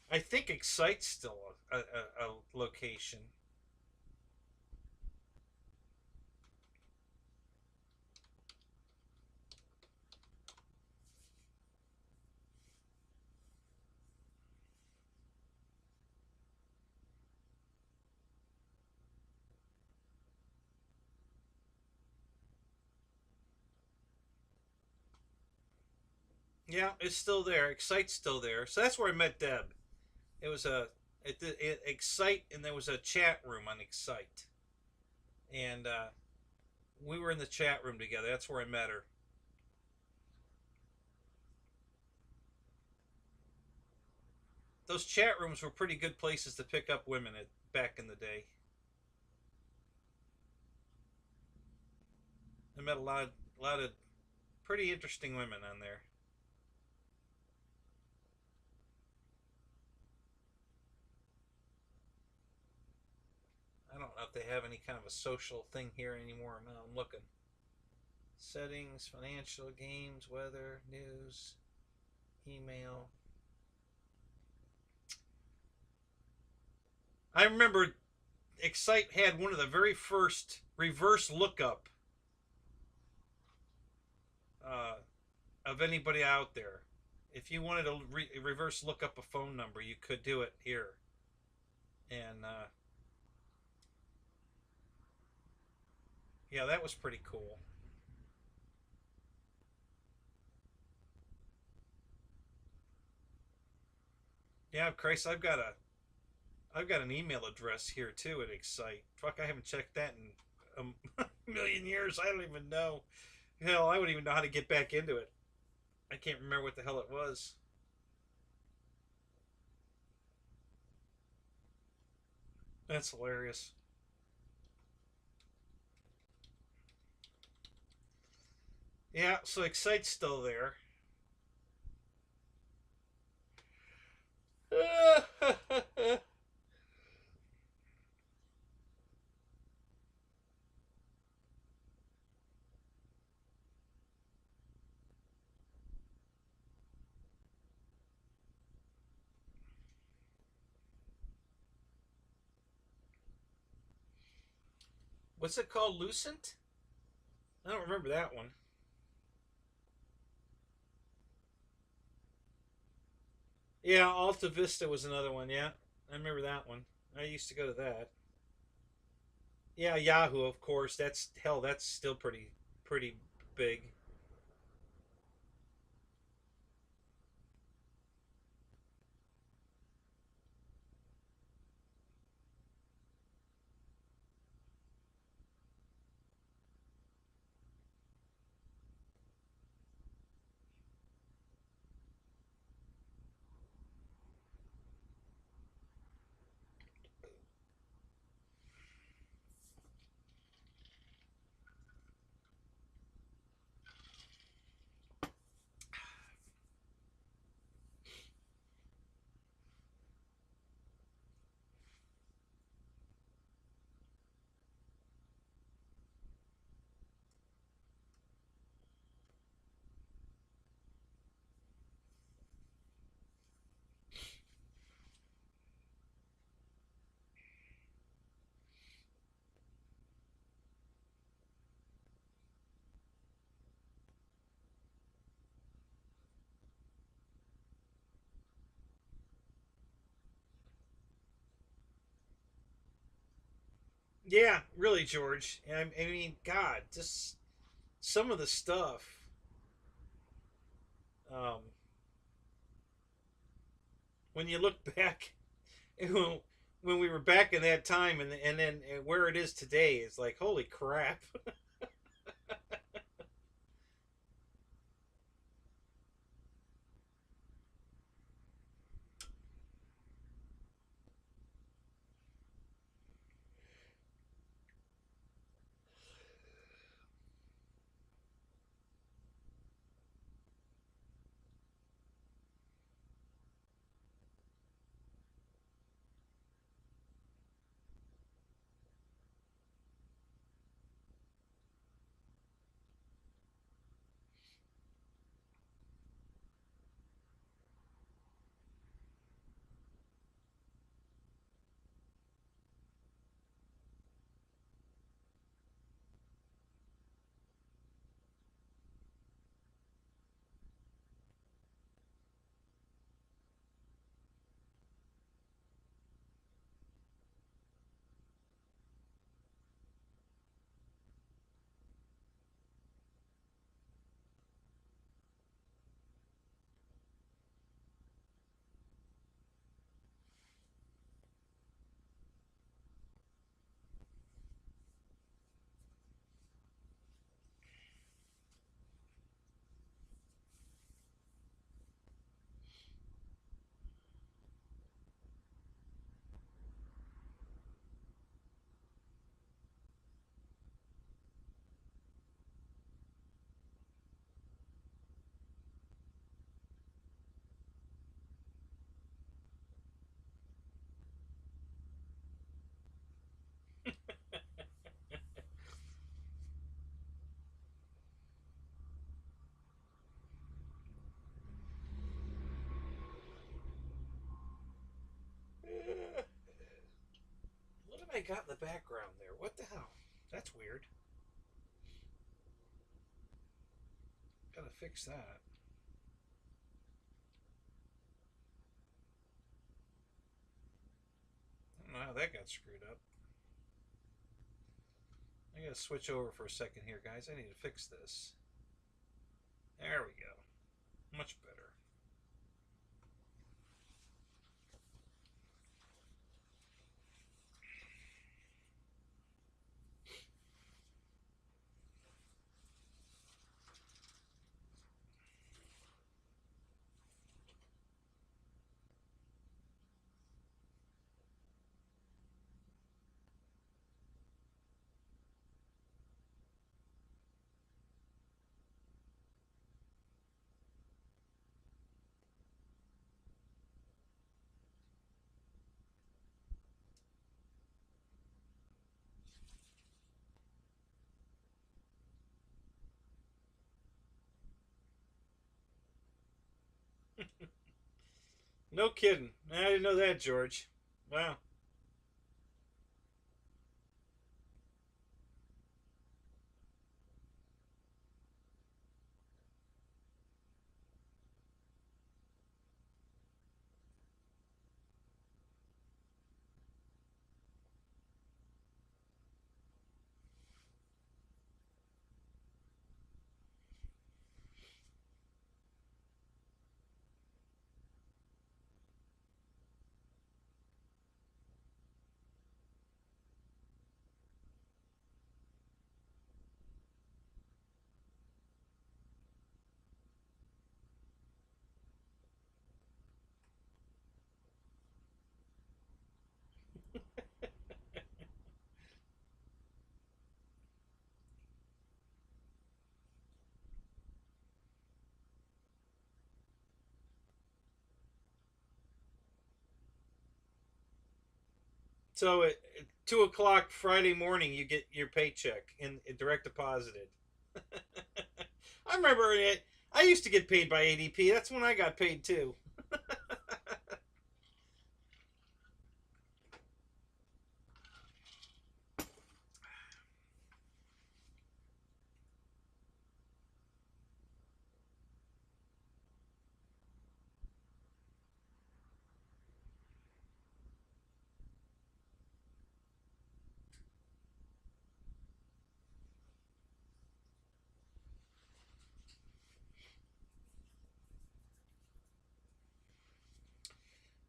I think Excite's still a location. Yeah, it's still there. Excite's still there. So that's where I met Deb. It was Excite, and there was a chat room on Excite, and we were in the chat room together. That's where I met her. Those chat rooms were pretty good places to pick up women at back in the day. I met a lot of pretty interesting women on there. I don't know if they have any kind of a social thing here anymore. No, I'm looking. Settings, financial, games, weather, news, email. I remember Excite had one of the very first reverse lookup uh, of anybody out there. If you wanted to reverse look up a phone number, you could do it here. And yeah, that was pretty cool. Yeah, Christ, I've got an email address here too at Excite. Fuck, I haven't checked that in a million years. I don't even know. Hell, I wouldn't even know how to get back into it. I can't remember what the hell it was. That's hilarious. Yeah, so Excite's still there. What's it called? Lucent? I don't remember that one. Yeah, Alta Vista was another one. Yeah, I remember that one. I used to go to that. Yeah, Yahoo, of course. That's hell. That's still pretty big. Yeah, really, George. I mean, God, just some of the stuff. Um, when you look back, when we were back in that time, and then where it is today, it's like holy crap. What have I got in the background there? What the hell? That's weird. Gotta fix that. I don't know how that got screwed up. I gotta switch over for a second here, guys. I need to fix this. There we go. Much better. No kidding. I didn't know that, George. Wow. So at 2 o'clock Friday morning, you get your paycheck in direct deposited. I remember it. I used to get paid by ADP. That's when I got paid too.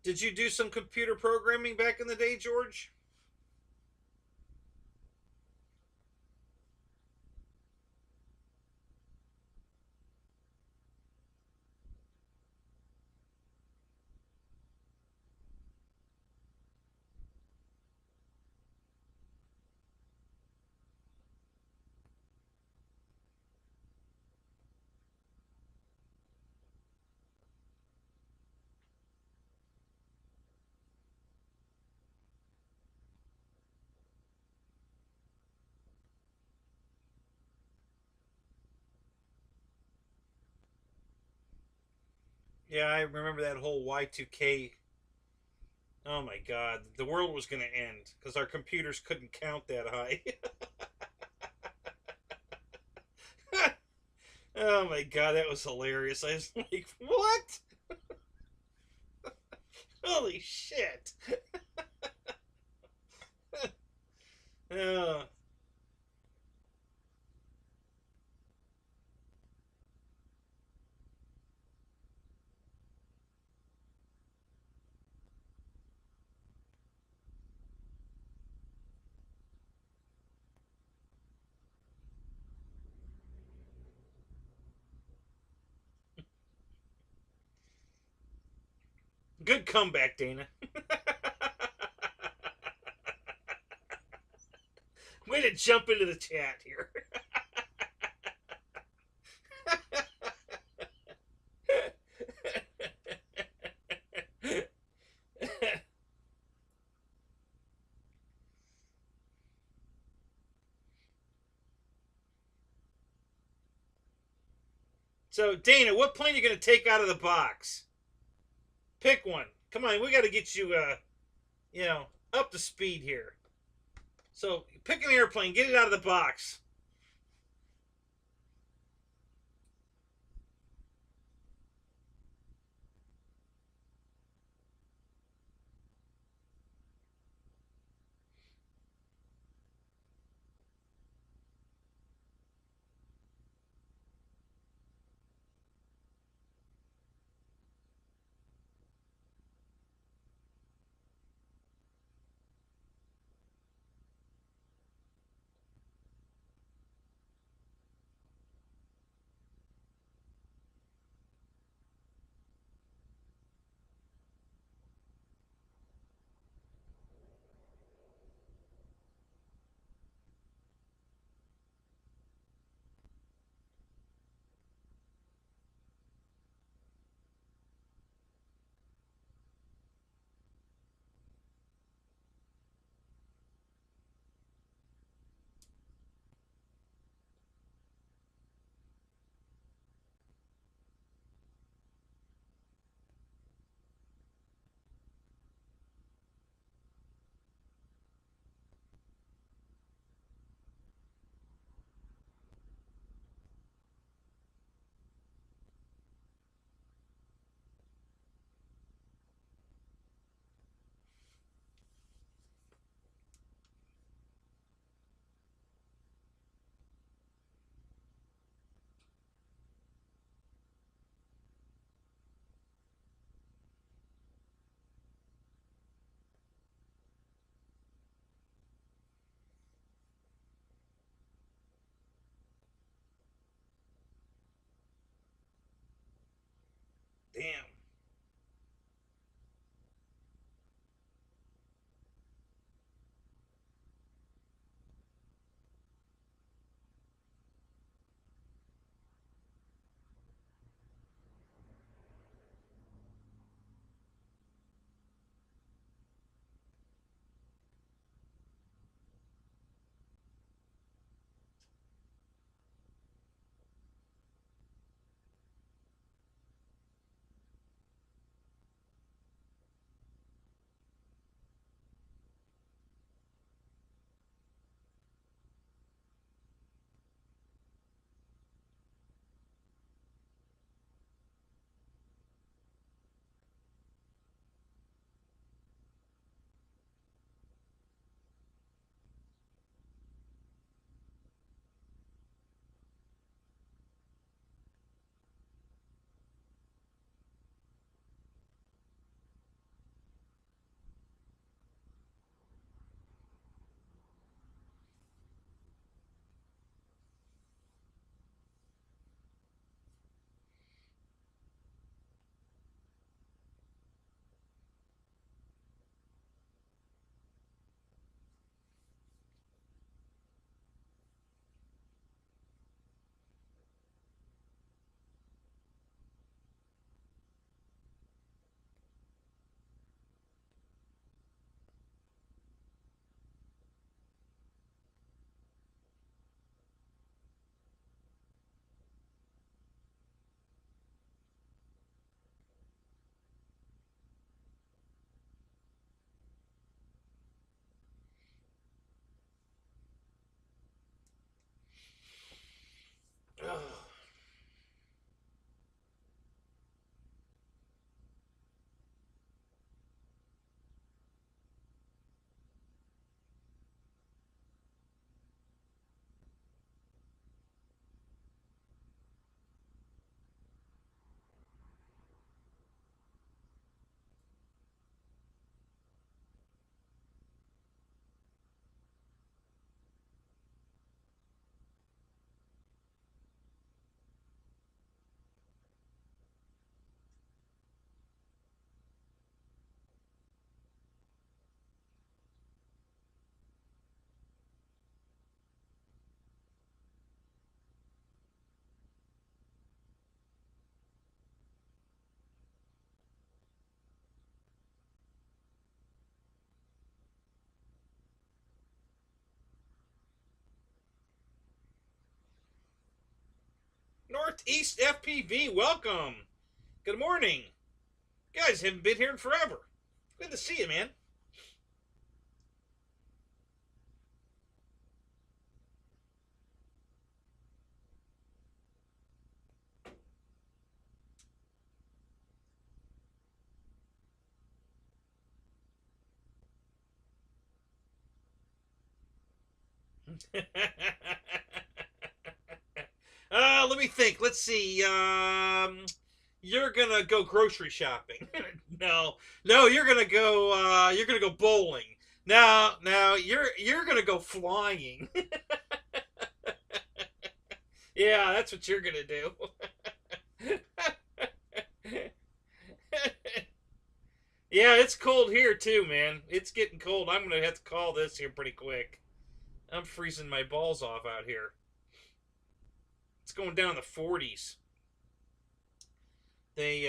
Did you do some computer programming back in the day, George? Yeah, I remember that whole Y2K. Oh my God, the world was going to end because our computers couldn't count that high. Oh my God, that was hilarious. I was like, what? Holy shit. Oh, good comeback, Dana. Way to jump into the chat here. So, Dana, what plane are you going to take out of the box? Pick one. Come on, we got to get you, you know, up to speed here. So, pick an airplane, get it out of the box. Damn. Oh. Northeast FPV, welcome. Good morning. You guys haven't been here in forever. Good to see you, man. Let me think. Let's see. You're gonna go grocery shopping. No, no, you're gonna go. You're gonna go bowling. Now, you're gonna go flying. Yeah, that's what you're gonna do. Yeah, it's cold here too, man. It's getting cold. I'm gonna have to call this here pretty quick. I'm freezing my balls off out here. It's going down the 40s. They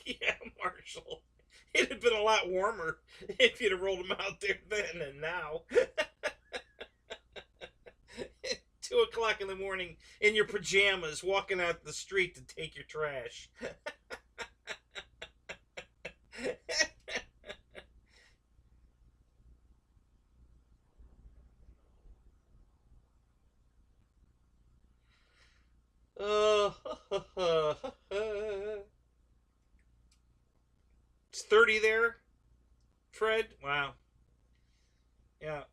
yeah, Marshall. It'd have been a lot warmer if you'd have rolled them out there then and now. 2 o'clock in the morning in your pajamas walking out the street to take your trash. Oh, it's 30 there, Fred. Wow. Yeah.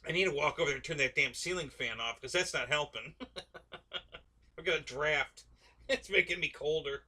I need to walk over there and turn that damn ceiling fan off because that's not helping. I've got a draft. It's making me colder.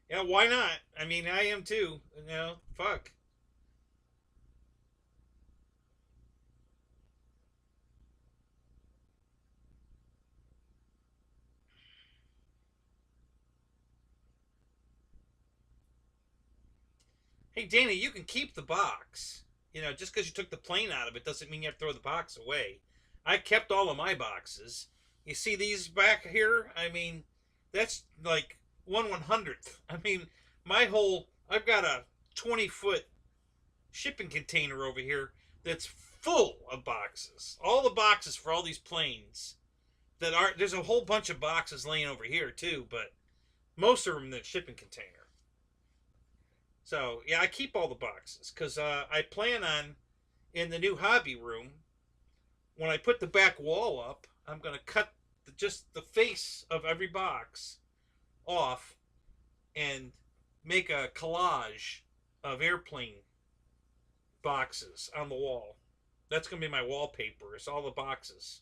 Yeah, why not? I mean, I am too. You know, fuck. Hey, Dana, you can keep the box. You know, just because you took the plane out of it doesn't mean you have to throw the box away. I kept all of my boxes. You see these back here? I mean, that's like 1/100th. I mean, I've got a 20-foot shipping container over here that's full of boxes. All the boxes for all these planes there's a whole bunch of boxes laying over here too, but most of them in the shipping container. So yeah, I keep all the boxes because I plan on in the new hobby room when I put the back wall up, I'm gonna cut just the face of every box off and make a collage of airplane boxes on the wall. That's gonna be my wallpaper. It's all the boxes.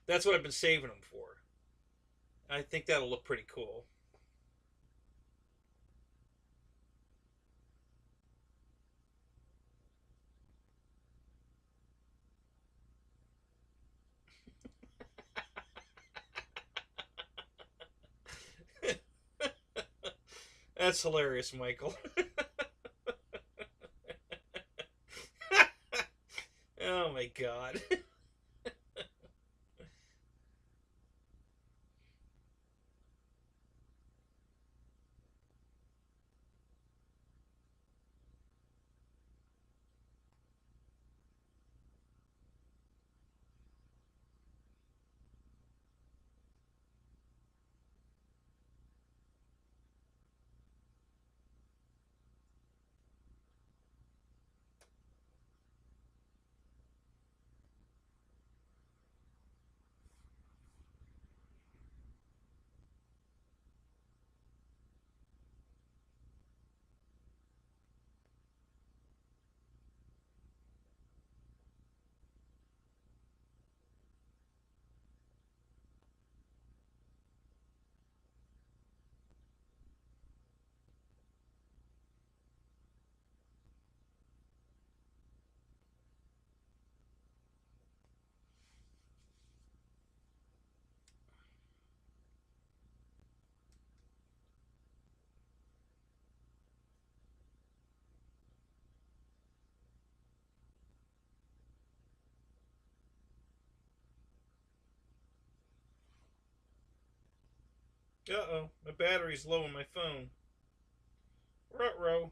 That's what I've been saving them for. I think that'll look pretty cool. That's hilarious, Michael. Oh my god. Uh-oh, my battery's low on my phone. Ruh-roh.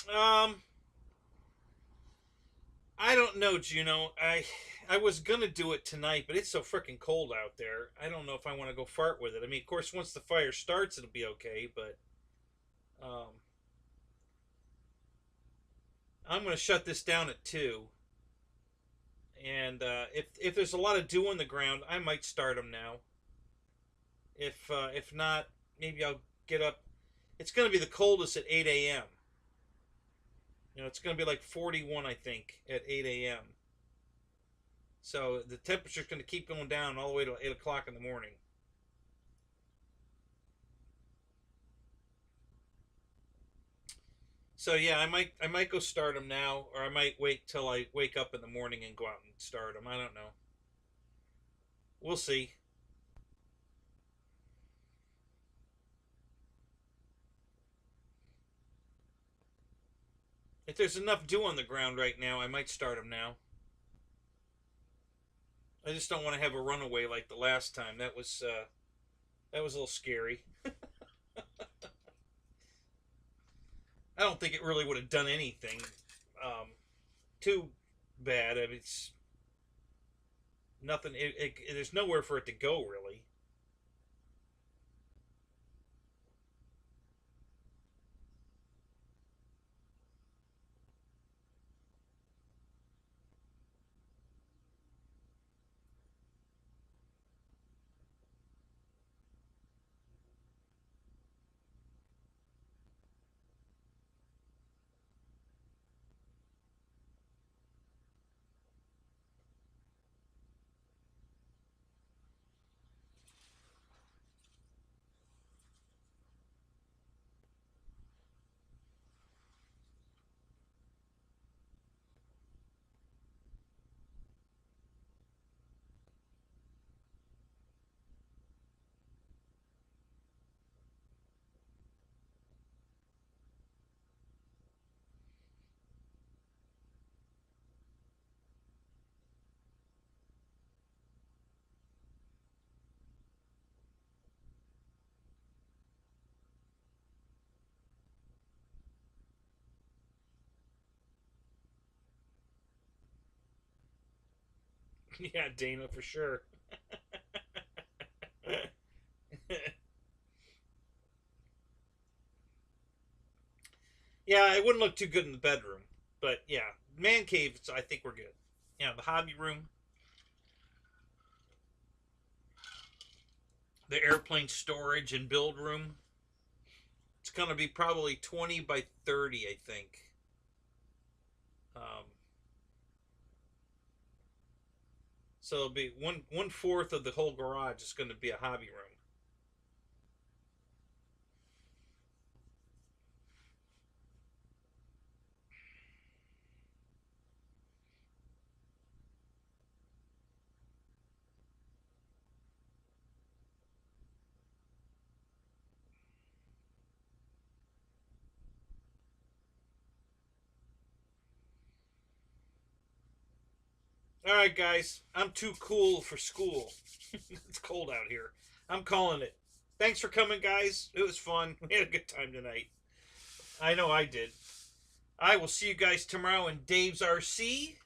Um, I don't know, Juno. I was gonna do it tonight, but it's so freaking cold out there. I don't know if I want to go fart with it. I mean, of course, once the fire starts, it'll be okay. But um, I'm gonna shut this down at 2. And if there's a lot of dew on the ground, I might start them now. If not, maybe I'll get up. It's gonna be the coldest at 8 a.m. You know, it's gonna be like 41, I think, at 8 a.m. So the temperature's gonna keep going down all the way to 8 o'clock in the morning. So yeah, I might go start them now, or I might wait till I wake up in the morning and go out and start them. I don't know. We'll see. If there's enough dew on the ground right now, I might start them now. I just don't want to have a runaway like the last time. That was a little scary. I don't think it really would have done anything too bad. I mean, it's nothing. There's nowhere for it to go really. Yeah, Dana, for sure. Yeah, it wouldn't look too good in the bedroom, but yeah, man cave. I think we're good. Yeah, the hobby room, the airplane storage and build room. It's gonna be probably 20 by 30, I think. Um, so it'll be one fourth of the whole garage is going to be a hobby room. All right, guys, I'm too cool for school. It's cold out here. I'm calling it. Thanks for coming, guys. It was fun. We had a good time tonight. I know I did. I will see you guys tomorrow in Dave's RC,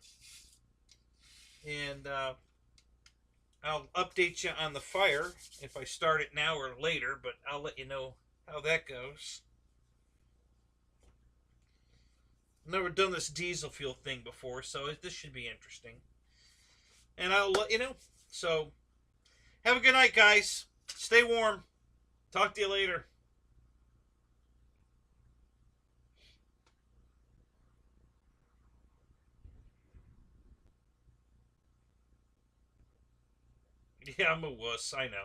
and I'll update you on the fire if I start it now or later, but I'll let you know how that goes. Never done this diesel fuel thing before, so this should be interesting. And I'll let you know. So, have a good night, guys. Stay warm. Talk to you later. Yeah, I'm a wuss. I know.